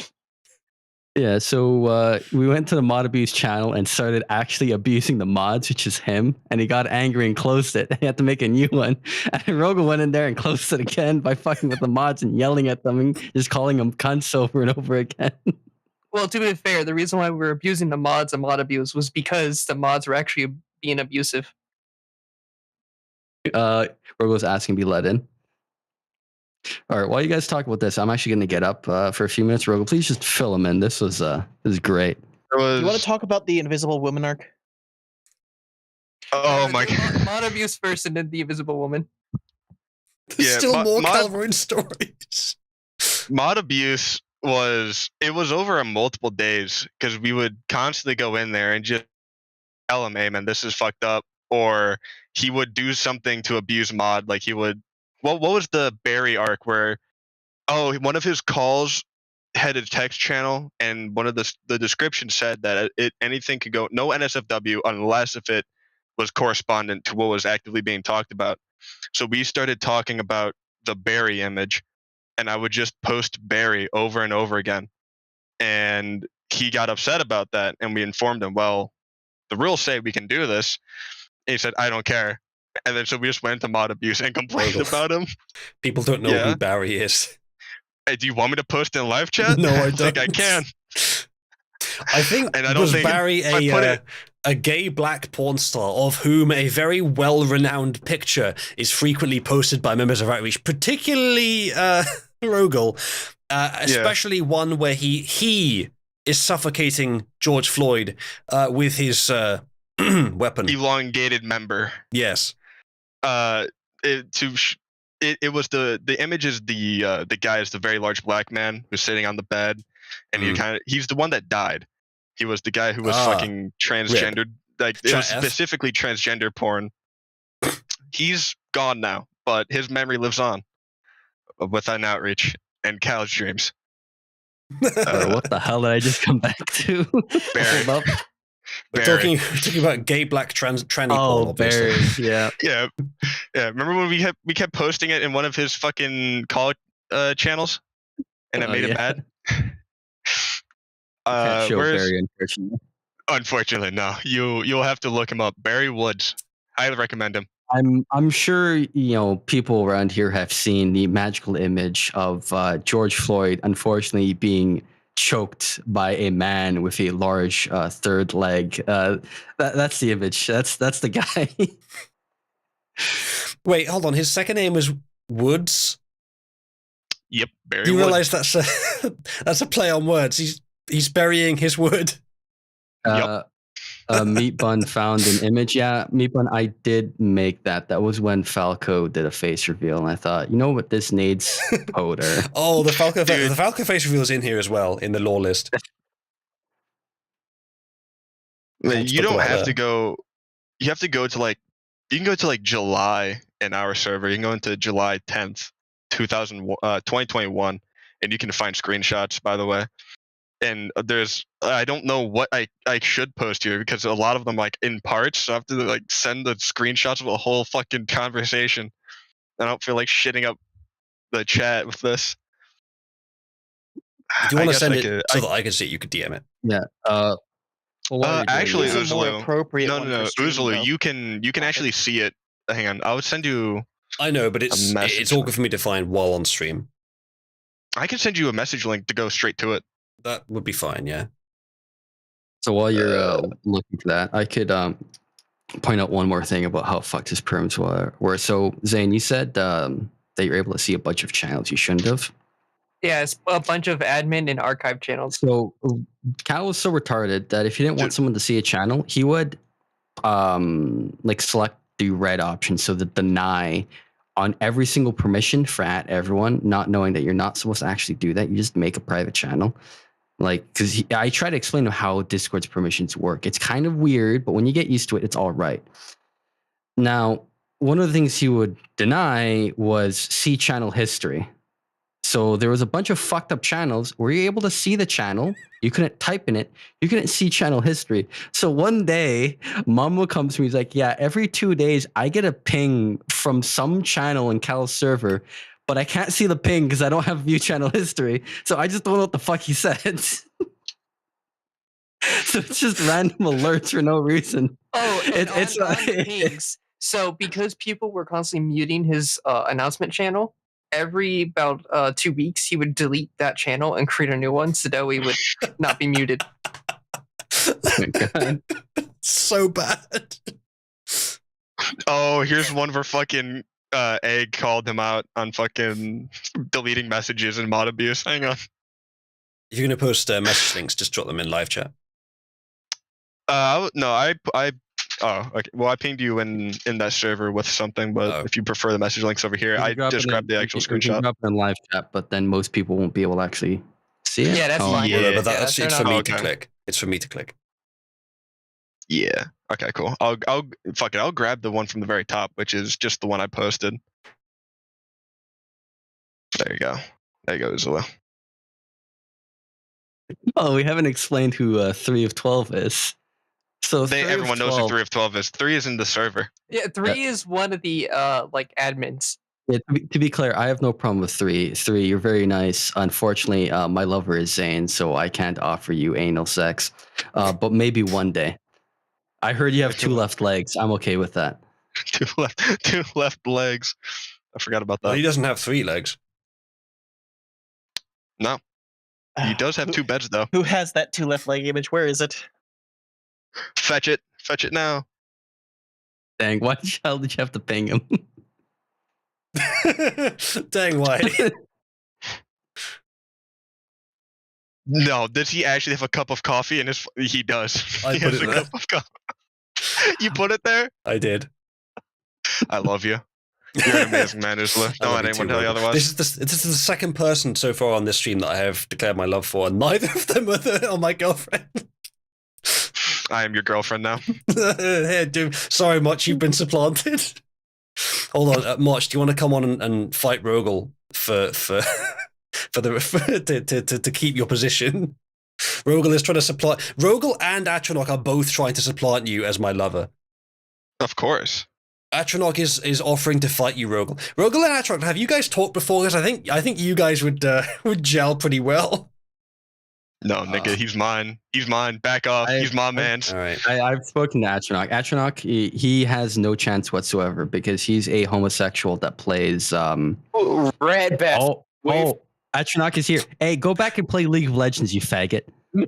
Yeah, so we went to the mod abuse channel and started actually abusing the mods, which is him, and he got angry and closed it. He had to make a new one. And Roga went in there and closed it again by fucking with the mods and yelling at them and just calling them cunts over and over again. Well, to be fair, the reason why we were abusing the mods and mod abuse was because the mods were actually being abusive. Roga was asking to be let in. All right, while you guys talk about this, I'm actually going to get up for a few minutes. Roga, please just fill him in. This is great. Do you want to talk about the Invisible Woman arc? Oh my god. Mod abuse first and then the Invisible Woman. There's Yeah, still more mod- Calroin stories. Mod abuse was over multiple days because we would constantly go in there and just tell him, hey man, this is fucked up. Or he would do something to abuse Mod. Like he would, what was the Barry arc where, one of his calls had a text channel and one of the description said that anything could go, no NSFW unless if it was correspondent to what was actively being talked about. So we started talking about the Barry image, and I would just post Barry over and over again. And he got upset about that, and we informed him, well, the rules say we can do this. And he said, I don't care. And then so we just went to mod abuse and complained about him. People don't know Yeah. who Barry is. Hey, do you want me to post in live chat? No, I It's like, I don't. can. I think And I don't was think Barry if I put a gay black porn star of whom a very well-renowned picture is frequently posted by members of Outreach, particularly Rogel, especially one where he is suffocating George Floyd with his weapon. Elongated member. Yes. It was the image is the guy is the very large black man who's sitting on the bed, and he's the one that died. He was the guy who was fucking transgendered. Like it was specifically transgender porn. He's gone now, but his memory lives on within Outreach and Cal's dreams. What the hell did I just come back to? Barry. Hold up. We're talking about gay black tranny porn, obviously. Barry, yeah. Yeah. Remember when we kept posting it in one of his fucking call channels, and it made it bad. Can't show Barry, unfortunately. Unfortunately, no. You'll have to look him up. Barry Woods. Highly recommend him. I'm sure people around here have seen the magical image of George Floyd unfortunately being choked by a man with a large third leg. That's the image. That's the guy. Wait, hold on. His second name is Woods. Yep, Barry. You Woods. realize that's a play on words. He's burying his wood. Meat Bun found an image. Yeah, Meat Bun, I did make that. That was when Falco did a face reveal, and I thought, you know what, this needs powder. Oh, the Falco face reveal is in here as well in the lore list. You don't have to go. You have to go to you can go to July in our server. You can go into July 10th, 2021, and you can find screenshots, by the way. And I don't know what I should post here because a lot of them in parts. So I have to send the screenshots of the whole fucking conversation. I don't feel like shitting up the chat with this. If you want to send it so that I can see it, you could DM it. Yeah. Actually, This is a more appropriate one no, for stream, Uzulu, though. you can actually see it. Hang on, I would send you. I know, but it's awkward for me to find while on stream. I can send you a message link to go straight to it. That would be fine, yeah. So while you're looking for that, I could point out one more thing about how fucked his perms were. So Zane, you said that you're able to see a bunch of channels you shouldn't have. Yeah, it's a bunch of admin and archive channels. So Cal was so retarded that if he didn't want someone to see a channel, he would select the red option, so the deny on every single permission for everyone, not knowing that you're not supposed to actually do that. You just make a private channel. Because I try to explain how Discord's permissions work. It's kind of weird, but when you get used to it, it's all right. Now, one of the things he would deny was see channel history. So there was a bunch of fucked up channels where you're able to see the channel. You couldn't type in it. You couldn't see channel history. So one day, Mama comes to me. He's like, yeah, every 2 days, I get a ping from some channel in Cal's server, but I can't see the ping because I don't have view channel history. So I just don't know what the fuck he said. So it's just random alerts for no reason. Oh, it's on pings. So because people were constantly muting his announcement channel, every about 2 weeks he would delete that channel and create a new one so that we would not be muted. Oh my God. So bad. Oh, here's one where fucking Egg called him out on fucking deleting messages and mod abuse. Hang on. If you're going to post message links, just drop them in live chat. No, I Oh, okay. Well, I pinged you in that server with something, but Oh. if you prefer the message links over here, You can I drop just it grabbed in- the actual you can screenshot. drop it in live chat, but then most people won't be able to actually see it. Yeah, that's Oh, fine. Yeah. Well, no, but Yeah, that's turn it's on- for me Oh, to okay. click. It's for me to click. Yeah. Okay, cool. I'll fuck it. I'll grab the one from the very top, which is just the one I posted. There you go. There you go, Zula. Oh, we haven't explained who 3 of 12 is. So Everyone knows who 3 of 12 is. 3 is in the server. Yeah, 3 is one of the like admins. Yeah, to be clear, I have no problem with 3. 3, you're very nice. Unfortunately, my lover is Zane, so I can't offer you anal sex. But maybe one day. I heard you have 2 left legs. I'm okay with that. two left legs. I forgot about Well, that. he doesn't have 3 legs. No, he does have 2 beds though. Who has that 2 left leg image? Where is it? Fetch it now. Dang, why the hell did you have to ping him? Dang, Whitey. No, does he actually have a cup of coffee in his? He does. I He put has it a there. cup of coffee. You put it there? I did. I love you. You're an amazing man, Ursula. I Don't love let you anyone too, tell you Michael. otherwise. This is the second person so far on this stream that I have declared my love for, and neither of them are my girlfriend. I am your girlfriend now. Here, dude. Sorry, Much, you've been supplanted. Hold on, Much, do you want to come on and fight Rogel for to keep your position? Rogel is trying to supplant. Rogel and Atronach are both trying to supplant you as my lover. Of course. Atronach is offering to fight you, Rogel. Rogel and Atronach, have you guys talked before? Because I think you guys would gel pretty well. No, nigga, he's mine. He's mine. Back off. He's my man's. All right. I've spoken to Atronach. Atronach, he has no chance whatsoever because he's a homosexual that plays. Red best. Atronach is here. Hey, go back and play League of Legends, you faggot.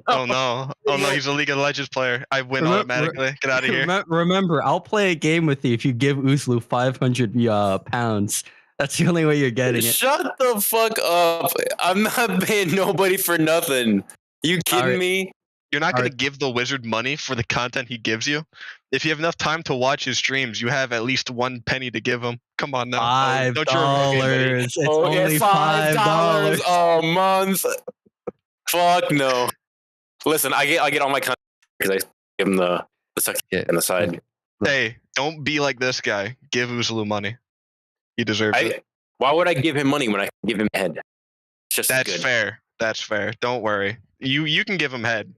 Oh no. Oh no, he's a League of Legends player. I win automatically. Get out of here. Remember, I'll play a game with you if you give Uslu 500 pounds. That's the only way you're getting it. Shut the fuck up. I'm not paying nobody for nothing. You kidding Alright. me? You're not going to Alright. give the wizard money for the content he gives you. If you have enough time to watch his streams, you have at least 1 penny to give him. Come on now. $5. Don't you remember me? It's only $5. a month. Fuck no. Listen, I get all my content because I give him the suck on the side. Hey, don't be like this guy. Give Uzulu money. He deserves it. Why would I give him money when I can give him head? It's just That's good. fair. That's fair. Don't worry. You can give him head.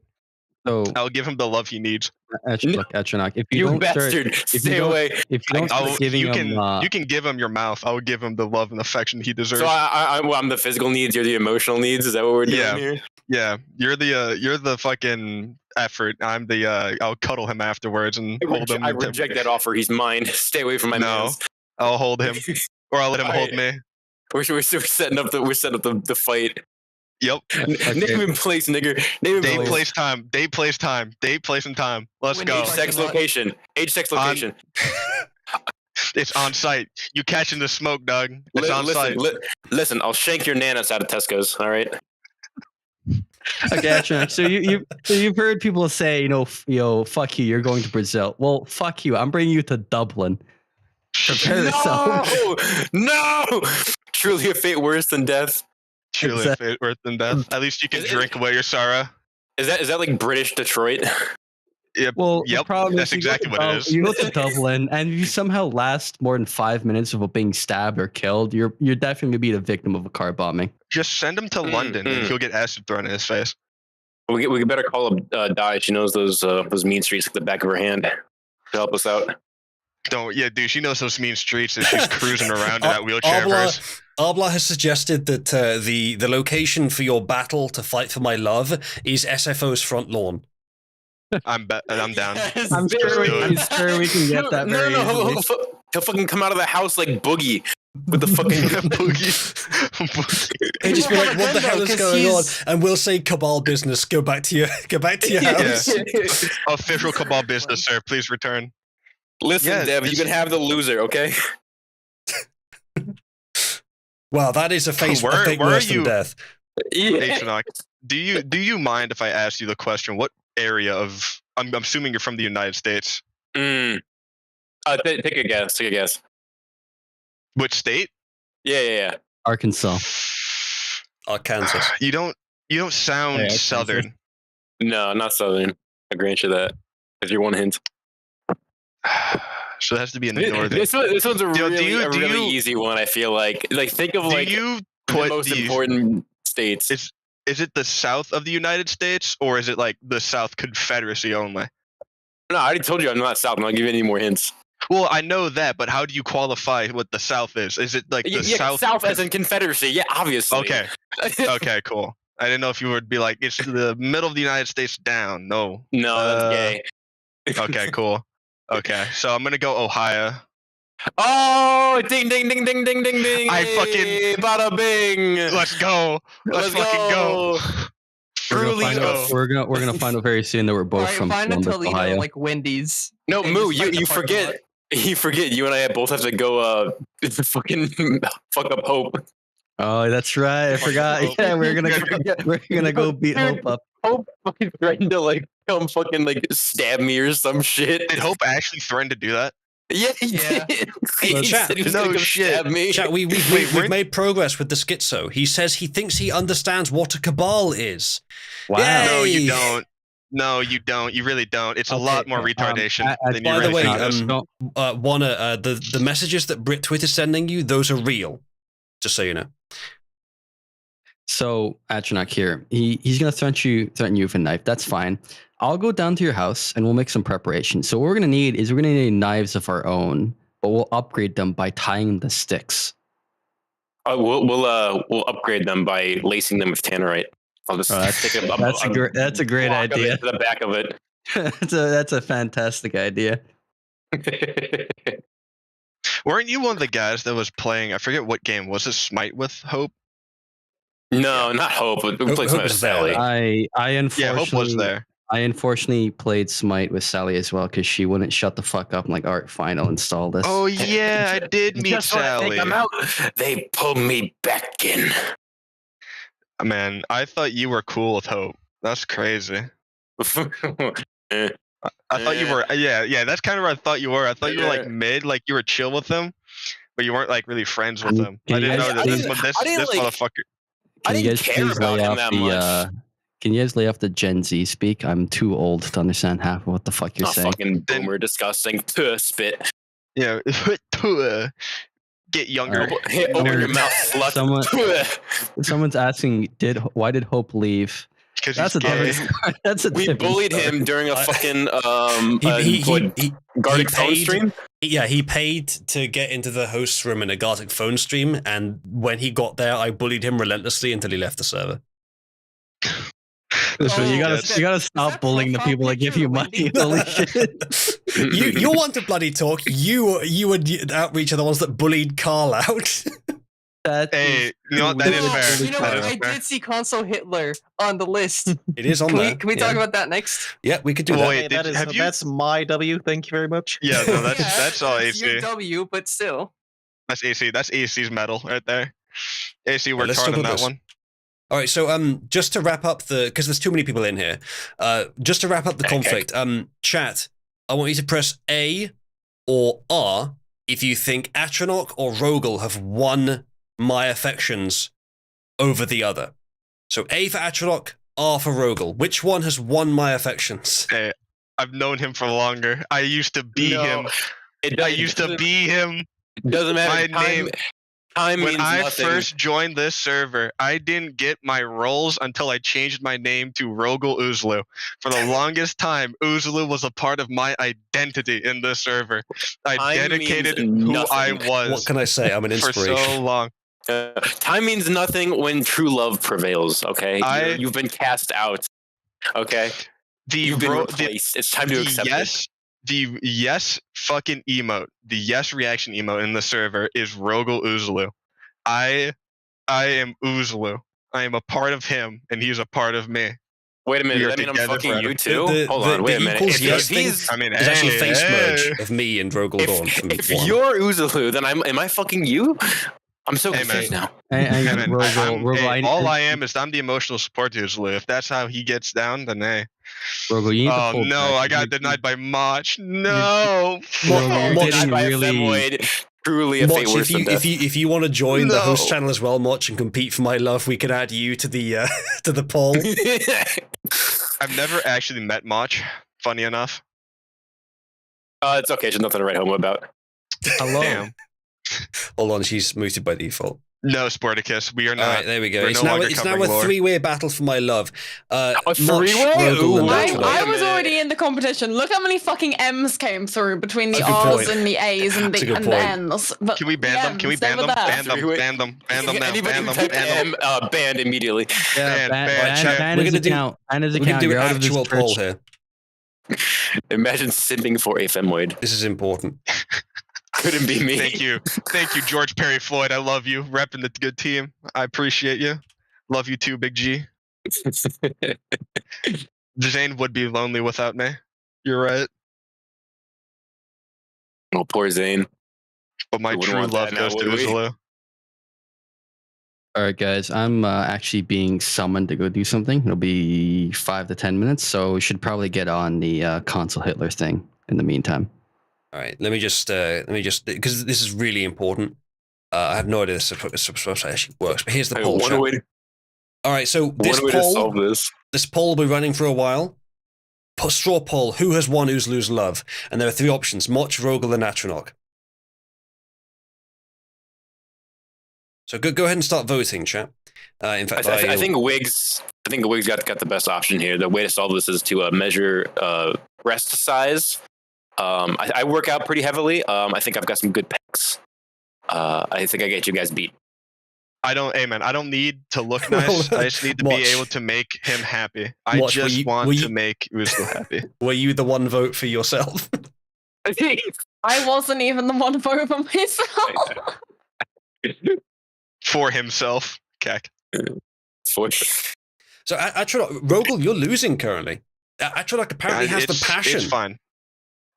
So, I'll give him the love he needs. Atronach, if you You don't bastard! if you Stay don't- away. if you don't start giving you him, can give him your mouth. I will give him the love and affection he deserves. So I'm the physical needs. You're the emotional needs. Is that what we're doing Yeah. here? Yeah, you're the fucking effort. I'm the I'll cuddle him afterwards and hold him. I reject that offer. He's mine. Stay away from my No. mans. I'll hold him, or I'll let him hold me. We're setting up the fight. Yep. Name and place, nigga. Name and Date, place. place, time. Date, place, time. Date, place, and time. Let's When go. you Age, sex, Parking lot. location. Age, sex, location. It's on site. You catching the smoke, Doug. It's on site. Listen, I'll shank your nanas out of Tesco's. All right. Okay, Atronach, so you've heard people say, fuck you, you're going to Brazil. Well, fuck you, I'm bringing you to Dublin. Prepare yourself. No! Truly a fate worse than death. Truly a fate worse than death. At least you can Is it- drink away your sorrow. Is that like British Detroit? Yep. Well, the Yep, problem that's is you go exactly to what it is. You go to Dublin, and if you somehow last more than 5 minutes without being stabbed or killed, you're definitely gonna be the victim of a car bombing. Just send him to London and he'll get acid thrown in his face. We better call up Di. She knows those mean streets like the back of her hand to help us out. Yeah, dude, she knows those mean streets that she's cruising around in that wheelchair of hers. Arbla has suggested that the location for your battle to fight for my love is SFO's front lawn. I'm down. I'm Just sure, do I'm it. sure we can get that very easily. He'll fucking come out of the house like Boogie with the fucking Boogie. He'd just be like, "What the Propaganda, hell is 'cause going on?" he's- And we'll say, "Cabal business. Go back to your house." Official Cabal business, sir. Please return. Listen, Yeah, Dev, you can have the loser, okay? Wow, that is a fate Where are worse than you? death. Hey, Shinnok, do you mind if I ask you the question? What area of? I'm assuming you're from the United States. Take a guess. Take a guess. Which state? Yeah. Arkansas. Arkansas. You don't sound Hey, southern. No, not southern. I grant you that. If you're one hint. So it has to be in the northern. This one's a Do really, you- a do really you- easy one. I feel like think of Do like you the put most the important states. is it the south of the United States or is it like the South Confederacy only? No, I already told you I'm not South. I'm not giving you any more hints. Well, I know that, but how do you qualify what the South is? Is it like the South? South as in Confederacy. Yeah, obviously. Okay. Okay, cool. I didn't know if you would be like, it's the middle of the United States down. No. No, that's gay. Okay, cool. Okay, so I'm gonna go Ohio. Oh, ding, ding, ding, ding, ding, ding, ding. I fucking- Hey, bada bing. Let's go. Let's fucking go. Truly go. We're gonna find out very soon that we're both from Find a Columbus, Toledo Ohio. like Wendy's. No, and Moo, just fight the you parking forget. lot. You forget. You and I both have to go. Fucking fuck up Hope. Oh, that's right. I forgot. Hope. Yeah, we're gonna go beat Hope up. Hope fucking threatened to like come fucking like stab me or some shit. Did Hope actually threaten to do that? Yeah, he Yeah. did. Well, He chat, said he was no gonna come shit. stab me. Chat, we've weren't- made progress with the schizo. He says he thinks he understands what a cabal is. Wow. Yay! No, Hey! you don't. No, you don't. You really don't. It's a lot more retardation than you by the really way, think it is. Wanna, the messages that BritTwit is sending you, those are real. Just so you know. So Atronach here, he's gonna threaten you with a knife. That's fine. I'll go down to your house and we'll make some preparation. So what we're gonna need is knives of our own, but we'll upgrade them by tying the sticks. We'll upgrade them by lacing them with tannerite. I'll just stick a That's a great block of idea. it to the back of it. that's a fantastic idea. Weren't you one of the guys that was playing? I forget what game was it. Smite with Hope. No, not Hope. We played Hope Smite with was there. Sally. I unfortunately Yeah, Hope was there. I unfortunately played Smite with Sally as well because she wouldn't shut the fuck up. I'm like, all right, fine, I'll install this. Oh yeah, I did meet Just when I think Sally. I'm out, they pull me back in. Man, I thought you were cool with Hope. That's crazy. Eh. I thought you were. Yeah. That's kind of where I thought you were. I thought you were like mid, like you were chill with him, but you weren't like really friends with him. I didn't know that this motherfucker. I Can you didn't guys care please about lay him off that the much. Can you guys lay off the Gen Z speak? I'm too old to understand half of what the fuck you're Not saying. fucking boomer, disgusting. Spit. Yeah, get younger. Open your Nerd. mouth, slut. Someone- Someone's asking, why did Hope leave? Because That's he's a gay. different. That's a We different bullied story. him during a fucking He Gartic phone paid- stream. Yeah, he paid to get into the host room in a Gartic phone stream, and when he got there, I bullied him relentlessly until he left the server. So you Oh, gotta stop that bullying the profile people that give picture you of money. Wendy? Holy shit! You want to bloody talk? You and Outreach are the ones that bullied Carl out. That Hey, is you know what? That is really fair. You know what? That is I fair. did see Console Hitler on the list. It is on there. Can we talk about that next? Yeah, we could do Well, that. wait, Hey, that did- is, have you- that's my W. Thank you very much. Yeah, no, that's Yeah, that's all it's AC. your W, but still. That's AC. That's AC's metal right there. AC, we're let's on talk about that this. one. All right, so just to wrap up because there's too many people in here. Just to wrap up the conflict. Chat. I want you to press A or R if you think Atronach or Rogel have won my affections over the other. So A for Atronach, R for Rogel. Which one has won my affections? Hey, I've known him for longer. I used to be him. I used to be him. Doesn't matter. My name. Time When means I nothing. first joined this server, I didn't get my roles until I changed my name to Rogel Uzlu. For the longest time, Uzlu was a part of my identity in this server. I Time dedicated means who nothing. I was What can I say? I'm an for inspiration. so long. Time means nothing when true love prevails. Okay, you've been cast out. Okay, you've been replaced. It's time to accept it. The yes fucking emote, the yes reaction emote in the server is Rogel Uzlu. I am Uzlu. I am a part of him, and he's a part of me. Wait a minute, We are that mean I'm together fucking forever. you too? Hold on, wait a minute. equals If yes thing he's- I mean, There's actually hey, face hey. merge of me and Rogel Dawn. from if one. you're Uzulu, then am I fucking you? I'm so Hey, confused now. Hey, man, all I am am is I'm the emotional support to Uzlu. If that's how he gets down, then hey. Rogo, you need to Oh pull no, back. I got denied by Mach. No. Rogo, you're getting by really. a femboid. Truly a fate Moch, worse than death. if you want to join the host No. channel as well, Moch, and compete for my love, we could add you to the to the poll. I've never actually met Mach. Funny enough. It's okay. There's nothing to write home about. Hello. Damn. Hold on, she's muted by default. No, Sporticus. We are not. All right, there we go. We're It's no now longer it's now covering a lore. three-way battle for my love. A Moch, three-way? Rogel, and Ooh. I Naturalog. was minute. already in the competition. Look how many fucking M's came through between the That's a good R's point. and the A's and That's a the, good and the point. N's. But Can we ban the them? Can we M's, they ban were them? there. Ban them. Three-way. Ban them. Ban them now. Anybody Ban who them. typed Ban them. M, banned immediately. Yeah, Chat. ban We're his gonna do- account. Ban his We're gonna account. do You're an out of this actual poll church. here. Imagine simping for a femboid. This is important. Couldn't be me. Thank you, George Perry Floyd. I love you. Repping the good team. I appreciate you. Love you too, Big G. Zane would be lonely without me. You're right. Oh, poor Zane. But my We wouldn't true want love that now, goes to would we? Uzulu. All right, guys. I'm actually being summoned to go do something. It'll be 5 to 10 minutes, so we should probably get on the Consul Hitler thing in the meantime. All right, let me just because this is really important. I have no idea this actually works, but here's the poll. One chat. way, All right, so this one way to solve poll, this. will be running for a while. Straw poll: who has won Uzlu's love? And there are three options: Moch, Rogel, and Atronach. So go ahead and start voting, chat. In fact, I think Wiggs. I think Wiggs got the best option here. The way to solve this is to measure breast size. I work out pretty heavily. I think I've got some good pecs. I think I get you guys beat. I don't need to look nice. I just need to Watch. be able to make him happy. I Watch, just will want you- to make Uzulu happy. were you the one vote for yourself? I wasn't even the one voting for myself. For himself. Keck. For So Atronach, Rogel, you're losing currently. Atronach apparently has the passion. It's fine.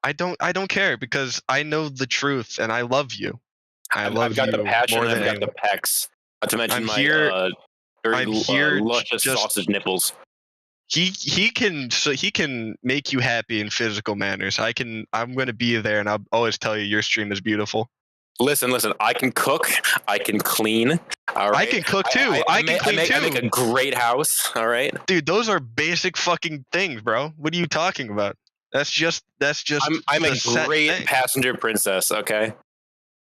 I don't care because I know the truth and I love you. I've got the passion. more I've than got the anyone. pecs. Not to mention I'm my here- very I'm here luscious just- sausage nipples. He can make you happy in physical manners. I'm gonna be there and I'll always tell you your stream is beautiful. Listen. I can cook. I can clean. All right. I can cook too. I can clean too. I make a great house. All right. Dude, those are basic fucking things, bro. What are you talking about? That's just. I'm a the set great thing. passenger princess. Okay.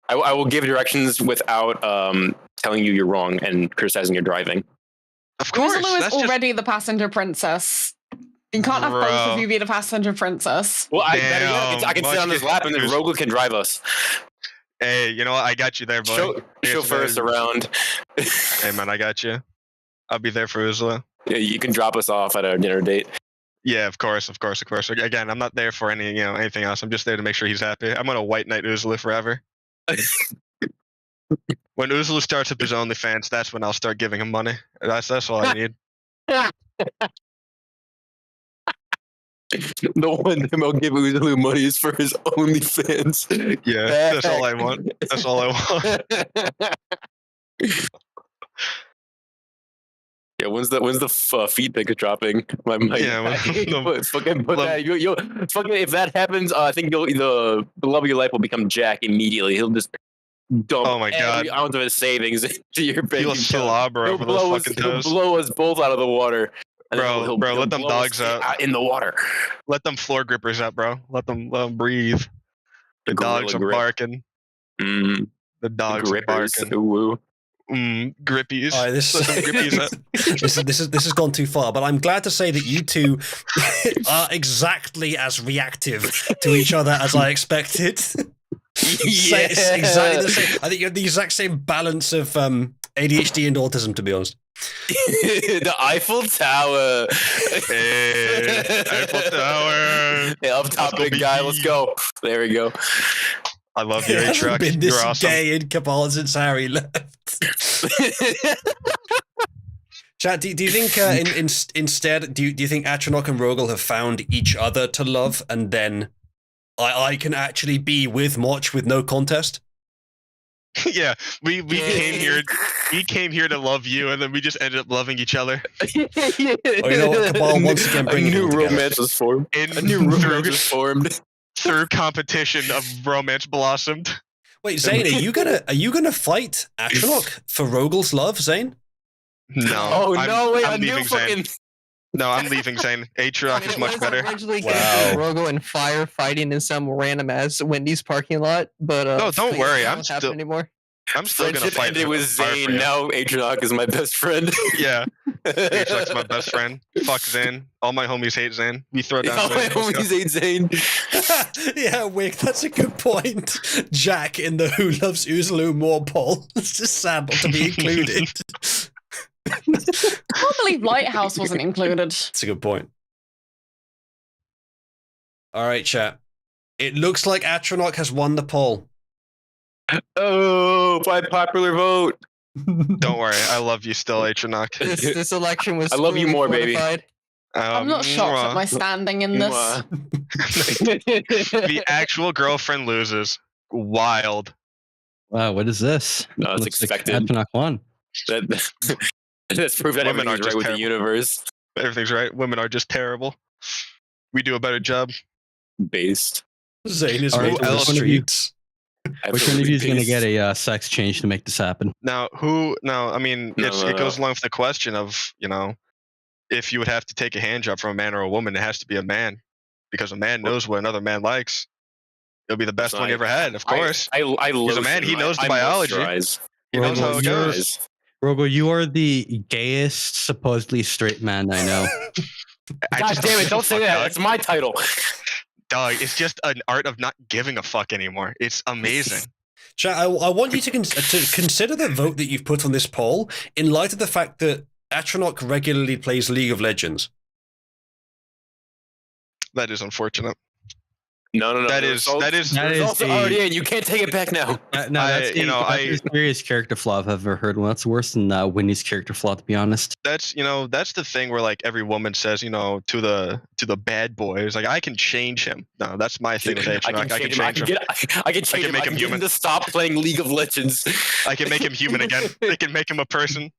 I will give directions without telling you you're wrong and criticizing your driving. Of course, Uzulu is that's just. already the passenger princess. You can't have both Bro. of you be the passenger princess. Well, I Damn, can sit on his lap and then Rogel can drive us. Hey, you know what? I got you there, boy. Chauffeur us around. Hey, man, I got you. I'll be there for Uzulu. Yeah, you can drop us off at our dinner date. Yeah, of course. Again, I'm not there for anything else. I'm just there to make sure he's happy. I'm gonna white knight Uzulu forever. When Uzulu starts up his OnlyFans, that's when I'll start giving him money. That's all I need. The one time I'll give Uzulu money is for his OnlyFans. Yeah, that's all I want. That's all I want. Yeah, when's the feed pic dropping? My mic. Yeah, fucking put that. You'll fucking if that happens, I think the love of your life will become Jack immediately. He'll just dump Oh my God. every ounce of his savings into your bank He'll account. slobber He'll over those blow us- fucking he'll toes. blow us both out of the water. And then Bro, he'll let them blow us dogs out. in the water. Let them floor grippers out, bro. Let them breathe. The gorilla dogs are grip. barking. Mm, The dogs are grippers. barking. Ooh. Grippies. All right, this, Let them grippies out. this has gone too far, but I'm glad to say that you two are exactly as reactive to each other as I expected. It's exactly the same. I think you have the exact same balance of ADHD and autism, to be honest. The Eiffel Tower. Hey, Eiffel Tower. Hey, up top, Let's go, big guy. baby. Let's go. There we go. I love you, It hasn't A-Truck. been this You're awesome. gay in Cabal since Harry left. Chat, do you think instead, do you think Atronach and Rogel have found each other to love, and then I can actually be with Moch with no contest? Yeah, we came here to love you, and then we just ended up loving each other. Oh, you know what? Cabal once again a bringing new it all together. romance was formed. In, A new romance was formed. through competition of romance blossomed. Wait, Zane, are you gonna fight Atronach for Rogal's love, Zane? No. Oh no! Wait, I'm a new leaving Zane. fucking. No, I'm leaving Zane. Atronach is much better. Originally Wow. Rogo and Fire fighting in some random ass Wendy's parking lot, but No, don't worry, I'm not happen still- anymore. I'm still gonna Friendship fight ended for with Fire for Zane. you. Now Atronach is my best friend. Yeah, Atronach's my best friend. Fuck Zane. All my homies hate Zane. We throw down. All my Zane. homies hate Zane. Yeah, Wick, that's a good point. Jack in the Who Loves Uzulu More poll. It's just sad not to be included. I can't believe Lighthouse wasn't included. That's a good point. All right, chat. It looks like Atronach has won the poll. Oh, by popular vote. Don't worry, I love you still, Atronach. This election was. I love you fully more, baby. fortified. I'm not shocked at my standing in this. The actual girlfriend loses. Wild. Wow, what is this? No, it's Looks like expected. Atronach won. That's proof that Women are everything's just right with the terrible. universe. Everything's right. Women are just terrible. We do a better job. Based. Zane is All right, right on the which one of you- streets. Which one of you is going to get a sex change to make this happen? Now, who? No, I mean, No, it goes along with the question of, if you would have to take a hand job from a man or a woman, it has to be a man, because a man knows what another man likes. It'll be the best one you ever had, of course. I He's a man, he lotion. knows the I biology. moisturize. He knows how it You're- goes. Rogo, you are the gayest, supposedly straight man I know. I God just damn it! give Don't a say fuck, that. dog. It's my title. Dog, it's just an art of not giving a fuck anymore. It's amazing. Chat, I want you to consider the vote that you've put on this poll in light of the fact that Atronach regularly plays League of Legends. That is unfortunate. No. That the is results- that is the That is results are a- already in. You can't take it back now. No, that's I- the serious character flaw I've ever heard. Well, that's worse than Winnie's character flaw, to be honest. that's the thing where like every woman says, to the bad boys, like I can change him. No, that's my thing with Atronach. I can change him. I can change him. make I him can get human. him to stop playing League of Legends. I can make him human again. I can make him a person.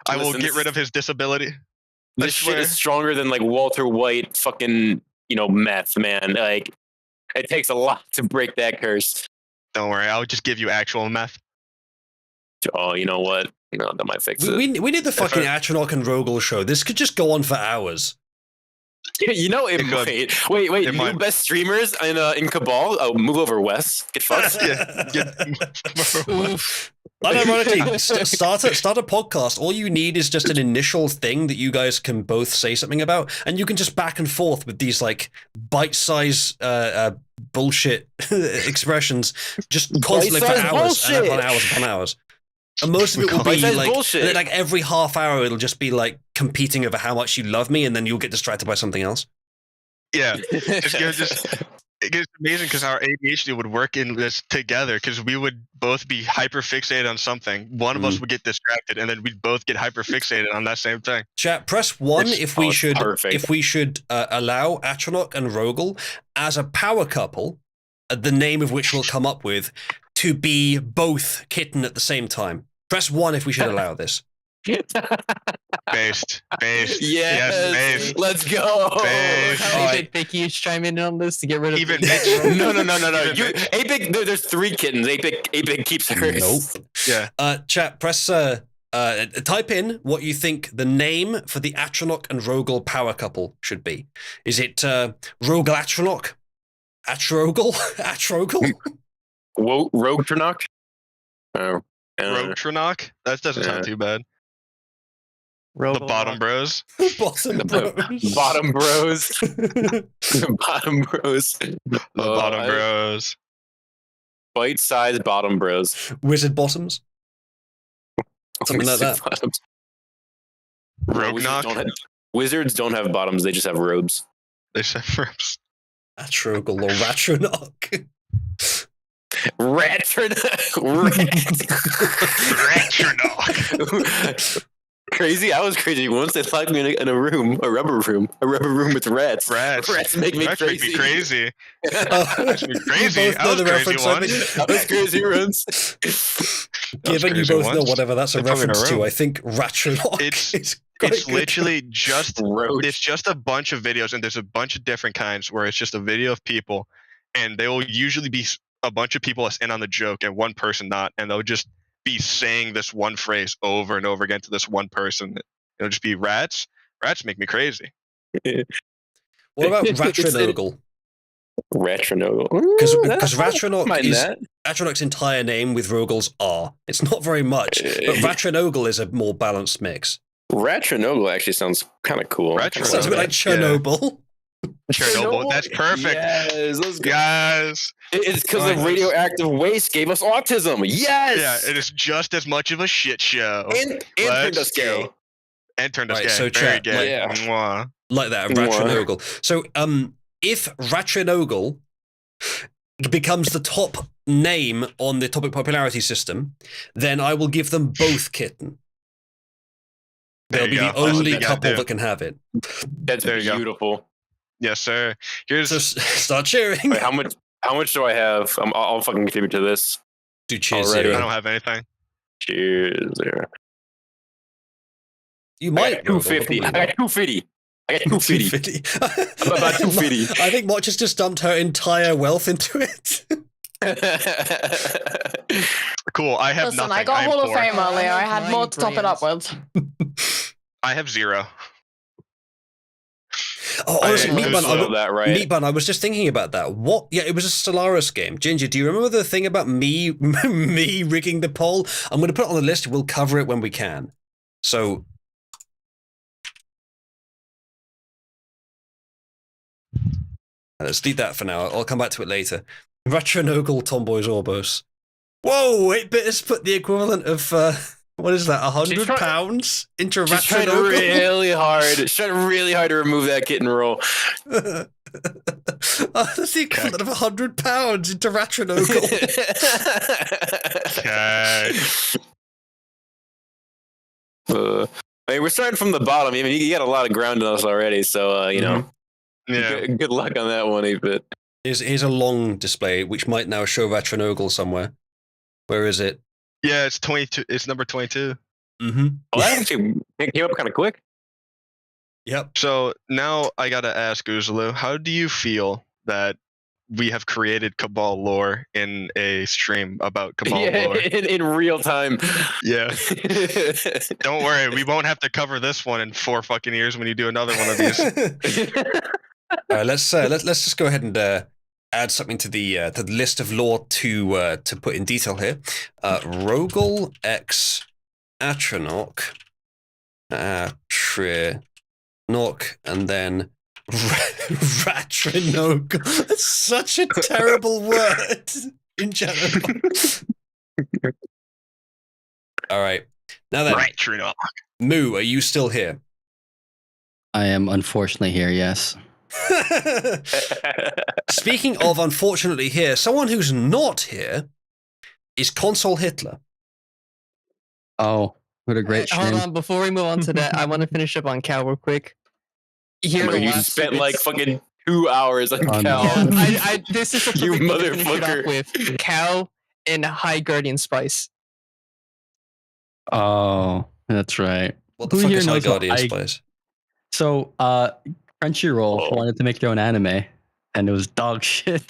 I will Listen, get this- rid of his disability. I This shit swear. is stronger than like Walter White fucking meth, man. Like it takes a lot to break that curse. Don't worry, I'll just give you actual meth. Oh, you know what? No, that might fix it. We need the fucking Atronach and Rogal show. This could just go on for hours. It It could. might. Wait. It New might. best streamers in Cabal. Oh, move over, Wes. Get fucked. Unironically, start a podcast. All you need is just an initial thing that you guys can both say something about, and you can just back and forth with these like bite-size bullshit expressions, just constantly for Bite-sized hours and upon bullshit. hours upon hours. And most of it will be Bite-sized like, bullshit. and then, like every half hour, it'll just be like competing over how much you love me, and then you'll get distracted by something else. Yeah, it's amazing because our ADHD would work in this together because we would both be hyper fixated on something. One of us would get distracted, and then we'd both get hyper fixated on that same thing. Chat, press 1 It's- if we it's should perfect. allow Atronach and Rogal as a power couple, the name of which we'll come up with, to be both kitten at the same time. Press 1 if we should allow this. Based. Yes, based. let's go. Based. How All do you right. think you chime in on this to get rid of Even the- Mitch. No. Even You, Mitch. Apig, there's 3 kittens. Apig keeps hers. Nope. Yeah. Chat, press type in what you think the name for the Atronach and Rogal power couple should be. Is it Rogal Atronach? Atrogal? Atrogal? Rogue Tranok? Oh. Rogue That doesn't Yeah. sound too bad. The Robo Bottom Bros. Bottom bros. Bottom Bros. Bottom Bros. The Bottom Bros. Bite-sized Bottom Bros. Wizard bottoms? Something like that. Bottoms. Rogue Wizards Knock. don't have- Wizards don't have bottoms. They just have robes. They said robes. Atrogal or Ratronach? Rat. crazy? I was crazy once. They locked me in a room, a rubber room with rats. Rats make me Rats crazy. make me crazy. Rats make me crazy. Both know the crazy reference. once. I was crazy runs. Given you crazy both know once. whatever that's a They put me in a reference to, room. I think Ratchelok is quite It's good. literally just Roach. it's just a bunch of videos, and there's a bunch of different kinds where it's just a video of people, and they will usually be a bunch of people that's in on the joke and one person not, and they'll just be saying this one phrase over and over again to this one person. It'll just be rats. Rats make me crazy. What about Ratchanogle? Ratchanogle. Because Ratchanok mind is that. Ratchanok's entire name with Rogel's R. It's not very much, but Ratchanogle is a more balanced mix. Ratchanogle actually sounds kind of cool. Ratchanogle. Sounds a bit like Chernobyl. Chernobyl. That's perfect. Yes, let's go. Guys. It's because of radioactive waste gave us autism. Yes. Yeah, it is just as much of a shit show. And turned us gay. go. And turned us Right, gay. so Very chat, gay. like- Yeah. Mwah. Like that, Ratchanogle. So, if Ratchanogle becomes the top name on the topic popularity system, then I will give them both kitten. They'll There be you the go. That's what only you gotta couple do. that can have it. That's There you go. beautiful. Yes, sir. Here's So start cheering. Wait, how much do I have? I'll fucking contribute to this. Do cheers Already. I zero. don't have anything. Cheers. There. You I might got 250. I got 250. I got 250. 250. I'm about 250. I think Mott just dumped her entire wealth into it. Cool. I have Listen, nothing. I got am Hall of poor. Fame earlier. I had more to top it up with. I have 0. Oh, honestly, I Meat Bun, spelled that right. Meat Bun, I was just thinking about that. What? Yeah, it was a Stellaris game. Ginger, do you remember the thing about me rigging the poll? I'm going to put it on the list. We'll cover it when we can. So, let's delete that for now. I'll come back to it later. Ratchanogle Tomboys Orbos. Whoa, 8-bit has put the equivalent of, what is that, She's £100 into She's trying Ratchanogle? really hard. She's trying really hard to remove that kitten roll. That's the equivalent of £100 into Ratchanogle. Okay. I mean, we're starting from the bottom. I mean, you got a lot of ground on us already, so you know, Yeah. good luck on that one, 8-bit. Here's a long display, which might now show Ratchanogle somewhere. Where is it? Yeah, it's 22. It's number 22. Mm-hmm. Well, that actually came up kind of quick. Yep. So now I gotta ask Uzulu, how do you feel that we have created Cabal lore in a stream about Cabal lore? in real time. Yeah. Don't worry, we won't have to cover this one in 4 fucking years when you do another one of these. All right, let's just go ahead and add something to the list of lore to put in detail here. Rogel X Atronach, Atronach, and then Ratchanogle. That's such a terrible word in general. All right, now then, Right, Trino. Moo, are you still here? I am unfortunately here, yes. Speaking of unfortunately here, someone who's not here is Console Hitler. Oh, what a great Hold stream. on, before we move on to that, I want to finish up on Cal real quick. Here, the you last spent bits- like fucking 2 hours on Oh, no. Cal. Yeah, this is the You perfect thing to finish it motherfucker. off with Cal and High Guardian Spice. Oh, that's right. What the Who fuck here is High knows what Guardian I- Spice? So, Crunchyroll Oh. wanted to make their own anime, and it was dog shit.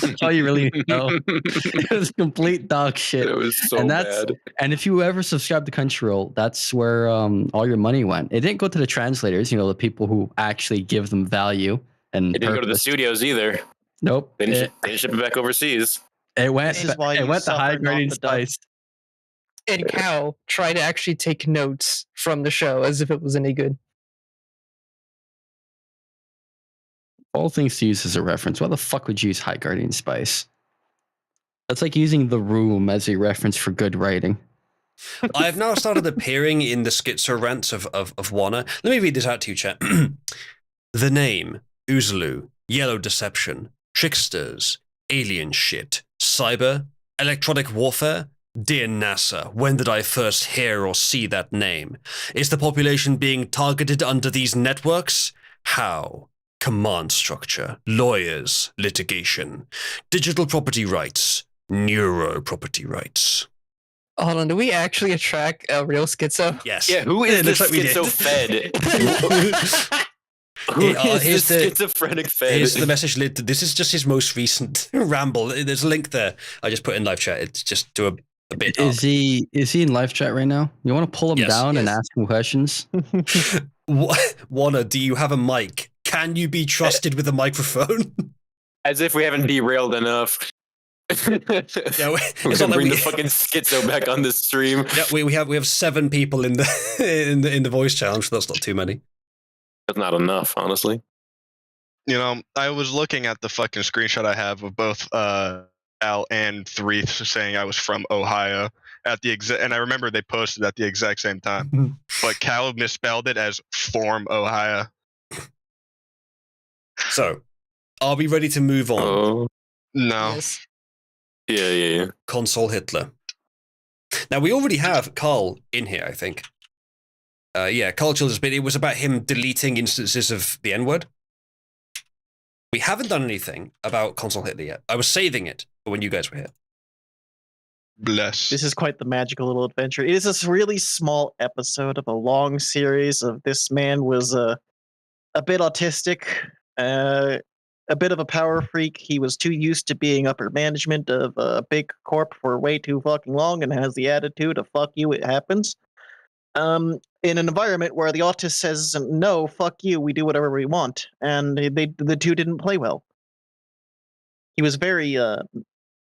That's all you really know. It was complete dog shit. It was so And that's- bad. And if you ever subscribe to Crunchyroll, that's where all your money went. It didn't go to the translators, the people who actually give them value and It didn't go to the purpose. studios either. Nope. They didn't ship it back overseas. It went. This is why It you went to suffer, High not Guardian the dub. Spice. And Cal tried to actually take notes from the show as if it was any good. All things to use as a reference. Why the fuck would you use High Guardian Spice? That's like using The Room as a reference for good writing. I've now started appearing in the schizo rants of Wana. Let me read this out to you, chat. The name, Uzulu, Yellow Deception, Tricksters, Alien Shit, Cyber, Electronic Warfare, Dear NASA, when did I first hear or see that name? Is the population being targeted under these networks? How? Command structure, lawyers, litigation, digital property rights, neuro property rights. Hold on, do we actually attract a real schizo? Yes. Yeah, who is It this looks like we did. schizo fed? Who is here's this the- schizophrenic fed? Here's the message. This is just his most recent ramble. There's a link there. I just put in live chat. It's just do a bit. Is he in live chat right now? You want to pull him Yes. down and Yes. ask him questions? Wanna, do you have a mic? Can you be trusted with a microphone? As if we haven't derailed enough. Yeah, We're it's gonna not like bring we- the fucking schizo back on the stream. Yeah, we have 7 people in the in the voice challenge. That's not too many. That's not enough, honestly. You know, I was looking at the fucking screenshot I have of both Al and Threeth saying I was from Ohio at the exact, and I remember they posted at the exact same time. But Cal misspelled it as Form Ohio. So, are we ready to move on? Oh, No. Yes. yeah. Console Hitler. Now we already have Carl in here, I think. Yeah, Carl Childers, but it was about him deleting instances of the N-word. We haven't done anything about Console Hitler yet. I was saving it for when you guys were here. Bless. This is quite the magical little adventure. It is this really small episode of a long series of this man was a bit autistic, a bit of a power freak. He was too used to being upper management of a big corp for way too fucking long and has the attitude of fuck you, it happens. In an environment where the autist says, no, fuck you, we do whatever we want. And the two didn't play well. He was very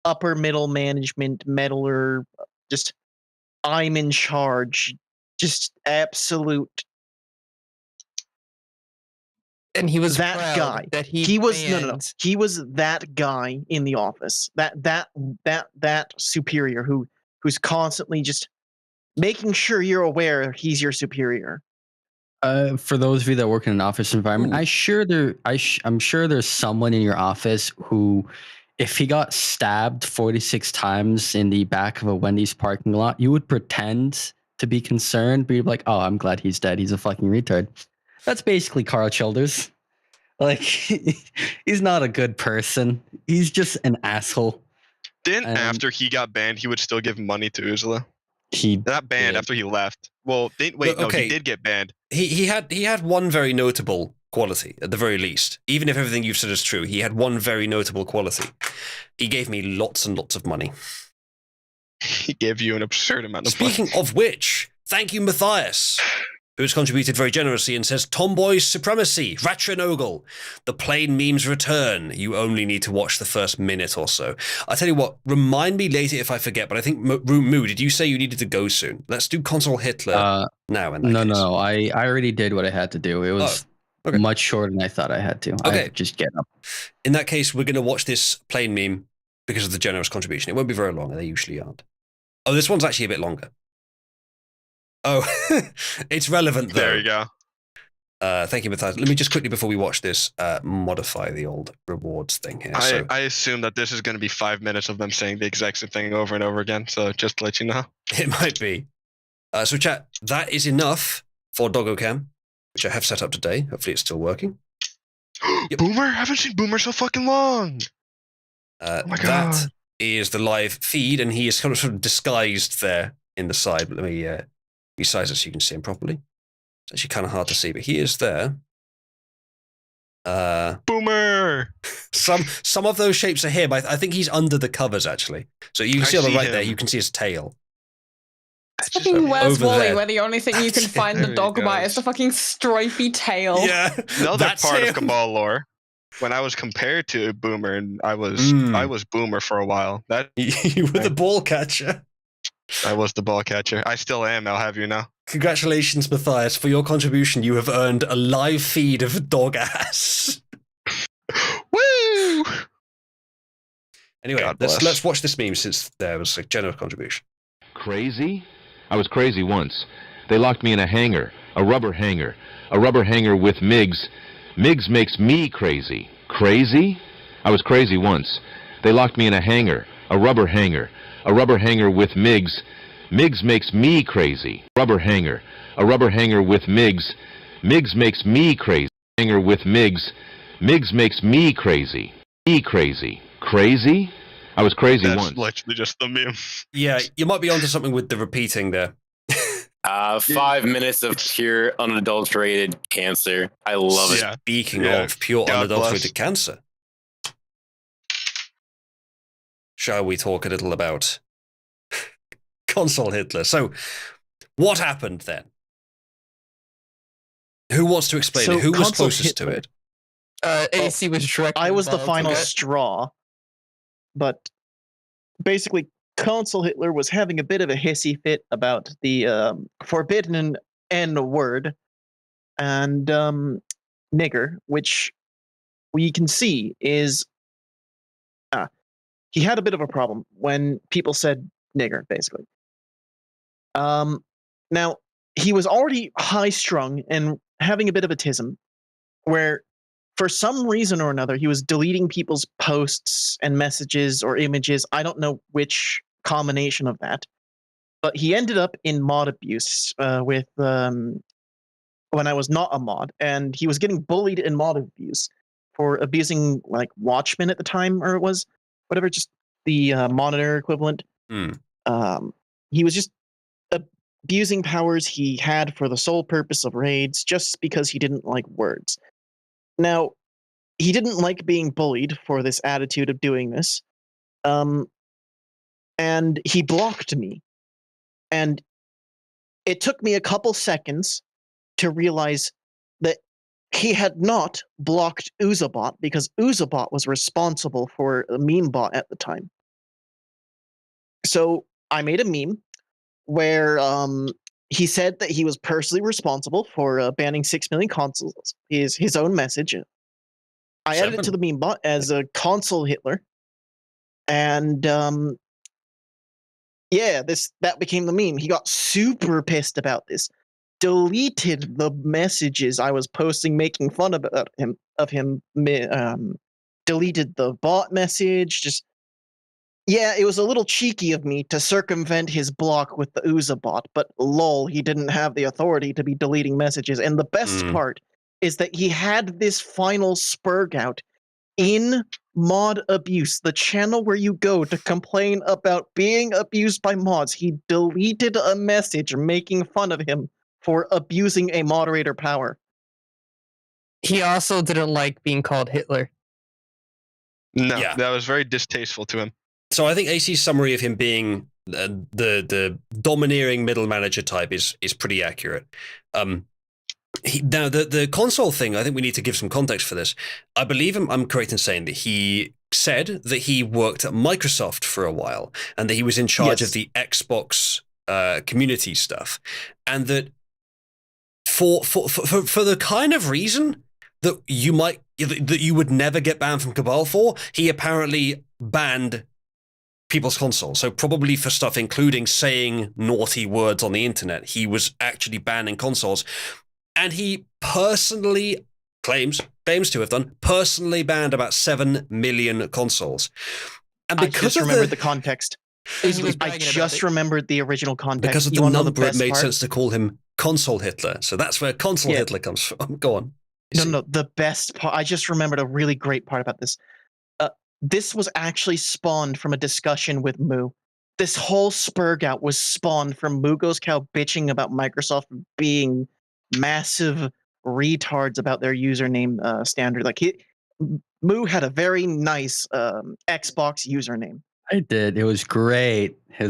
upper middle management, meddler, just I'm in charge, just absolute. And he was That proud guy. That He was no. banned- He was that guy in the office. That superior who's constantly just making sure you're aware he's your superior. For those of you that work in an office environment, I'm sure there's someone in your office who, if he got stabbed 46 times in the back of a Wendy's parking lot, you would pretend to be concerned, but you'd be like, "Oh, I'm glad he's dead. He's a fucking retard." That's basically Carl Childers. Like, he's not a good person. He's just an asshole. Didn't And- after he got banned, he would still give money to Ursula? He Not banned, did. after he left. Well, wait, no, Okay. he did get banned. He had one very notable quality, at the very least. Even if everything you've said is true, he had one very notable quality. He gave me lots and lots of money. He gave you an absurd amount of money. Speaking of which, thank you, Matthias, who has contributed very generously and says, Tomboy's supremacy, Ratchenogel. The plain memes return. You only need to watch the first minute or so. I tell you what, remind me later if I forget, but I think, Moo, did you say you needed to go soon? Let's do Console Hitler now. In that No, case. no, I already did what I had to do. It was okay. much shorter than I thought I had to. Okay. I just get up. In that case, we're going to watch this plain meme because of the generous contribution. It won't be very long, and they usually aren't. Oh, this one's actually a bit longer. Oh, it's relevant though. There you go. Thank you, Matthias. Let me just quickly, before we watch this, modify the old rewards thing here. So I assume that this is going to be 5 minutes of them saying the exact same thing over and over again. So just to let you know. it might be. So chat, that is enough for Doggo Cam, which I have set up today. Hopefully it's still working. Yep. Boomer? haven't seen Boomer so fucking long. Oh my God. That is the live feed, and he is kind of sort of disguised there in the side. But let me resize it so you can see him properly. It's actually kind of hard to see, but he is there. Boomer! Some of those shapes are him. I think he's under the covers actually. So you can I see on the see right there, him. you can see his tail. It's fucking Where's over Wally, there. where the only thing you can find There the he dog by goes. is the fucking stripy tail. Yeah, Another that's part him. of Cabal lore. When I was compared to Boomer, and I was Boomer for a while. That You were the ball catcher. I was the ball catcher. I still am. I'll have you know. Congratulations, Matthias, for your contribution. You have earned a live feed of dog ass. Woo! Anyway, God bless. let's watch this meme since there was a generous contribution. Crazy? I was crazy once. They locked me in a hangar, a rubber hangar with MiGs. MiGs makes me crazy. Crazy? I was crazy once. They locked me in a hangar, a rubber hangar a rubber hanger with MiGs. MiGs makes me crazy. Rubber hanger. A rubber hanger with MiGs. MiGs makes me crazy. Hanger with MiGs. MiGs makes me crazy. Me crazy. Crazy? I was crazy That's once. literally just the meme. Yeah, you might be onto something with the repeating there. 5 minutes of pure unadulterated cancer. I love it. Yeah. Speaking Yeah. of pure God unadulterated bless. cancer, shall we talk a little about Console Hitler? So, what happened then? Who wants to explain So it? Who was Console closest to Hitler- it? AC was directly I was the involved, final okay? straw, but basically, Consul Hitler was having a bit of a hissy fit about the forbidden N word and nigger, which we can see is he had a bit of a problem when people said nigger, basically. Now he was already high strung and having a bit of a tism, where for some reason or another he was deleting people's posts and messages or images. I don't know which combination of that, but he ended up in mod abuse with when I was not a mod, and he was getting bullied in mod abuse for abusing like Watchmen at the time, or it was whatever, just the monitor equivalent. Hmm. He was just abusing powers he had for the sole purpose of raids, just because he didn't like words. Now, he didn't like being bullied for this attitude of doing this, and he blocked me. And it took me a couple seconds to realize that he had not blocked Uzabot, because Uzabot was responsible for a meme bot at the time. So I made a meme where he said that he was personally responsible for banning 6 million consoles. His own message. I added it to the meme bot as a console Hitler, and yeah, that became the meme. He got super pissed about this, deleted the messages I was posting making fun about him, deleted the bot message. Just yeah, it was a little cheeky of me to circumvent his block with the Uza bot, but lol, he didn't have the authority to be deleting messages. And the best part is that he had this final spurg out in Mod Abuse, the channel where you go to complain about being abused by mods. He deleted a message making fun of him for abusing a moderator power. He also didn't like being called Hitler. No, Yeah. that was very distasteful to him. So I think AC's summary of him being the domineering middle manager type is pretty accurate. Now the console thing, I think we need to give some context for this. I believe I'm correct in saying that he said that he worked at Microsoft for a while and that he was in charge of the Xbox community stuff, and that for the kind of reason that you would never get banned from Cabal for, he apparently banned people's consoles. So probably for stuff including saying naughty words on the internet, he was actually banning consoles. And he personally claims to have done, personally banned about 7 million consoles. And I because just remembered the context. He was I bragging about just it. remembered the original context. because of You the wanna know number, it best made part? sense to call him Console Hitler. So that's where Console Yeah. Hitler comes from. Go on. No, the best part. I just remembered a really great part about this. This was actually spawned from a discussion with Moo. This whole spurg out was spawned from Moo Goes Cow bitching about Microsoft being massive retards about their username standard. Like Moo had a very nice Xbox username. I did. It was great. It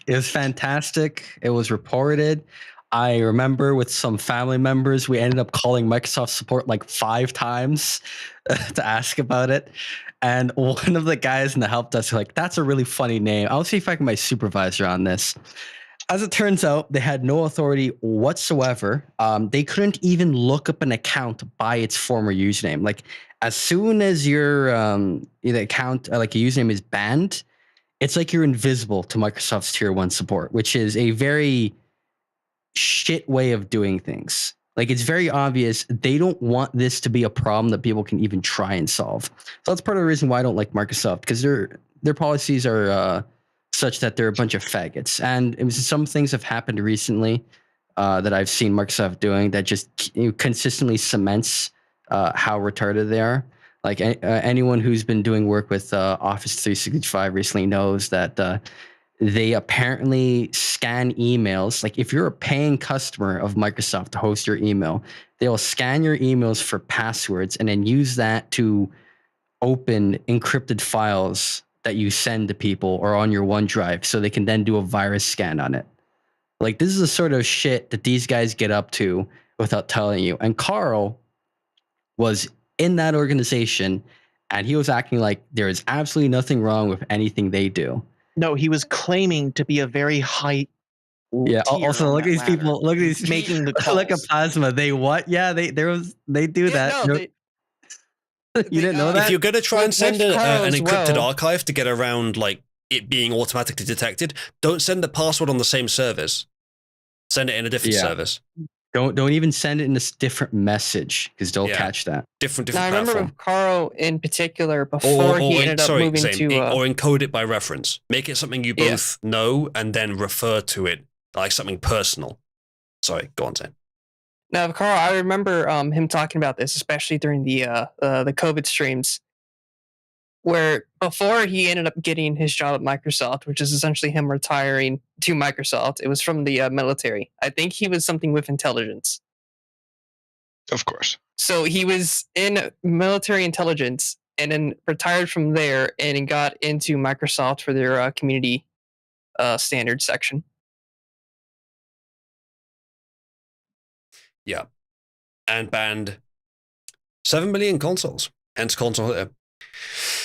was fantastic. It was reported. I remember with some family members, we ended up calling Microsoft support like 5 times to ask about it. And one of the guys in the help desk was like, that's a really funny name. I'll see if I can get my supervisor on this. As it turns out, they had no authority whatsoever. They couldn't even look up an account by its former username. Like as soon as your either account, like a username is banned, it's like you're invisible to Microsoft's Tier 1 support, which is a very shit way of doing things. Like it's very obvious they don't want this to be a problem that people can even try and solve. So that's part of the reason why I don't like Microsoft, because their policies are such that they're a bunch of faggots. And some things have happened recently that I've seen Microsoft doing that just consistently cements how retarded they are. Like anyone who's been doing work with Office 365 recently knows that they apparently scan emails. Like if you're a paying customer of Microsoft to host your email, they'll scan your emails for passwords and then use that to open encrypted files that you send to people or on your OneDrive so they can then do a virus scan on it. Like this is the sort of shit that these guys get up to without telling you. And Carl was in that organization and he was acting like there is absolutely nothing wrong with anything they do. No, he was claiming to be a very high. Yeah. tier Also, on look at that these ladder. people. Look at these Making the Look at calls. Plasma. They what? Yeah. They do Yeah, that. no, you they- didn't know If that? If you're going to try and With send Carl an as encrypted well. archive to get around like it being automatically detected, don't send the password on the same service. Send it in a different Yeah. service. Don't even send it in this different message because they'll Yeah. catch that. Different Now, I remember platform. with Carl in particular before he ended up moving to. or encode it by reference. Make it something you Yeah. both know and then refer to it like something personal. Sorry, go on, Zane. Now, Carl, I remember him talking about this, especially during the COVID streams, where before he ended up getting his job at Microsoft, which is essentially him retiring to Microsoft. It was from the military. I think he was something with intelligence. Of course. So he was in military intelligence and then retired from there and got into Microsoft for their community standards section. Yeah. And banned 7 million consoles. Hence console hitter.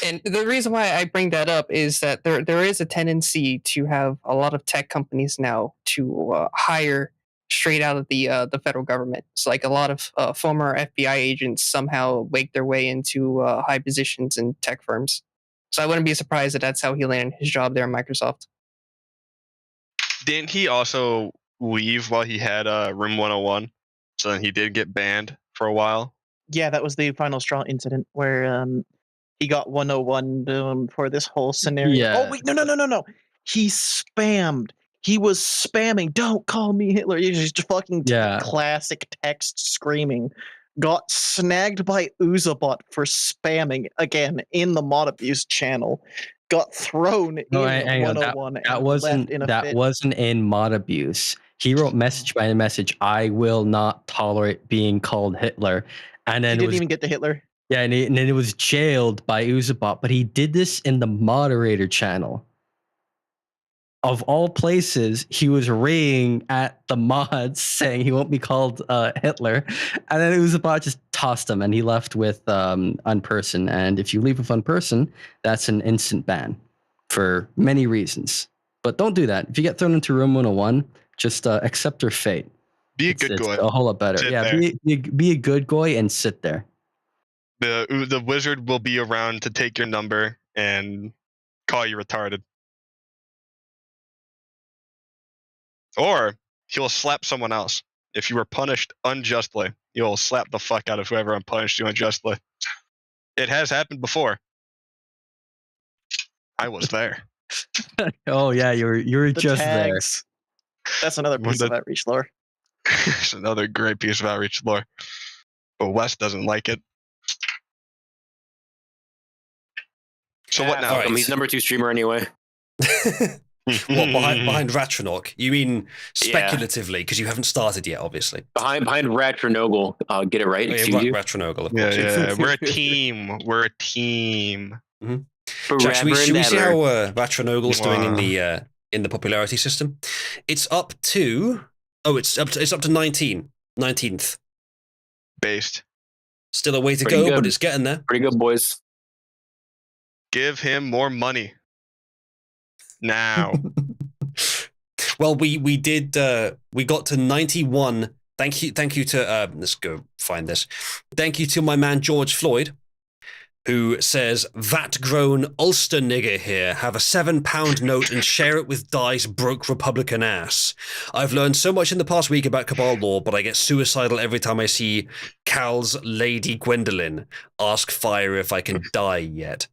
And the reason why I bring that up is that there is a tendency to have a lot of tech companies now to hire straight out of the federal government. It's like a lot of former FBI agents somehow make their way into high positions in tech firms. So I wouldn't be surprised that that's how he landed his job there at Microsoft. Didn't he also leave while he had Room 101? So then he did get banned for a while. Yeah, that was the final straw incident where he got 101 for this whole scenario. Yeah. Oh wait, no. He spammed. He was spamming. Don't call me Hitler. He's just fucking Yeah. classic text screaming. Got snagged by Uzabot for spamming again in the mod abuse channel. Got thrown No, in hang on, 101 That and wasn't left in a that fit. wasn't in mod abuse. He wrote message by message, I will not tolerate being called Hitler. And He then it didn't was even get to Hitler. yeah, and then it was jailed by Uzabot, but he did this in the moderator channel. Of all places, he was raying at the mods saying he won't be called Hitler. And then Uzabot just tossed him and he left with unperson. And if you leave with unperson, that's an instant ban for many reasons. But don't do that. If you get thrown into room 101, just accept your fate. Be a good It's guy. a whole lot better. Sit Yeah, there. be a good guy and sit there. The wizard will be around to take your number and call you retarded. Or he'll slap someone else. If you were punished unjustly, you'll slap the fuck out of whoever punished you unjustly. It has happened before. I was there. Oh yeah, you were The just there. tags. That's another piece of outreach lore. It's another great piece of outreach lore. But Wes doesn't like it. So what now? All right. He's number 2 streamer anyway. What, behind Ratronok? You mean speculatively, because you haven't started yet, obviously. Behind Ratronogel, get it right. Oh, yeah, Excuse you. Ratronogel, of Yeah, course. yeah. We're a team. We're a team. Jack, should we see how Ratronogel's doing Wow. in the popularity system? It's up to it's up to 19th. Based. Still a way to Pretty go, good. but it's getting there. Pretty good, boys. Give him more money. Now. Well, we got to 91. Thank you to let's go find this. Thank you to my man George Floyd, who says, "That grown Ulster nigger here, have a £7 note and share it with Dice broke Republican ass. I've learned so much in the past week about Cabal lore, but I get suicidal every time I see Cal's Lady Gwendolyn. Ask Fire if I can die yet."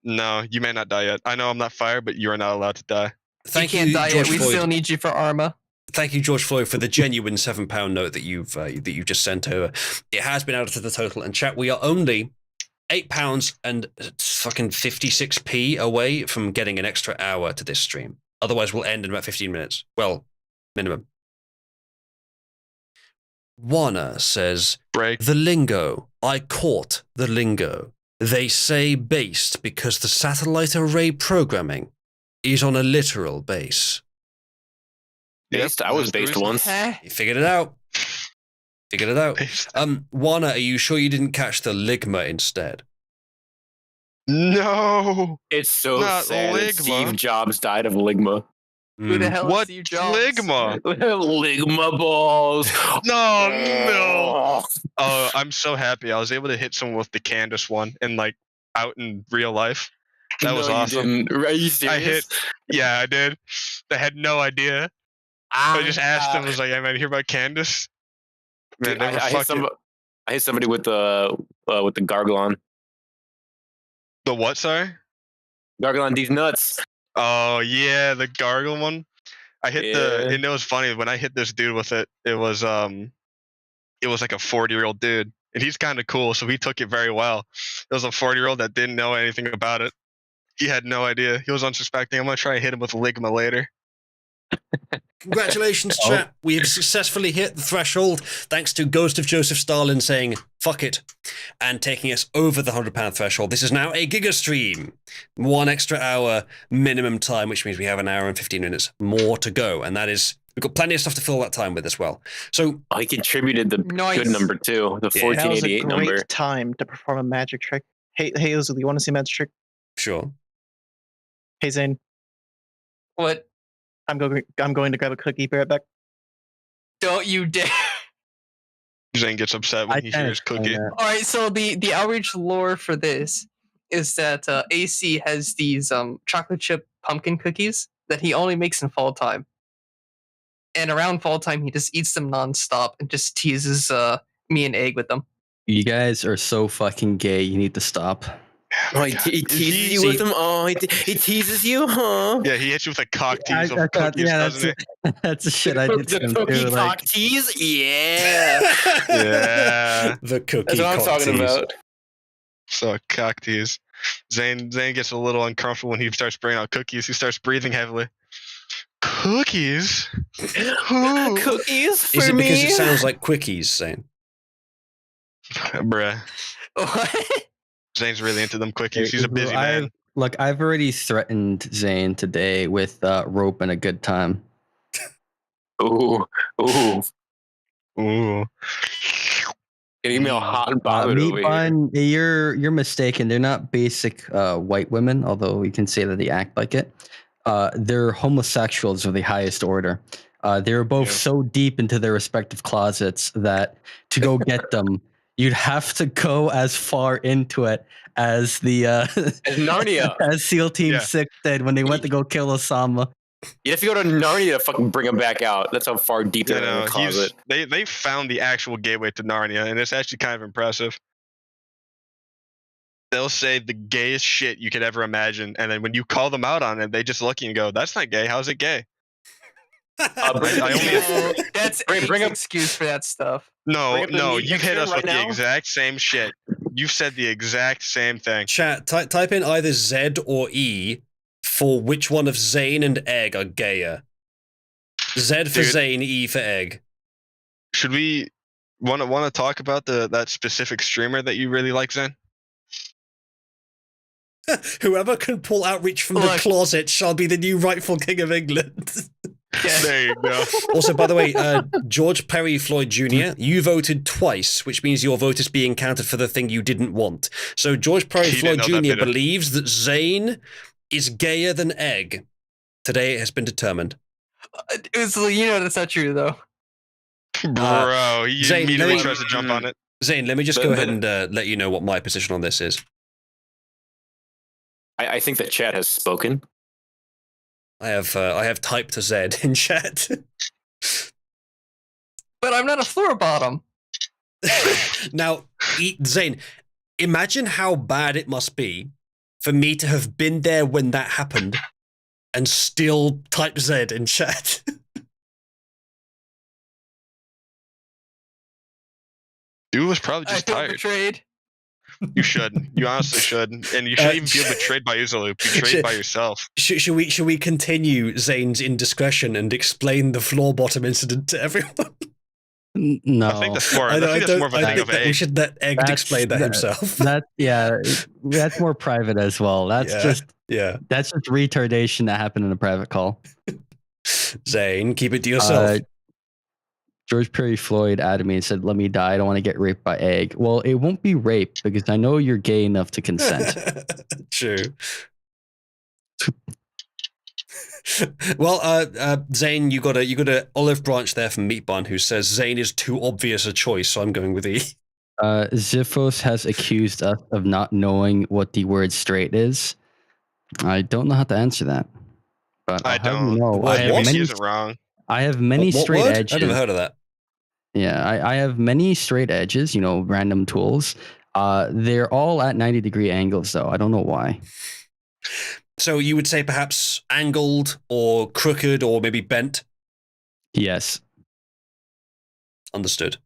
No, you may not die yet. I know I'm not fire, but you are not allowed to die. Thank you can't die George yet. We Floyd. still need you for Arma. Thank you, George Floyd, for the genuine £7 note that you've just sent over. It has been added to the total. And chat, we are only £8 and fucking 56p away from getting an extra hour to this stream. Otherwise, we'll end in about 15 minutes. Well, minimum. Warner says, Break. the lingo. I caught the lingo. They say based because the satellite array programming is on a literal base. Based? I was based once. You figured it out. Warner, are you sure you didn't catch the ligma instead? No. It's so Not sad that Ligma. Steve Jobs died of ligma. Who the hell is What Steve Jobs? ligma? Ligma balls. No. Oh, I'm so happy. I was able to hit someone with the Candace one and like out in real life. That was awesome. Are you serious? Yeah, I did. I had no idea. I just asked him. I was like, "Hey, man, you hear about Candace?" Man, Dude, I hit somebody with the Garglon. The what? Sorry. Garglon these nuts. Oh yeah, the gargle one. I hit Yeah. and it was funny when I hit this dude with it. It was like a 40-year-old dude, and he's kind of cool, so he took it very well. It was a 40-year-old that didn't know anything about it. He had no idea. He was unsuspecting. I'm gonna try and hit him with ligma later. Congratulations, chat. We have successfully hit the threshold thanks to Ghost of Joseph Stalin saying, fuck it, and taking us over the £100 threshold. This is now a giga stream. 1 extra hour minimum time, which means we have an hour and 15 minutes more to go. And that is, we've got plenty of stuff to fill that time with as well. So he contributed the good number too, the Yeah. 1488 That was a great number. time to perform a magic trick. Hey, Ozil, you want to see a magic trick? Sure. Hey, Zane, What? I'm going to grab a cookie. Be right back. Don't you dare. Zane gets upset when he hears cookie. All right, so the outreach lore for this is that AC has these chocolate chip pumpkin cookies that he only makes in fall time. And around fall time, he just eats them nonstop and just teases me and Egg with them. You guys are so fucking gay. You need to stop. Oh, he teases you with them? Oh, he teases you? Huh? Yeah, he hits you with a cock tease of cookies, doesn't he? That's the shit I did to him Cookie too. cock tease? Yeah. Yeah. The cookie That's what I'm cock talking tease. about. So cock tease. Zane gets a little uncomfortable when he starts bringing out cookies. He starts breathing heavily. Cookies? Who? Cookies for Is it me? because it sounds like quickies, Zane? Bruh. What? Zane's really into them quickies. He's a busy man. Look, I've already threatened Zane today with rope and a good time. Ooh. Ooh. Getting me all hot and bothered Meat over bun, you're mistaken. They're not basic white women, although you can say that they act like it. They're homosexuals of the highest order. They're both so deep into their respective closets that to go get them, you'd have to go as far into it as the as Narnia. as SEAL Team 6 did when they went to go kill Osama. You have to go to Narnia to fucking bring him back out. That's how far deep they're in the closet. They found the actual gateway to Narnia, and it's actually kind of impressive. They'll say the gayest shit you could ever imagine, and then when you call them out on it, they just look at you and go, "That's not gay. How's it gay?" That's bring an excuse for that stuff. No, you've hit us right with now? the exact same shit. You've said the exact same thing. Chat, type in either Z or E for which one of Zane and Egg are gayer. Z for Zane, E for Egg. Should we want to talk about that specific streamer that you really like, Zen? Whoever can pull Outreach from the closet shall be the new rightful king of England. There you go. Also, by the way, George Perry Floyd Jr., you voted twice, which means your vote is being counted for the thing you didn't want. So George Perry Floyd Jr. believes that Zane is gayer than Egg. Today it has been determined. That's not true, though. Bro, he Zane, immediately tries to jump on it. Zane, let me just go ahead and let you know what my position on this is. I think that chat has spoken. I have typed a Z in chat. But I'm not a floor bottom. Now, Zane, imagine how bad it must be for me to have been there when that happened and still type Z in chat. Dude was probably I just feel tired. betrayed. You should. You honestly should. And you shouldn't even feel betrayed by Uzulu. Betrayed by yourself. Should we continue Zane's indiscretion and explain the floor bottom incident to everyone? No, I think that's more. I think that's more of a thing of we Egg. should let Egg That's- explain that himself. That's more private as well. That's Yeah. just retardation that happened in a private call. Zane, keep it to yourself. George Perry Floyd added me and said, "Let me die. I don't want to get raped by Egg." Well, it won't be rape because I know you're gay enough to consent. True. Well, Zane, you got a olive branch there from Meat Bun who says Zane is too obvious a choice, so I'm going with E. Ziphos has accused us of not knowing what the word straight is. I don't know how to answer that, but I I'll have don't. you know, What? I have He many. isn't wrong. I have many What straight word? edges. I've never heard of that. Yeah, I have many straight edges. You know, random tools. They're all at 90-degree angles, though. I don't know why. So you would say perhaps angled or crooked or maybe bent? Yes. Understood.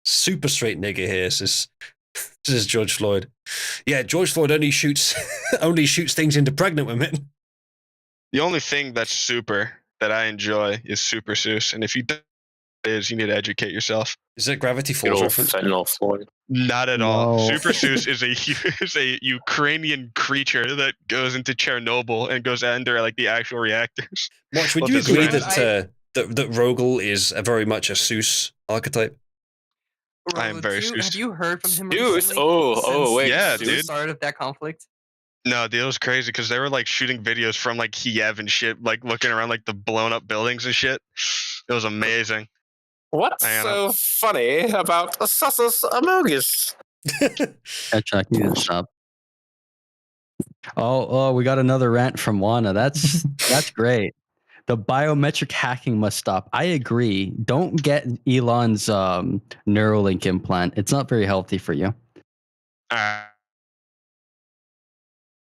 Super straight nigger here, says George Floyd. Yeah, George Floyd only shoots things into pregnant women. The only thing that's super that I enjoy is Super Seuss, and if you don't, you need to educate yourself. Is that Gravity Good Falls old reference? Fentanyl Floyd. Not at all. No. Super Seuss is a Ukrainian creature that goes into Chernobyl and goes under like the actual reactors. Watch, would Well, you this agree friend- that Rogel is very much a Seuss archetype? I am very Have Seuss. you heard from him Seuss? recently? Oh, wait, Yeah, since the dude. start of that conflict. No, dude, it was crazy because they were like shooting videos from like Kiev and shit, like looking around like the blown up buildings and shit. It was amazing. What's I so funny about Sussus Amogus? Chuck, you need to stop. Oh, we got another rant from Wana. That's great. The biometric hacking must stop. I agree. Don't get Elon's Neuralink implant. It's not very healthy for you.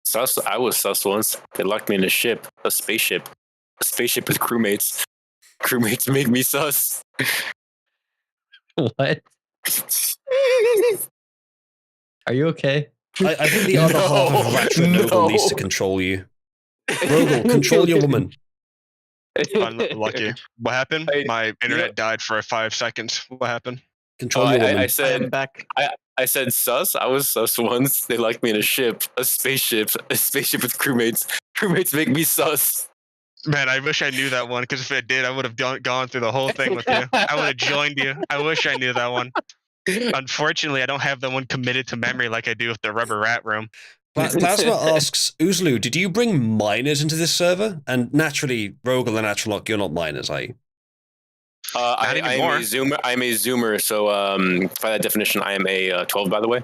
Sus. I was sus once. They locked me in a spaceship with crewmates. Crewmates made me sus. What? Are you okay? I think the other half of Ratchet Noble needs to control you. Rogel, control your woman. Unlucky. What happened? I- My internet yeah. died for 5 seconds. What happened? Control your woman. I I am said back. I said sus. I was sus once. They locked me in a spaceship with crewmates. Crewmates make me sus. Man, I wish I knew that one because if I did, I would have gone through the whole thing with you. I would have joined you. I wish I knew that one. Unfortunately, I don't have that one committed to memory like I do with the Rubber Rat Room. Plasma asks, Uzlu, did you bring miners into this server? And naturally, Rogel and Atralock, you're not miners, are you? I'm anymore. a zoomer. I'm a zoomer. So by that definition, I am a 12. By the way,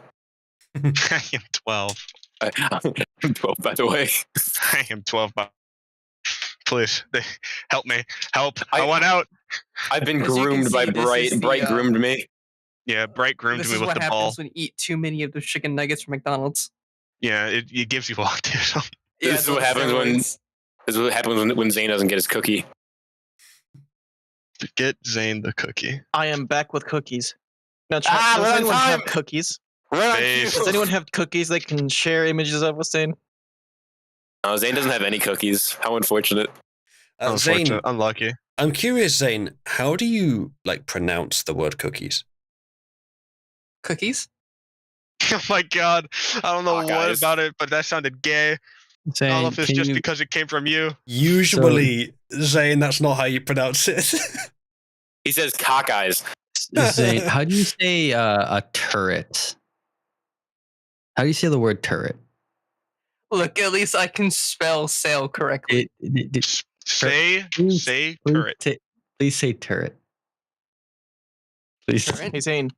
I am 12. I'm 12. By the way, I am 12. Please, help me. Help. I want out. I've been As you can groomed by see, this Bright. is the, Bright groomed me. Yeah, Bright groomed This me is with what the happens ball. when you eat too many of those chicken nuggets from McDonald's. Yeah, it gives you all, dude. This is what happens when. This is what happens when Zane doesn't get his cookie. Get Zane the cookie. I am back with cookies. Now, chat, Ah, does we're on anyone have time. cookies? Base. Does anyone have cookies they can share images of with Zane? Zane doesn't have any cookies. How unfortunate. Zane, Unfortunate. Unlucky. I'm curious, Zane, how do you pronounce the word cookies? Cookies? Oh my god. I don't know what guys. about it, but that sounded gay. I don't know if it's Can just you- because it came from you. Usually, Zane, that's not how you pronounce it. He says cockeyes. Zane, how do you say a turret? How do you say the word turret? Look, at least I can spell sail correctly. Say Please turret. Please say turret. Please. Turret? Hey, Zane.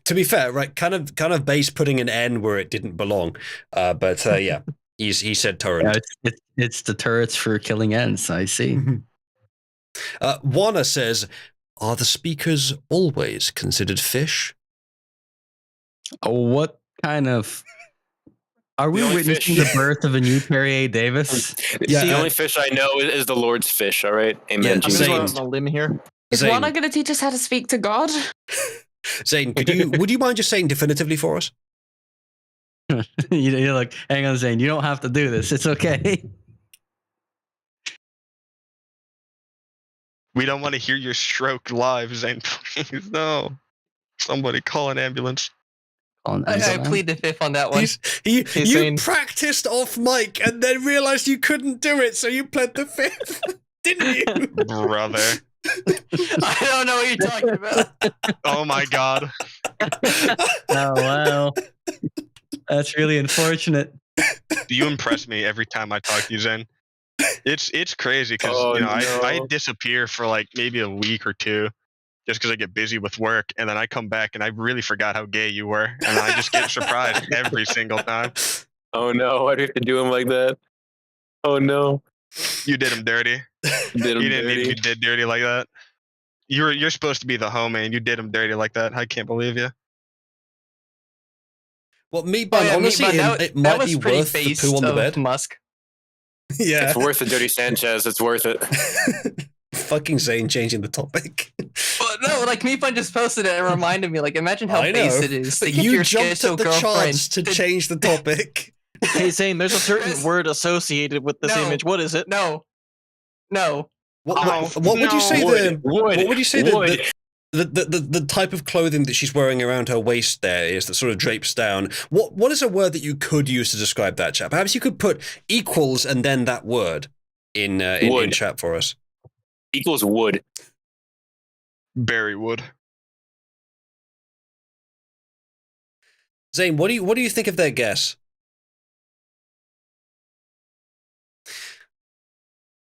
To be fair, right, kind of base putting an N where it didn't belong. But yeah, he said torrent. Yeah, it's the turrets for killing ends. I see. Wana says, Are the speakers always considered fish? Oh, what kind of? Are we The only witnessing fish- the birth of a new Perry A. Davis? Yeah, The only fish I know is the Lord's fish. All right, amen. Yeah, I'm Jesus. gonna go Zane. out on a limb here. Is Zane. Juana going to teach us how to speak to God? Zane, would you mind just saying definitively for us? You're like, hang on, Zane. You don't have to do this. It's okay. We don't want to hear your stroke live, Zane. Please, no. Somebody call an ambulance. I plead the fifth on that one. You Zane. practiced off mic and then realized you couldn't do it, so you pled the fifth, didn't you? Brother. I don't know what you're talking about. Oh my god. Oh wow, that's really unfortunate. You impress me every time I talk to you, Zen. It's crazy because Oh, I no. disappear for like maybe a week or two just because I get busy with work, and then I come back and I really forgot how gay you were, and I just get surprised every single time. Oh no, why do you have to do him like that? Oh no, You did him dirty. did him You didn't mean to dirty. be did dirty like that. You're supposed to be the homie, and you did him dirty like that. I can't believe you. Well, Meatbun, Oh, yeah, honestly, Meatbun, it that might was be pretty worth the based poo on the of bed. Musk. Yeah. It's worth it, Dirty Sanchez. It's worth it. Fucking Zane changing the topic. But no, like Meatbun just posted it and reminded me. Like, imagine how I base know, it is. but to get you your jumped schizo at the girlfriend chance to change the topic. Hey, Zane, there's a certain Chris- word associated with this No. image. What is it? No, What would you say Wood. what would you say Wood. the type of clothing that she's wearing around her waist there is that sort of drapes down? What is a word that you could use to describe that, chat? Perhaps you could put equals and then that word in Wood. chat for us. Equals wood. Berrywood. Zane, what do you think of their guess?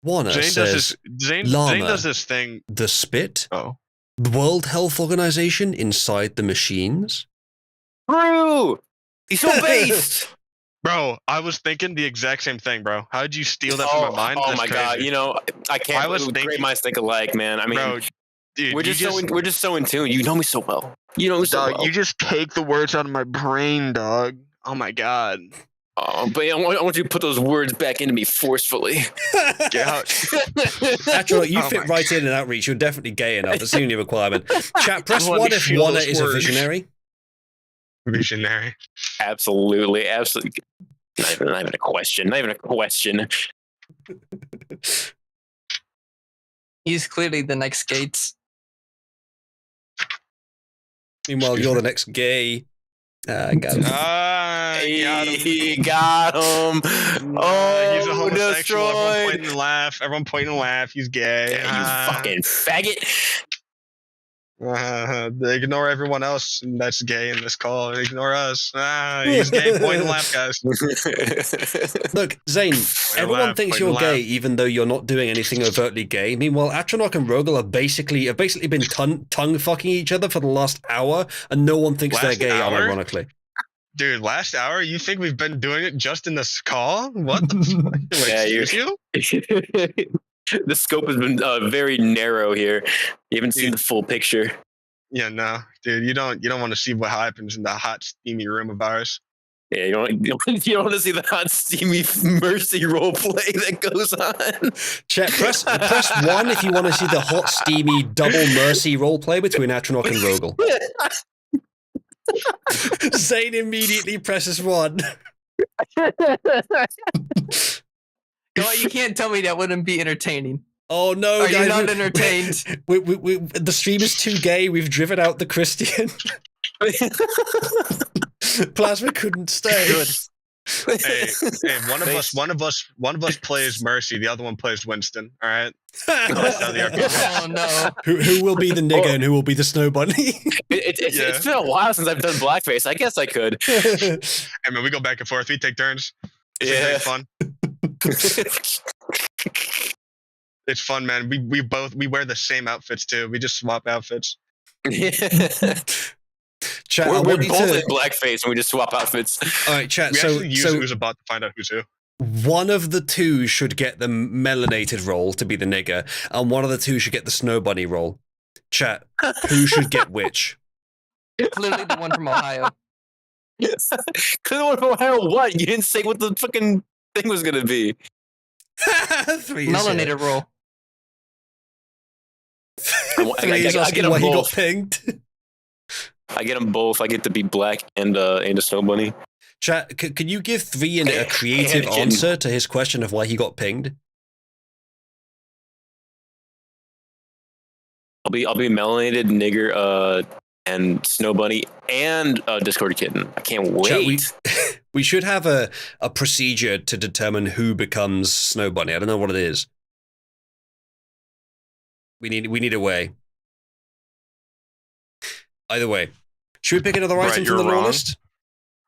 Warner Zane says Zane llama. does this thing. the spit, Oh. the World Health Organization inside the machines. True. He's so based. Bro, I was thinking the exact same thing, bro. How did you steal that from my mind? Oh That's my god! crazy. You know, I can't. I was Great thinking- minds think alike, man. I mean, Bro, dude, we're just so in tune. You know me so well. You know me so dog, well. you just take the words out of my brain, dog. Oh my god. But I want you to put those words back into me forcefully. Get out. Actually, you Oh fit my right in Outreach. You're definitely gay enough. That's the only requirement. Chat, press Let me 1 if feel Warner those is a words. visionary. Visionary. Absolutely. Not even a question. Not even a question. he's clearly the next Gates. Meanwhile, you're the next gay. Got him. Got him. He got him. Oh, He's a homosexual. Everyone destroyed. point and laugh. Everyone point and laugh. He's gay. Yeah, you fucking faggot. They ignore everyone else that's gay in this call. Ignore us. He's gay. Point and laugh, guys. Look, Zane, everyone laugh, thinks point you're and gay, laugh. even though you're not doing anything overtly gay. Meanwhile, Atronach and Rogel have basically been tongue fucking each other for the last hour, and no one thinks Last they're gay, hour? unironically. Dude, last hour, you think we've been doing it just in this call? What the fuck? Wait, Yeah, you're- excuse you? The scope has been very narrow here. You haven't seen the full picture. Yeah, no, dude, you don't want to see what happens in the hot, steamy room of ours. Yeah, you don't want to see the hot, steamy Mercy role play that goes on. Chat, press 1 if you want to see the hot, steamy double mercy roleplay between Atronach and Rogel. Zane immediately presses 1. God, you can't tell me that wouldn't be entertaining. Oh no, Are guys! you not entertained? The stream is too gay. We've driven out the Christian. Plasma couldn't stay. Good. Hey, one of us plays Mercy, the other one plays Winston. All right. That's how the Oh no! Who will be the nigger and who will be the snow bunny? It's been a while since I've done blackface. I guess I could. Hey man, we go back and forth. We take turns. It's Yeah. fun. It's fun, man. We wear the same outfits too. We just swap outfits. Chat, I We're want you both to- in blackface and we just swap outfits. All right, chat. We So, actually use so who's about to find out who's who. one of the two should get the melanated role to be the nigger, and one of the two should get the snow bunny role. Chat. Who should get which? Literally the one from Ohio. Yes. What? You didn't say what the fucking thing was gonna be. 3 is Melanated roll. Three is I asking get them why he got both. pinged. I get them both. I get to be black and a snow bunny. Chat, can you give 3 a creative Anakin. answer to his question of why he got pinged? I'll be melanated nigger and snow bunny and Discord kitten. I can't wait. Chat, we should have a procedure to determine who becomes Snow Bunny. I don't know what it is. We need a way. Either way, should we pick another Right, item from the you're lore wrong. list?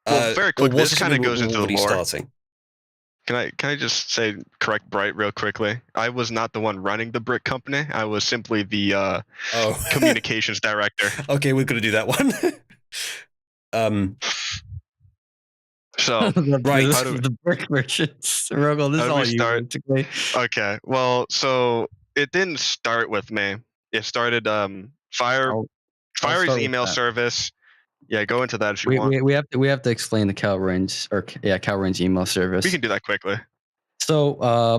Well, very or quick. was This kind of goes into the already lore. starting? Can I just say correct Bright real quickly? I was not the one running the brick company. I was simply the Oh, communications director. Okay, we're gonna do that one. So Right. This How do is we- the brick merchants. Rogel, this How is do all we you, start? basically. okay, well, so it didn't start with me. It started I'll Fire's start with email that. service. Yeah, go into that if you want. We have to explain the Calrain's Calrain's email service. We can do that quickly. So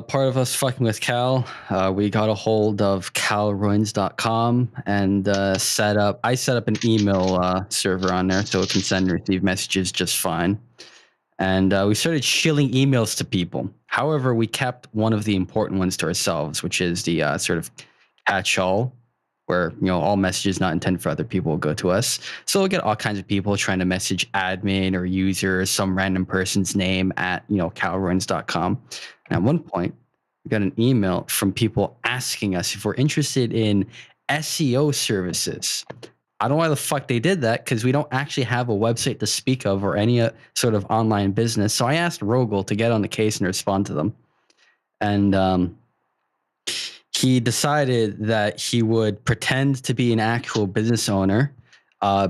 part of us fucking with Cal, we got a hold of calruins.com and I set up an email server on there so it can send and receive messages just fine. And we started shilling emails to people. However, we kept one of the important ones to ourselves, which is the sort of catch-all, where all messages not intended for other people will go to us. So we'll get all kinds of people trying to message admin or user, some random person's name at calruins.com. And at one point, we got an email from people asking us if we're interested in SEO services. I don't know why the fuck they did that, because we don't actually have a website to speak of or any sort of online business. So I asked Rogel to get on the case and respond to them. And he decided that he would pretend to be an actual business owner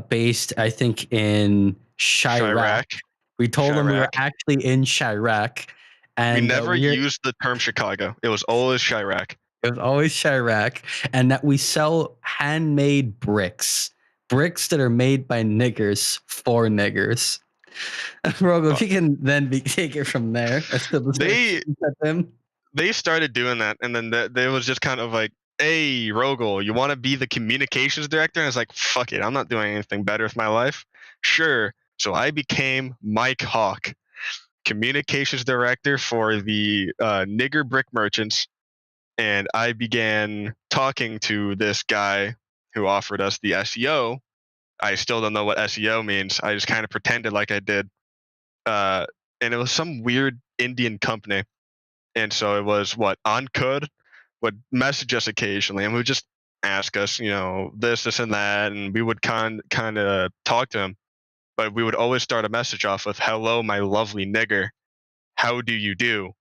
based, I think, in Chirac. We told him we were Chirac. actually in Chirac. And We never used the term Chicago. It was always Chirac. It was always Chirac. And that we sell handmade bricks that are made by niggers for niggers. Rogel, if you can then take it from there. They started doing that, and then there was just kind of like, hey, Rogel, you want to be the communications director? And I was like, fuck it, I'm not doing anything better with my life. Sure. So I became Mike Hawk, communications director for the nigger brick merchants. And I began talking to this guy who offered us the SEO. I still don't know what SEO means. I just kind of pretended like I did. And it was some weird Indian company. And so it was Ankud would message us occasionally and would just ask us, this and that. And we would kind of talk to him. But we would always start a message off with, hello, my lovely nigger. How do you do?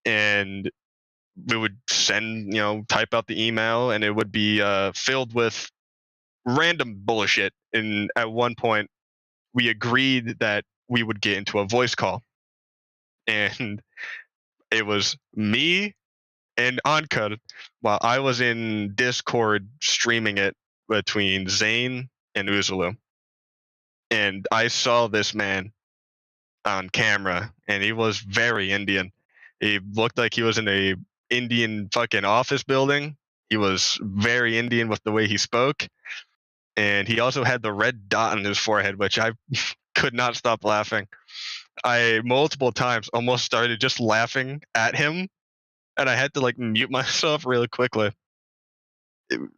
And we would send, type out the email, and it would be filled with random bullshit. And at one point, we agreed that we would get into a voice call. And it was me and Ankud while I was in Discord streaming it between Zane and Uzulu. And I saw this man on camera, and he was very Indian. He looked like he was in a Indian fucking office building. He was very Indian with the way he spoke. And he also had the red dot on his forehead, which I could not stop laughing. I multiple times almost started just laughing at him, and I had to mute myself really quickly.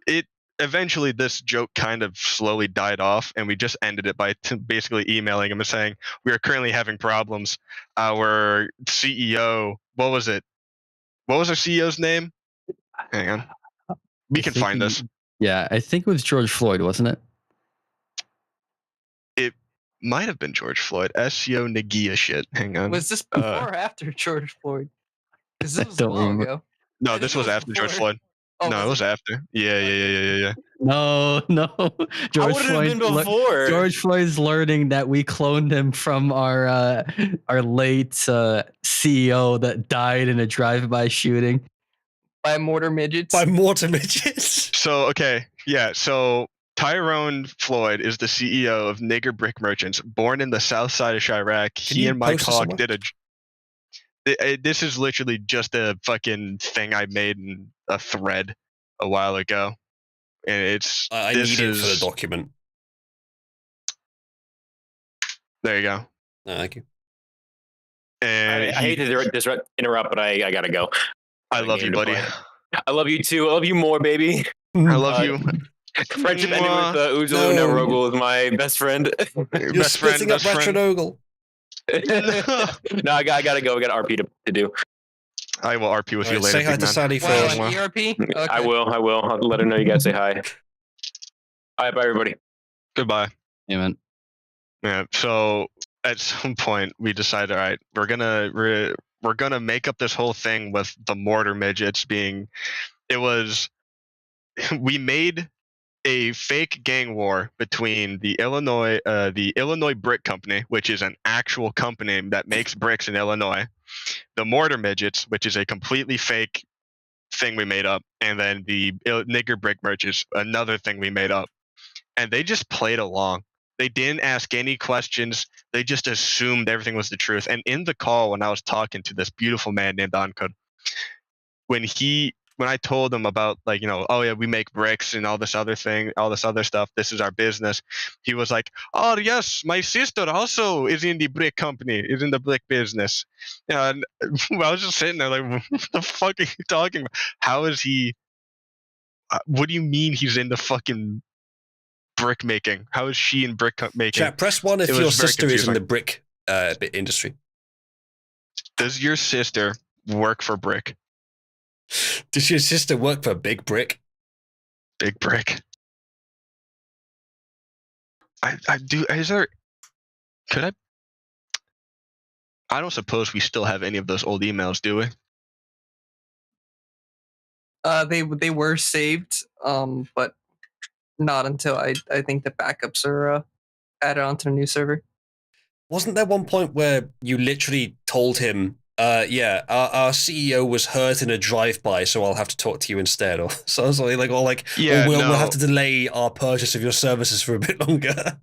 It eventually, this joke kind of slowly died off, and we just ended it by basically emailing him and saying, we are currently having problems. Our CEO, what was it? What was our CEO's name? Hang on. We can find this. Yeah, I think it was George Floyd, wasn't it? It might have been George Floyd. SEO Nagia shit. Hang on. Was this before or after George Floyd? Because this was don't a while remember. ago. No, this was after George Floyd. Oh, No, it was after. Yeah. No. George would it have been before? George Floyd's learning that we cloned him from our late CEO that died in a drive-by shooting. By mortar midgets. By mortar midgets. So, okay, Yeah, so Tyrone Floyd is the CEO of Nigger Brick Merchants, born in the south side of Chirac. Can He you and Mike post this Hawk somewhere? did this is literally just a fucking thing I made in a thread a while ago. And it's I this need it for the is document. there you go. No, thank you. And I hate to interrupt, but I gotta go. I love you, buddy. I love you too. I love you more, baby. I love you. Friendship ended with Uzo No. Rogel is my best friend. You're Best friend, splitting up best friend. Retronogle. No, I gotta go. I got RP to do. I will RP with you Alright, later. say hi big to man. Sally Wow, first. an ERP? Okay. I will. I'll let her know you guys say hi. All right, bye, everybody. Goodbye. Yeah, man. Yeah. So at some point we decided, all right, we're gonna make up this whole thing with the mortar midgets being. It was we made a fake gang war between the Illinois Brick Company, which is an actual company that makes bricks in Illinois, the Mortar Midgets, which is a completely fake thing we made up, and then the Nigger Brick Merchants, another thing we made up. And they just played along. They didn't ask any questions. They just assumed everything was the truth. And in the call, when I was talking to this beautiful man named Ankud, when I told him about, like, you know, oh yeah, we make bricks and all this other stuff, this is our business, he was like, oh yes, my sister also is in the brick company, is in the brick business. And I was just sitting there like, what the fuck are you talking about? How is he? What do you mean he's in the fucking brick making? How is she in brick making? Chat, press 1 if It your was very sister is in confusing. the brick industry. Does your sister work for brick? Does your sister work for Big Brick? Big brick. I do. Is there? Could I? I don't suppose we still have any of those old emails, do we? They were saved, but not until I think the backups are added onto the new server. Wasn't there one point where you literally told him, yeah, our CEO was hurt in a drive-by, so I'll have to talk to you instead, or something like, Yeah, or we'll no. have to delay our purchase of your services for a bit longer.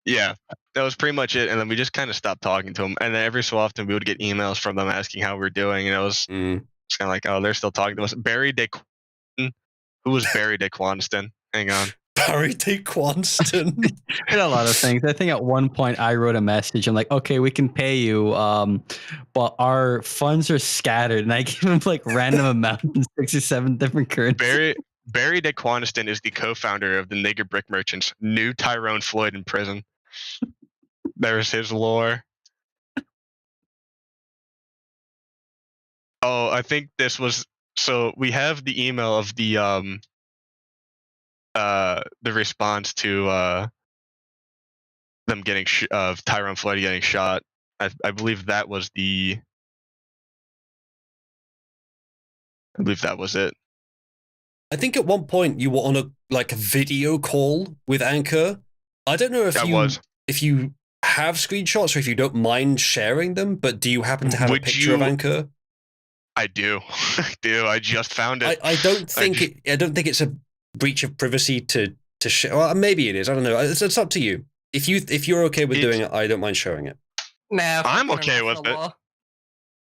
Yeah, that was pretty much it. And then we just kind of stopped talking to them. And then every so often we would get emails from them asking how we're doing. And it was kind of like, oh, they're still talking to us. Barry DeQuanston. Who was Barry DeQuanston? Hang on. Barry DeQuanston. Did a lot of things. I think at one point I wrote a message. I'm like, okay, we can pay you, but our funds are scattered, and I gave him like random amounts in 67 different currencies. Barry DeQuanston is the co-founder of the Nigger Brick Merchants. Knew Tyrone Floyd in prison. There's his lore. Oh, I think this was. So we have the email of the response to them getting of Tyrone Floyd getting shot. I believe that was the. I believe that was it. I think at one point you were on a video call with Anchor. I don't know if you have screenshots or if you don't mind sharing them, but do you happen to have a picture of Anchor? I do. I do. I just found it. I don't think it's a breach of privacy to share. Well, maybe it is. I don't know. It's up to you. If you're okay with doing it, I don't mind showing it. Nah, I'm okay with it.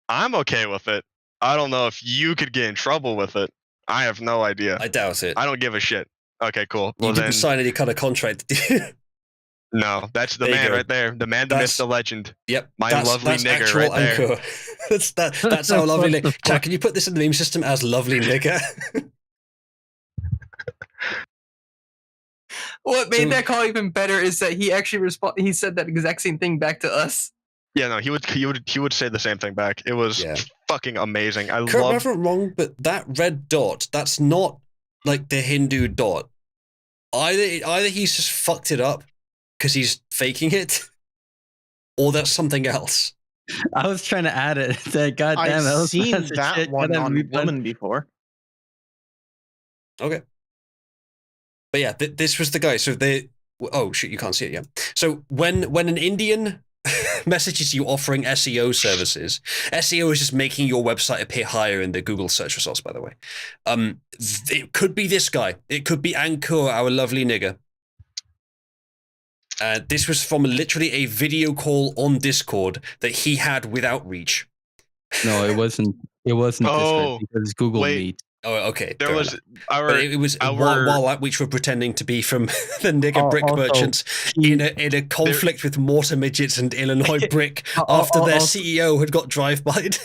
I'm okay with it. I don't know if you could get in trouble with it. I have no idea. I doubt it. I don't give a shit. Okay, cool. You didn't sign any kind of contract, did you? No, that's the man right there. The man, the myth, the legend. Yep. My lovely nigger right there. That's our lovely nigger. Jack, can you put this in the meme system as lovely nigger? What made that call even better is that he actually he said that exact same thing back to us. Yeah, no, he would say the same thing back. It was fucking amazing. Correct me if I'm wrong, but that red dot, that's not like the Hindu dot. Either he's just fucked it up because he's faking it, or that's something else. I was trying to add it. God damn, I've seen that one on Woman before. Okay. But yeah, this was the guy. So oh shit, you can't see it yet. So when an Indian messages you offering SEO services. SEO is just making your website appear higher in the Google search results, by the way. It could be this guy. It could be Ankur, our lovely nigger. This was from literally a video call on Discord that he had with Outreach. No, it wasn't. It wasn't Oh, Discord because Google wait. Meet. Oh, okay. There fair was enough. our But it was while Outreach were pretending to be from the nigger brick Also, merchants in a conflict with mortar midgets and Illinois brick after their CEO had got drive-by'd.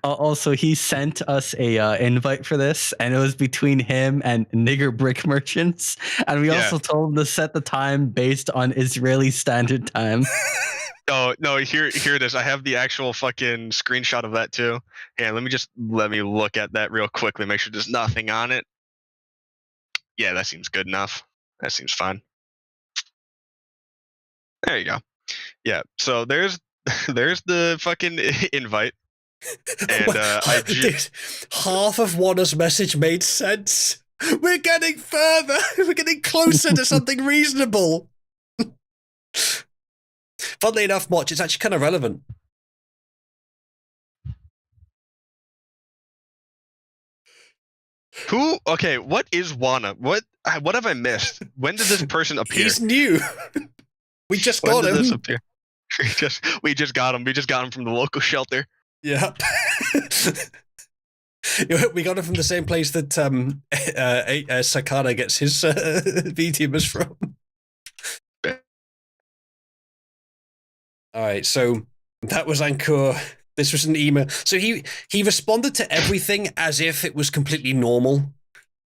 Also, he sent us a invite for this, and it was between him and nigger brick merchants. And we also told him to set the time based on Israeli Standard Time. No, here it is. I have the actual fucking screenshot of that too. Yeah, let me look at that real quickly, make sure there's nothing on it. Yeah, that seems good enough. That seems fine. There you go. Yeah, so there's the fucking invite. And Dude, half of Wanna's message made sense. We're getting further. We're getting closer to something reasonable. Funnily enough, Motch, it's actually kind of relevant. Who? Okay, what is Wanna? What have I missed? When did this person appear? He's new. We just got when did him. this appear? We just got him. We just got him from the local shelter. Yeah. We got him from the same place that Sakana gets his VTubers from. All right, so that was Ankur. This was an email. So he responded to everything as if it was completely normal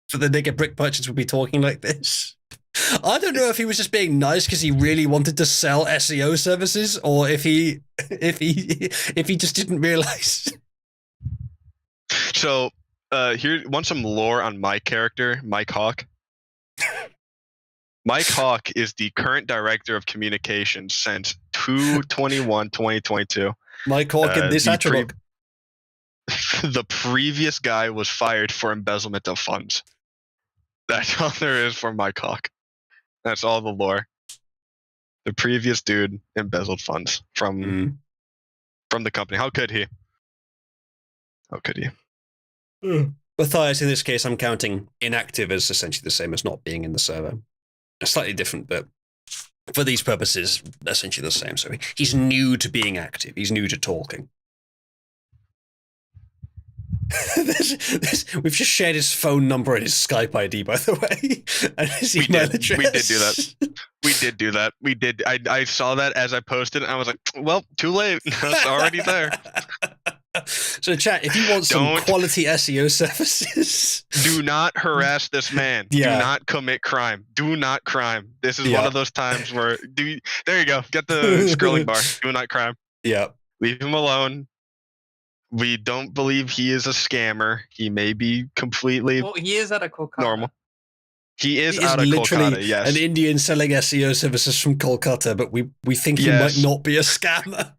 for the nigger brick merchants would be talking like this. I don't know if he was just being nice because he really wanted to sell SEO services, or if he just didn't realize. So here, want some lore on my character, Mike Hawk? Mike Hawk is the current director of communications since 2/21/2022. Mike Hawk and this attribute. The previous guy was fired for embezzlement of funds. That's all there is for Mike Hawk. That's all the lore. The previous dude embezzled funds from the company. How could he? How could he? Matthias, in this case, I'm counting inactive as essentially the same as not being in the server. Slightly different, but for these purposes, essentially the same. So he's new to being active. He's new to talking. We've just shared his phone number and his Skype ID, by the way, and his email address. We did do that. We did do that. We did. I saw that as I posted, and I was like, well, too late. It's already there. So, chat, if you want some quality SEO services, do not harass this man. Yeah. Do not commit crime. Do not crime. This is one of those times where there you go. Get the scrolling bar. Do not crime. Yeah. Leave him alone. We don't believe he is a scammer. He may be completely he is at a Kolkata. normal. He is he out of literally Kolkata, yes. an Indian selling SEO services from Kolkata, but we think he might not be a scammer.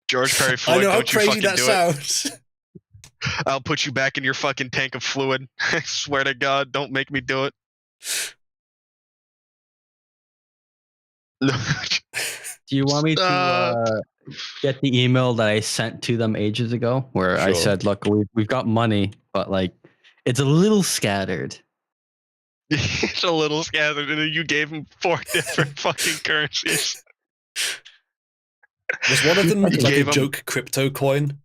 George Perry Floyd, I know how don't you crazy fucking that do sounds. I'll put you back in your fucking tank of fluid. I swear to God, don't make me do it. Do you want me to get the email that I sent to them ages ago, where I said, "Look, we've got money, but like, it's a little scattered." It's a little scattered, and then you gave him 4 different fucking currencies. Was one of them like a joke crypto coin?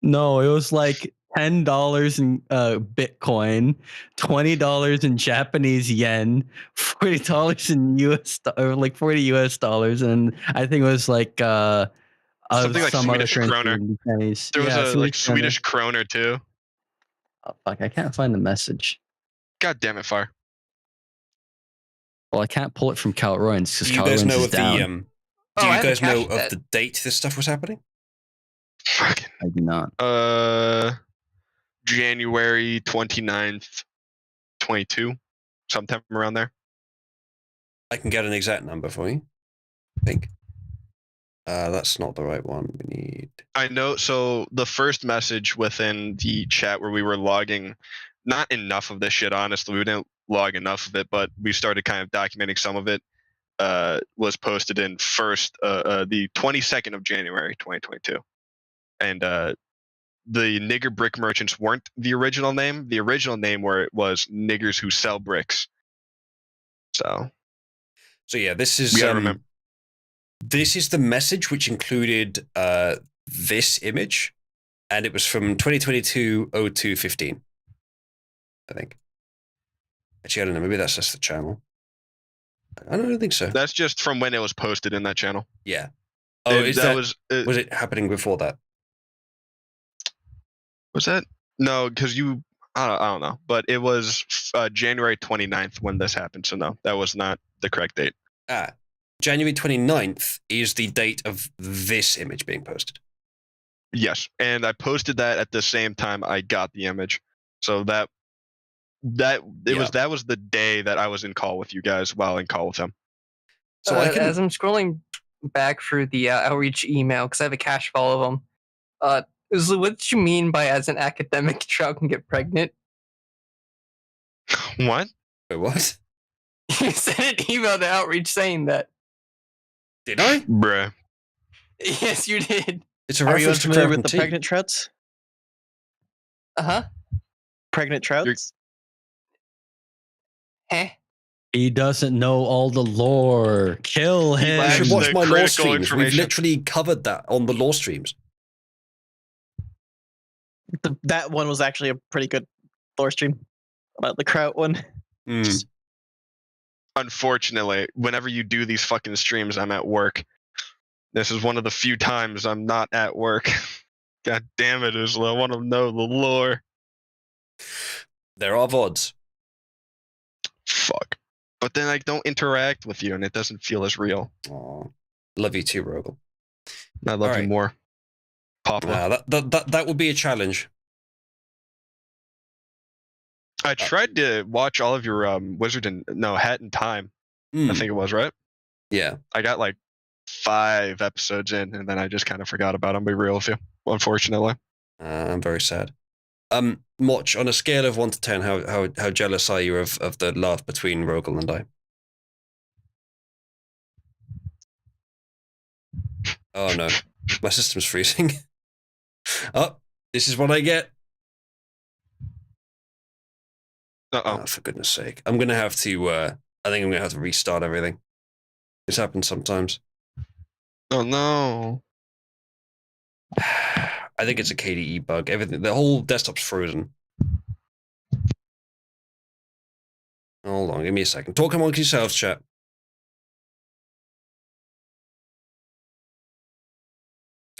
No, it was like $10 in Bitcoin, $20 in Japanese yen, $40 in US, or like $40 US, and I think it was like something like some Swedish other kroner. currency. There was a like Swedish kroner too. Oh, fuck, I can't find the message. God damn it, Fire. Well, I can't pull it from Cal Royans because Do you Cal guys Royans know is of down. do you guys know of the date this stuff was happening? Fucking. I do not. January 29th, 22, sometime around there. I can get an exact number for you. I think. That's not the right one. We need. I know. So the first message within the chat where we were logging, not enough of this shit, honestly. We didn't log enough of it, but we started kind of documenting some of it. was posted in the 22nd of January 2022, and the nigger brick merchants weren't the original name. The original name was niggers who sell bricks. So yeah, this is we gotta remember. This is the message which included this image, and it was from 2022-02-15, I think. Actually, I don't know. Maybe that's just the channel. I don't think so. That's just from when it was posted in that channel. Yeah. Oh, was it happening before that? Was that? No, because I don't know. But it was January 29th when this happened. So no, that was not the correct date. January 29th is the date of this image being posted. Yes, and I posted that at the same time I got the image. So that was the day that I was in call with you guys while in call with him. So as I'm scrolling back through the outreach email, because I have a cache file of them, what did you mean by as an academic trout can get pregnant? What? Wait, what? You sent an email to outreach saying that. Did I? Bruh. Yes, you did. It's a Are you reference to unfamiliar with Kraken the tea. pregnant trouts? Uh-huh. Pregnant trouts? Huh? He doesn't know all the lore. Kill He him. You should lacks watch the my lore critical streams. We've information. literally covered that on the lore streams. That one was actually a pretty good lore stream about the kraut one. Mm. Unfortunately, whenever you do these fucking streams, I'm at work. This is one of the few times I'm not at work. God damn it, Ursula. I want to know the lore. There are VODs. Fuck. But then I don't interact with you and it doesn't feel as real. Aw. Love you too, Rogel. I love All you right. more. Papa. That would be a challenge. I tried to watch all of your Hat in Time. I think it was, right? Yeah. I got like 5 episodes in and then I just kind of forgot about them. Be real with you, unfortunately. I'm very sad. Moch, on a scale of 1 to 10, how jealous are you of the love between Rogel and I? Oh no, my system's freezing. Oh, this is what I get. Oh, for goodness sake. I'm gonna have to I think I'm gonna have to restart everything. This happens sometimes. Oh no. I think it's a KDE bug. Everything, the whole desktop's frozen. Hold on, give me a second. Talk amongst yourselves, chat.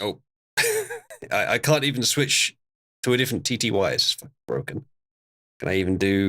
Oh. I can't even switch to a different TTY. It's broken. Can I even do